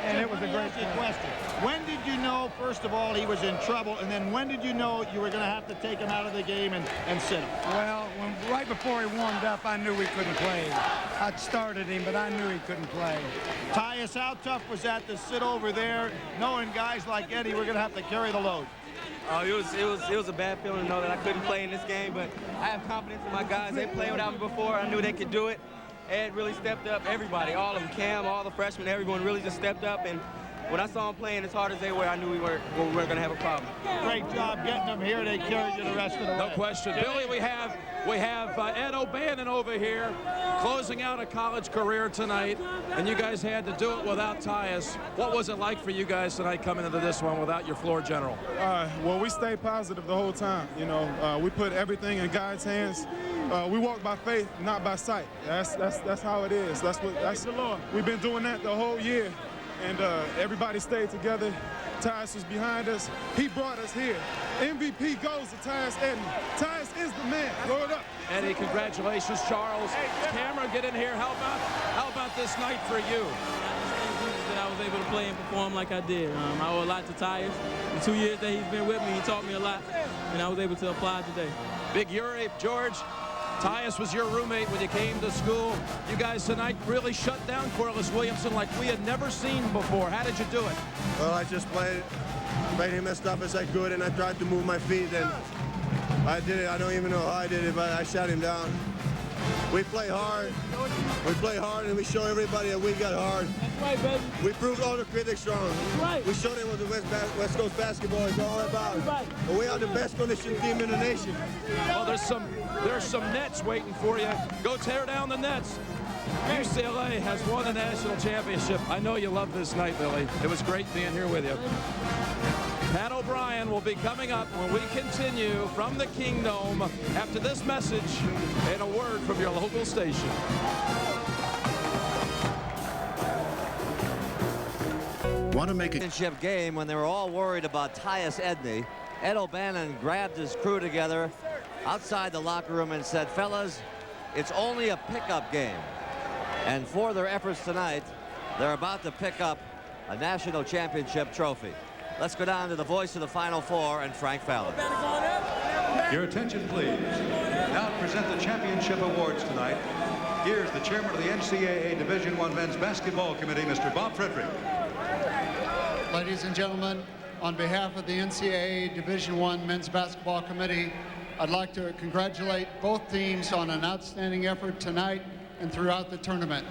and it was a great question. When did you know, first of all, he was in trouble, and then when did you know you were going to have to take him out of the game and sit him? Well, right before he warmed up, I knew we couldn't play. I'd started him, but I knew he couldn't play. Tyus, how tough was that to sit over there, knowing guys like Eddie were going to have to carry the load? It was a bad feeling to know that I couldn't play in this game, but I have confidence in my guys. They played without me before. I knew they could do it. Ed really stepped up. Everybody, all of them, Cam, all the freshmen, everyone really just stepped up. And when I saw them playing as hard as they were, I knew we weren't going to have a problem. Great job getting them here. They carried you the rest of the way. No question. Billy, we have Ed O'Bannon over here closing out a college career tonight, and you guys had to do it without Tyus. What was it like for you guys tonight coming into this one without your floor general? Well, we stayed positive the whole time. You know, we put everything in God's hands. We walk by faith, not by sight. That's how it is. That's the Lord. We've been doing that the whole year, and everybody stayed together. Tyus was behind us. He brought us here. MVP goes to Tyus Edney. Tyus is the man. Roll it up. Eddie, congratulations, Charles. Cameron, get in here. How about this night for you? That I was able to play and perform like I did. I owe a lot to Tyus. The 2 years that he's been with me, he taught me a lot, and I was able to apply it today. Big Yuri, George, Tyus was your roommate when you came to school. You guys tonight really shut down Corliss Williamson like we had never seen before. How did you do it? Well, I just played him as tough as I could, and I tried to move my feet, and I did it. I don't even know how I did it, but I shut him down. We play hard. We play hard, and we show everybody that we got hard. That's right, baby. We proved all the critics wrong. That's right. We showed them what the West Coast basketball is all about. Right. And we are the best conditioned team in the nation. Well, there's some nets waiting for you. Go tear down the nets. UCLA has won a national championship. I know you love this night, Billy. It was great being here with you. Pat O'Brien will be coming up when we continue from the Kingdome after this message and a word from your local station. Want to make a championship game when they were all worried about Tyus Edney. Ed O'Bannon grabbed his crew together outside the locker room and said, fellas, it's only a pickup game. And for their efforts tonight, they're about to pick up a national championship trophy. Let's go down to the voice of the Final Four and Frank Fallon. Your attention, please. Now to present the championship awards tonight. Here's the chairman of the NCAA Division I Men's Basketball Committee, Mr. Bob Frederick. Ladies and gentlemen, on behalf of the NCAA Division I Men's Basketball Committee, I'd like to congratulate both teams on an outstanding effort tonight and throughout the tournament.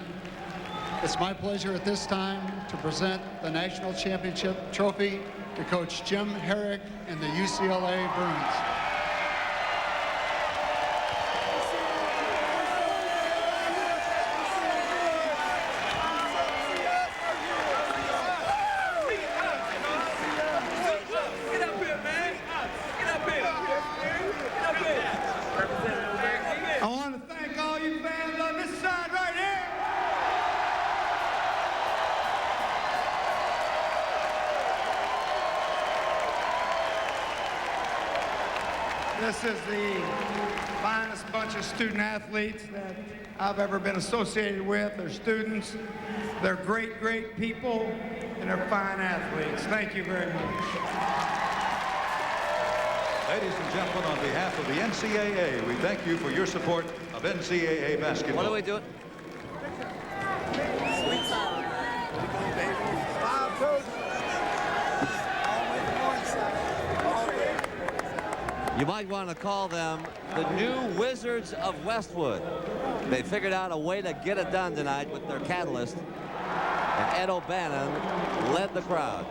It's my pleasure at this time to present the National Championship Trophy to Coach Jim Herrick and the UCLA Bruins. I want to thank all you fans on this side right here. This is the finest bunch of student athletes that I've ever been associated with. They're students, they're great, great people, and they're fine athletes. Thank you very much. Ladies and gentlemen, on behalf of the NCAA, we thank you for your support of NCAA basketball. What do we do? You might want to call them the new Wizards of Westwood. They figured out a way to get it done tonight with their catalyst, and Ed O'Bannon led the crowd.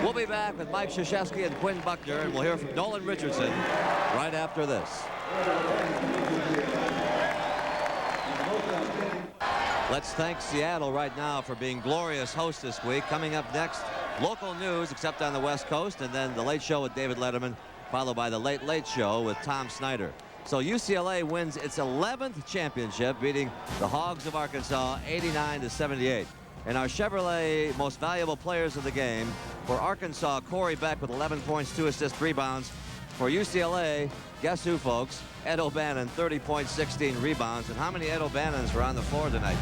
We'll be back with Mike Krzyzewski and Quinn Buckner, and we'll hear from Nolan Richardson right after this. Let's thank Seattle right now for being glorious hosts this week. Coming up next, local news, except on the West Coast, and then the Late Show with David Letterman, followed by the Late Late Show with Tom Snyder. So UCLA wins its 11th championship, beating the Hogs of Arkansas 89-78. And our Chevrolet most valuable players of the game, for Arkansas, Corey Beck with 11 points, 2 assists, 3 rebounds. For UCLA, guess who, folks? Ed O'Bannon, 30 points, 16 rebounds. And how many Ed O'Bannons were on the floor tonight?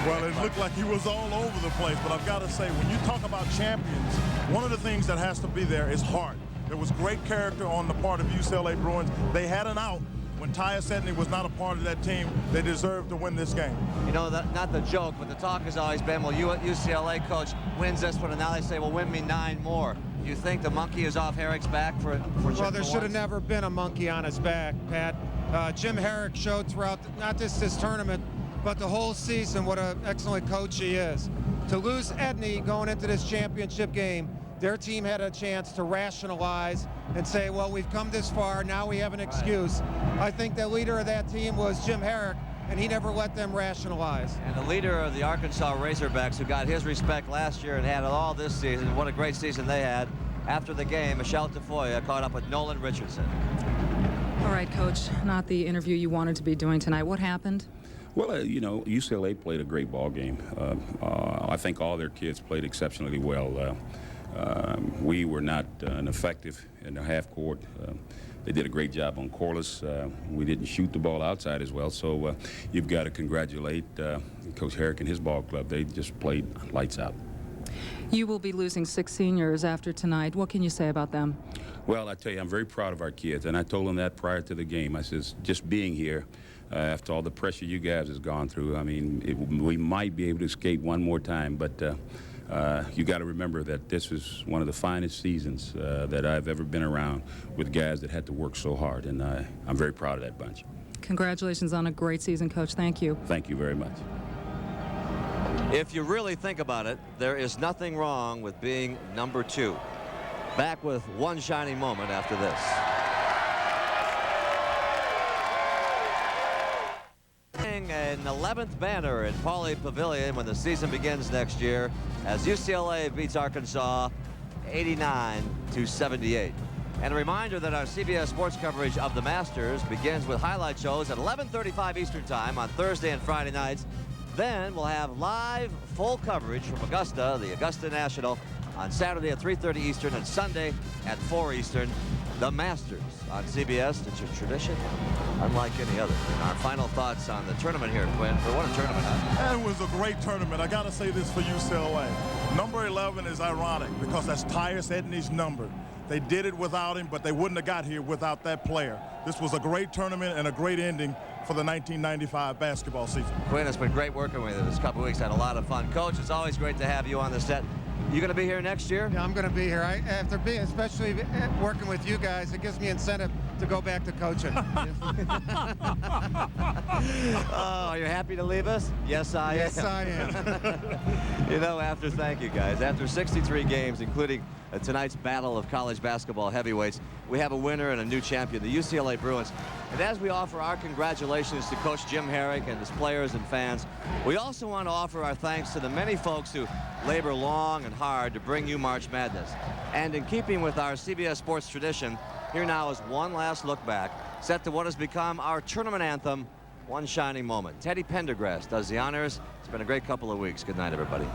Well, it looked like he was all over the place, but I've got to say, when you talk about champions, one of the things that has to be there is heart. There was great character on the part of UCLA Bruins. They had an out. When Tyus Edney was not a part of that team, they deserved to win this game. You know, not the joke, but the talk has always been, well, UCLA coach wins this one, and now they say, well, win me 9 more. Do you think the monkey is off Herrick's back for Well, there should have never been a monkey on his back, Pat. Jim Herrick showed throughout not just this tournament, but the whole season what an excellent coach he is. To lose Edney going into this championship game, their team had a chance to rationalize and say, well, we've come this far, now we have an excuse. I think the leader of that team was Jim Herrick, and he never let them rationalize. And the leader of the Arkansas Razorbacks, who got his respect last year and had it all this season, what a great season they had. After the game, Michelle Tafoya caught up with Nolan Richardson. All right, Coach, not the interview you wanted to be doing tonight. What happened? Well, you know, UCLA played a great ball game. I think all their kids played exceptionally well. We were not effective in the half court. They did a great job on Corliss. We didn't shoot the ball outside as well, so you've got to congratulate Coach Herrick and his ball club. They just played lights out. You will be losing 6 seniors after tonight. What can you say about them? Well, I tell you, I'm very proud of our kids, and I told them that prior to the game. I says, just being here, after all the pressure you guys has gone through, I mean, we might be able to escape one more time, but you got to remember that this is one of the finest seasons that I've ever been around with guys that had to work so hard, and I'm very proud of that bunch. Congratulations on a great season, Coach. Thank you. Thank you very much. If you really think about it, there is nothing wrong with being number 2. Back with one shining moment after this. An 11th banner in Pauley Pavilion when the season begins next year as UCLA beats Arkansas 89-78. And a reminder that our CBS sports coverage of the Masters begins with highlight shows at 11:35 Eastern Time on Thursday and Friday nights. Then we'll have live full coverage from Augusta, the Augusta National, on Saturday at 3:30 Eastern and Sunday at 4 Eastern. The Masters on CBS. It's a tradition unlike any other. And our final thoughts on the tournament here, Quinn. For what a tournament, huh? It was a great tournament. I got to say this for UCLA. Number 11 is ironic because that's Tyus Edney's number. They did it without him, but they wouldn't have got here without that player. This was a great tournament and a great ending for the 1995 basketball season. Quinn, it's been great working with you this couple weeks. Had a lot of fun. Coach, it's always great to have you on the set. You going to be here next year? Yeah, I'm going to be here. After being, especially working with you guys, it gives me incentive to go back to coaching. Oh, you're happy to leave us? Yes, I am. Yes, I am. You know, thank you guys. After 63 games, including tonight's battle of college basketball heavyweights, we have a winner and a new champion, the UCLA Bruins. And as we offer our congratulations to Coach Jim Herrick and his players and fans, we also want to offer our thanks to the many folks who labor long and hard to bring you March Madness. And in keeping with our CBS Sports tradition, here now is one last look back, set to what has become our tournament anthem, One Shining Moment. Teddy Pendergrass does the honors. It's been a great couple of weeks. Good night, everybody.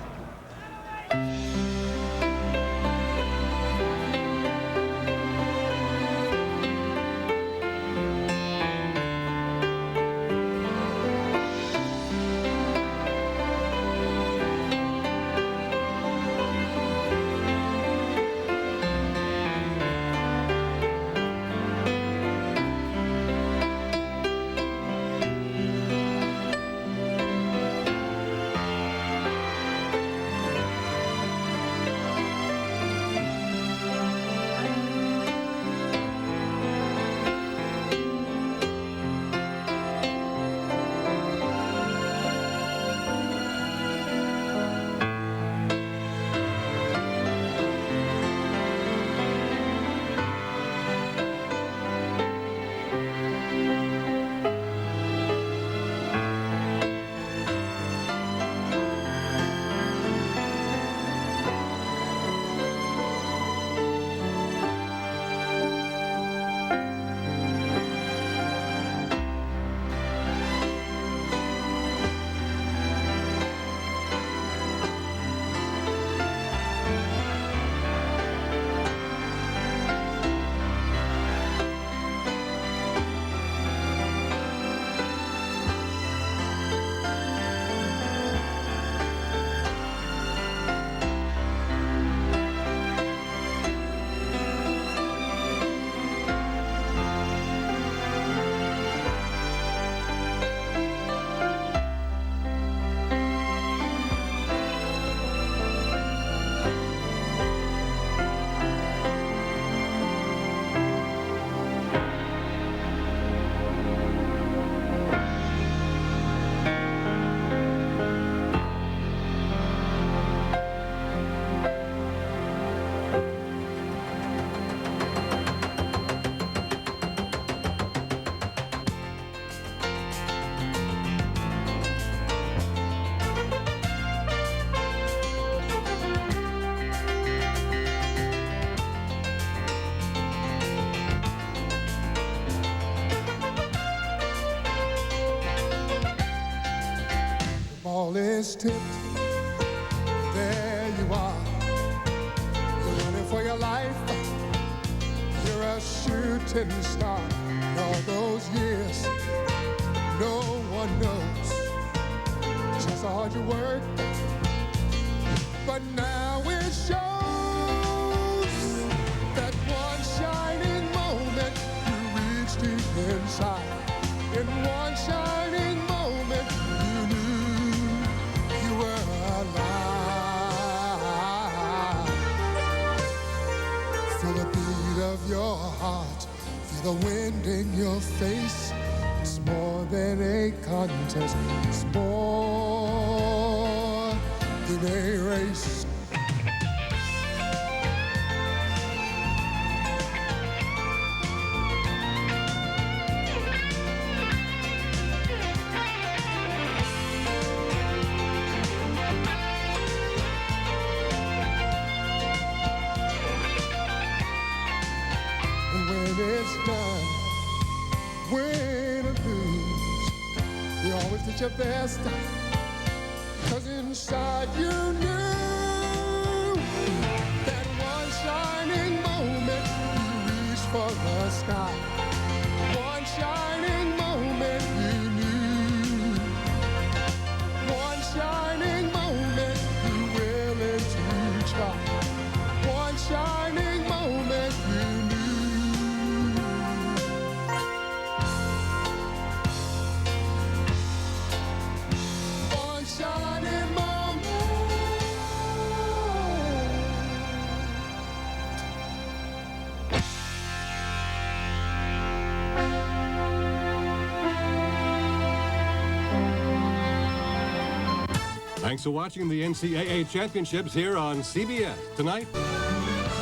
is tipped, there you are. You're running for your life. You're a shooting star. And all those years, no one knows just how hard you work. But now it shows that one shining moment you reached deep inside. In one shining moment you knew you were alive. Feel the beat of your heart, feel the wind in your face. It's more than a contest, it's more than a race. And when it's done, win or lose, you always did your best. 'Cause inside you knew that one shining moment you reached for the sky. One shining moment you knew. One shining moment you willing to try. One shining moment you knew. One shining Thanks for watching the NCAA Championships here on CBS. Tonight,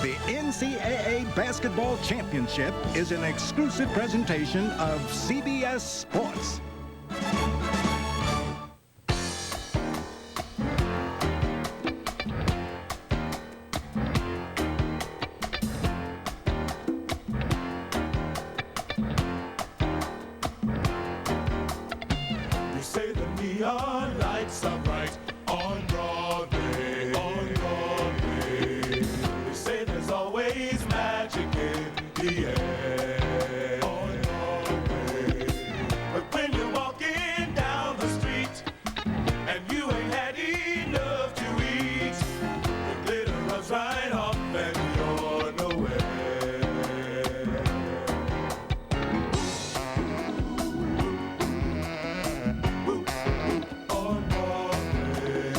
The NCAA Basketball Championship is an exclusive presentation of CBS Sports. They say the neon lights are bright on Broadway, on Broadway. They say there's always magic in the air on Broadway. But when you're walking down the street and you ain't had enough to eat, the glitter rubs right off and you're nowhere. On Broadway.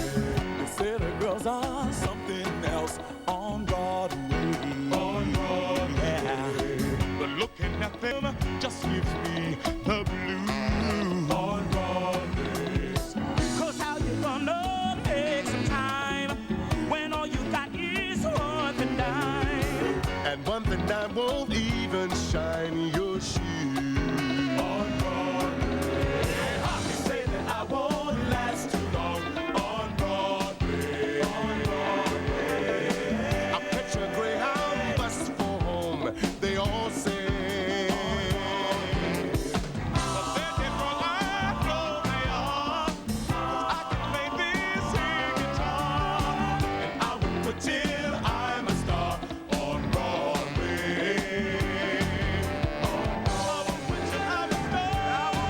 They say the girls are something else on Broadway. On Broadway. Yeah. But looking at them just gives me the blues. On Broadway. 'Cause how you gonna make some time when all you got is one thing dime? And one thing dime won't even shine your shoes. On Broadway. They say that I won't last too long on Broadway. On Broadway. I catch a Greyhound bus for home, they all say. But then before I blow my arm, 'cause I can play this here guitar, and I will put till I'm a star on Broadway. I will wait till I'm a star. I will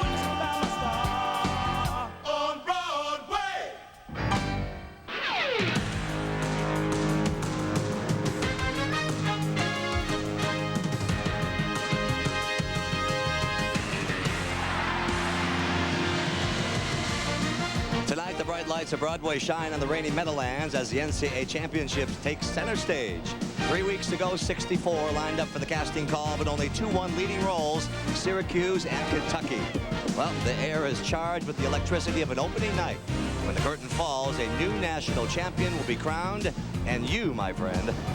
wait till I'm a star. On Broadway. Tonight, the bright lights of Broadway shine on the rainy Meadowlands as the NCAA Championships take center stage. 3 weeks to go, 64 lined up for the casting call, but only 2 won leading roles, Syracuse and Kentucky. Well, the air is charged with the electricity of an opening night. When the curtain falls, a new national champion will be crowned, and you, my friend,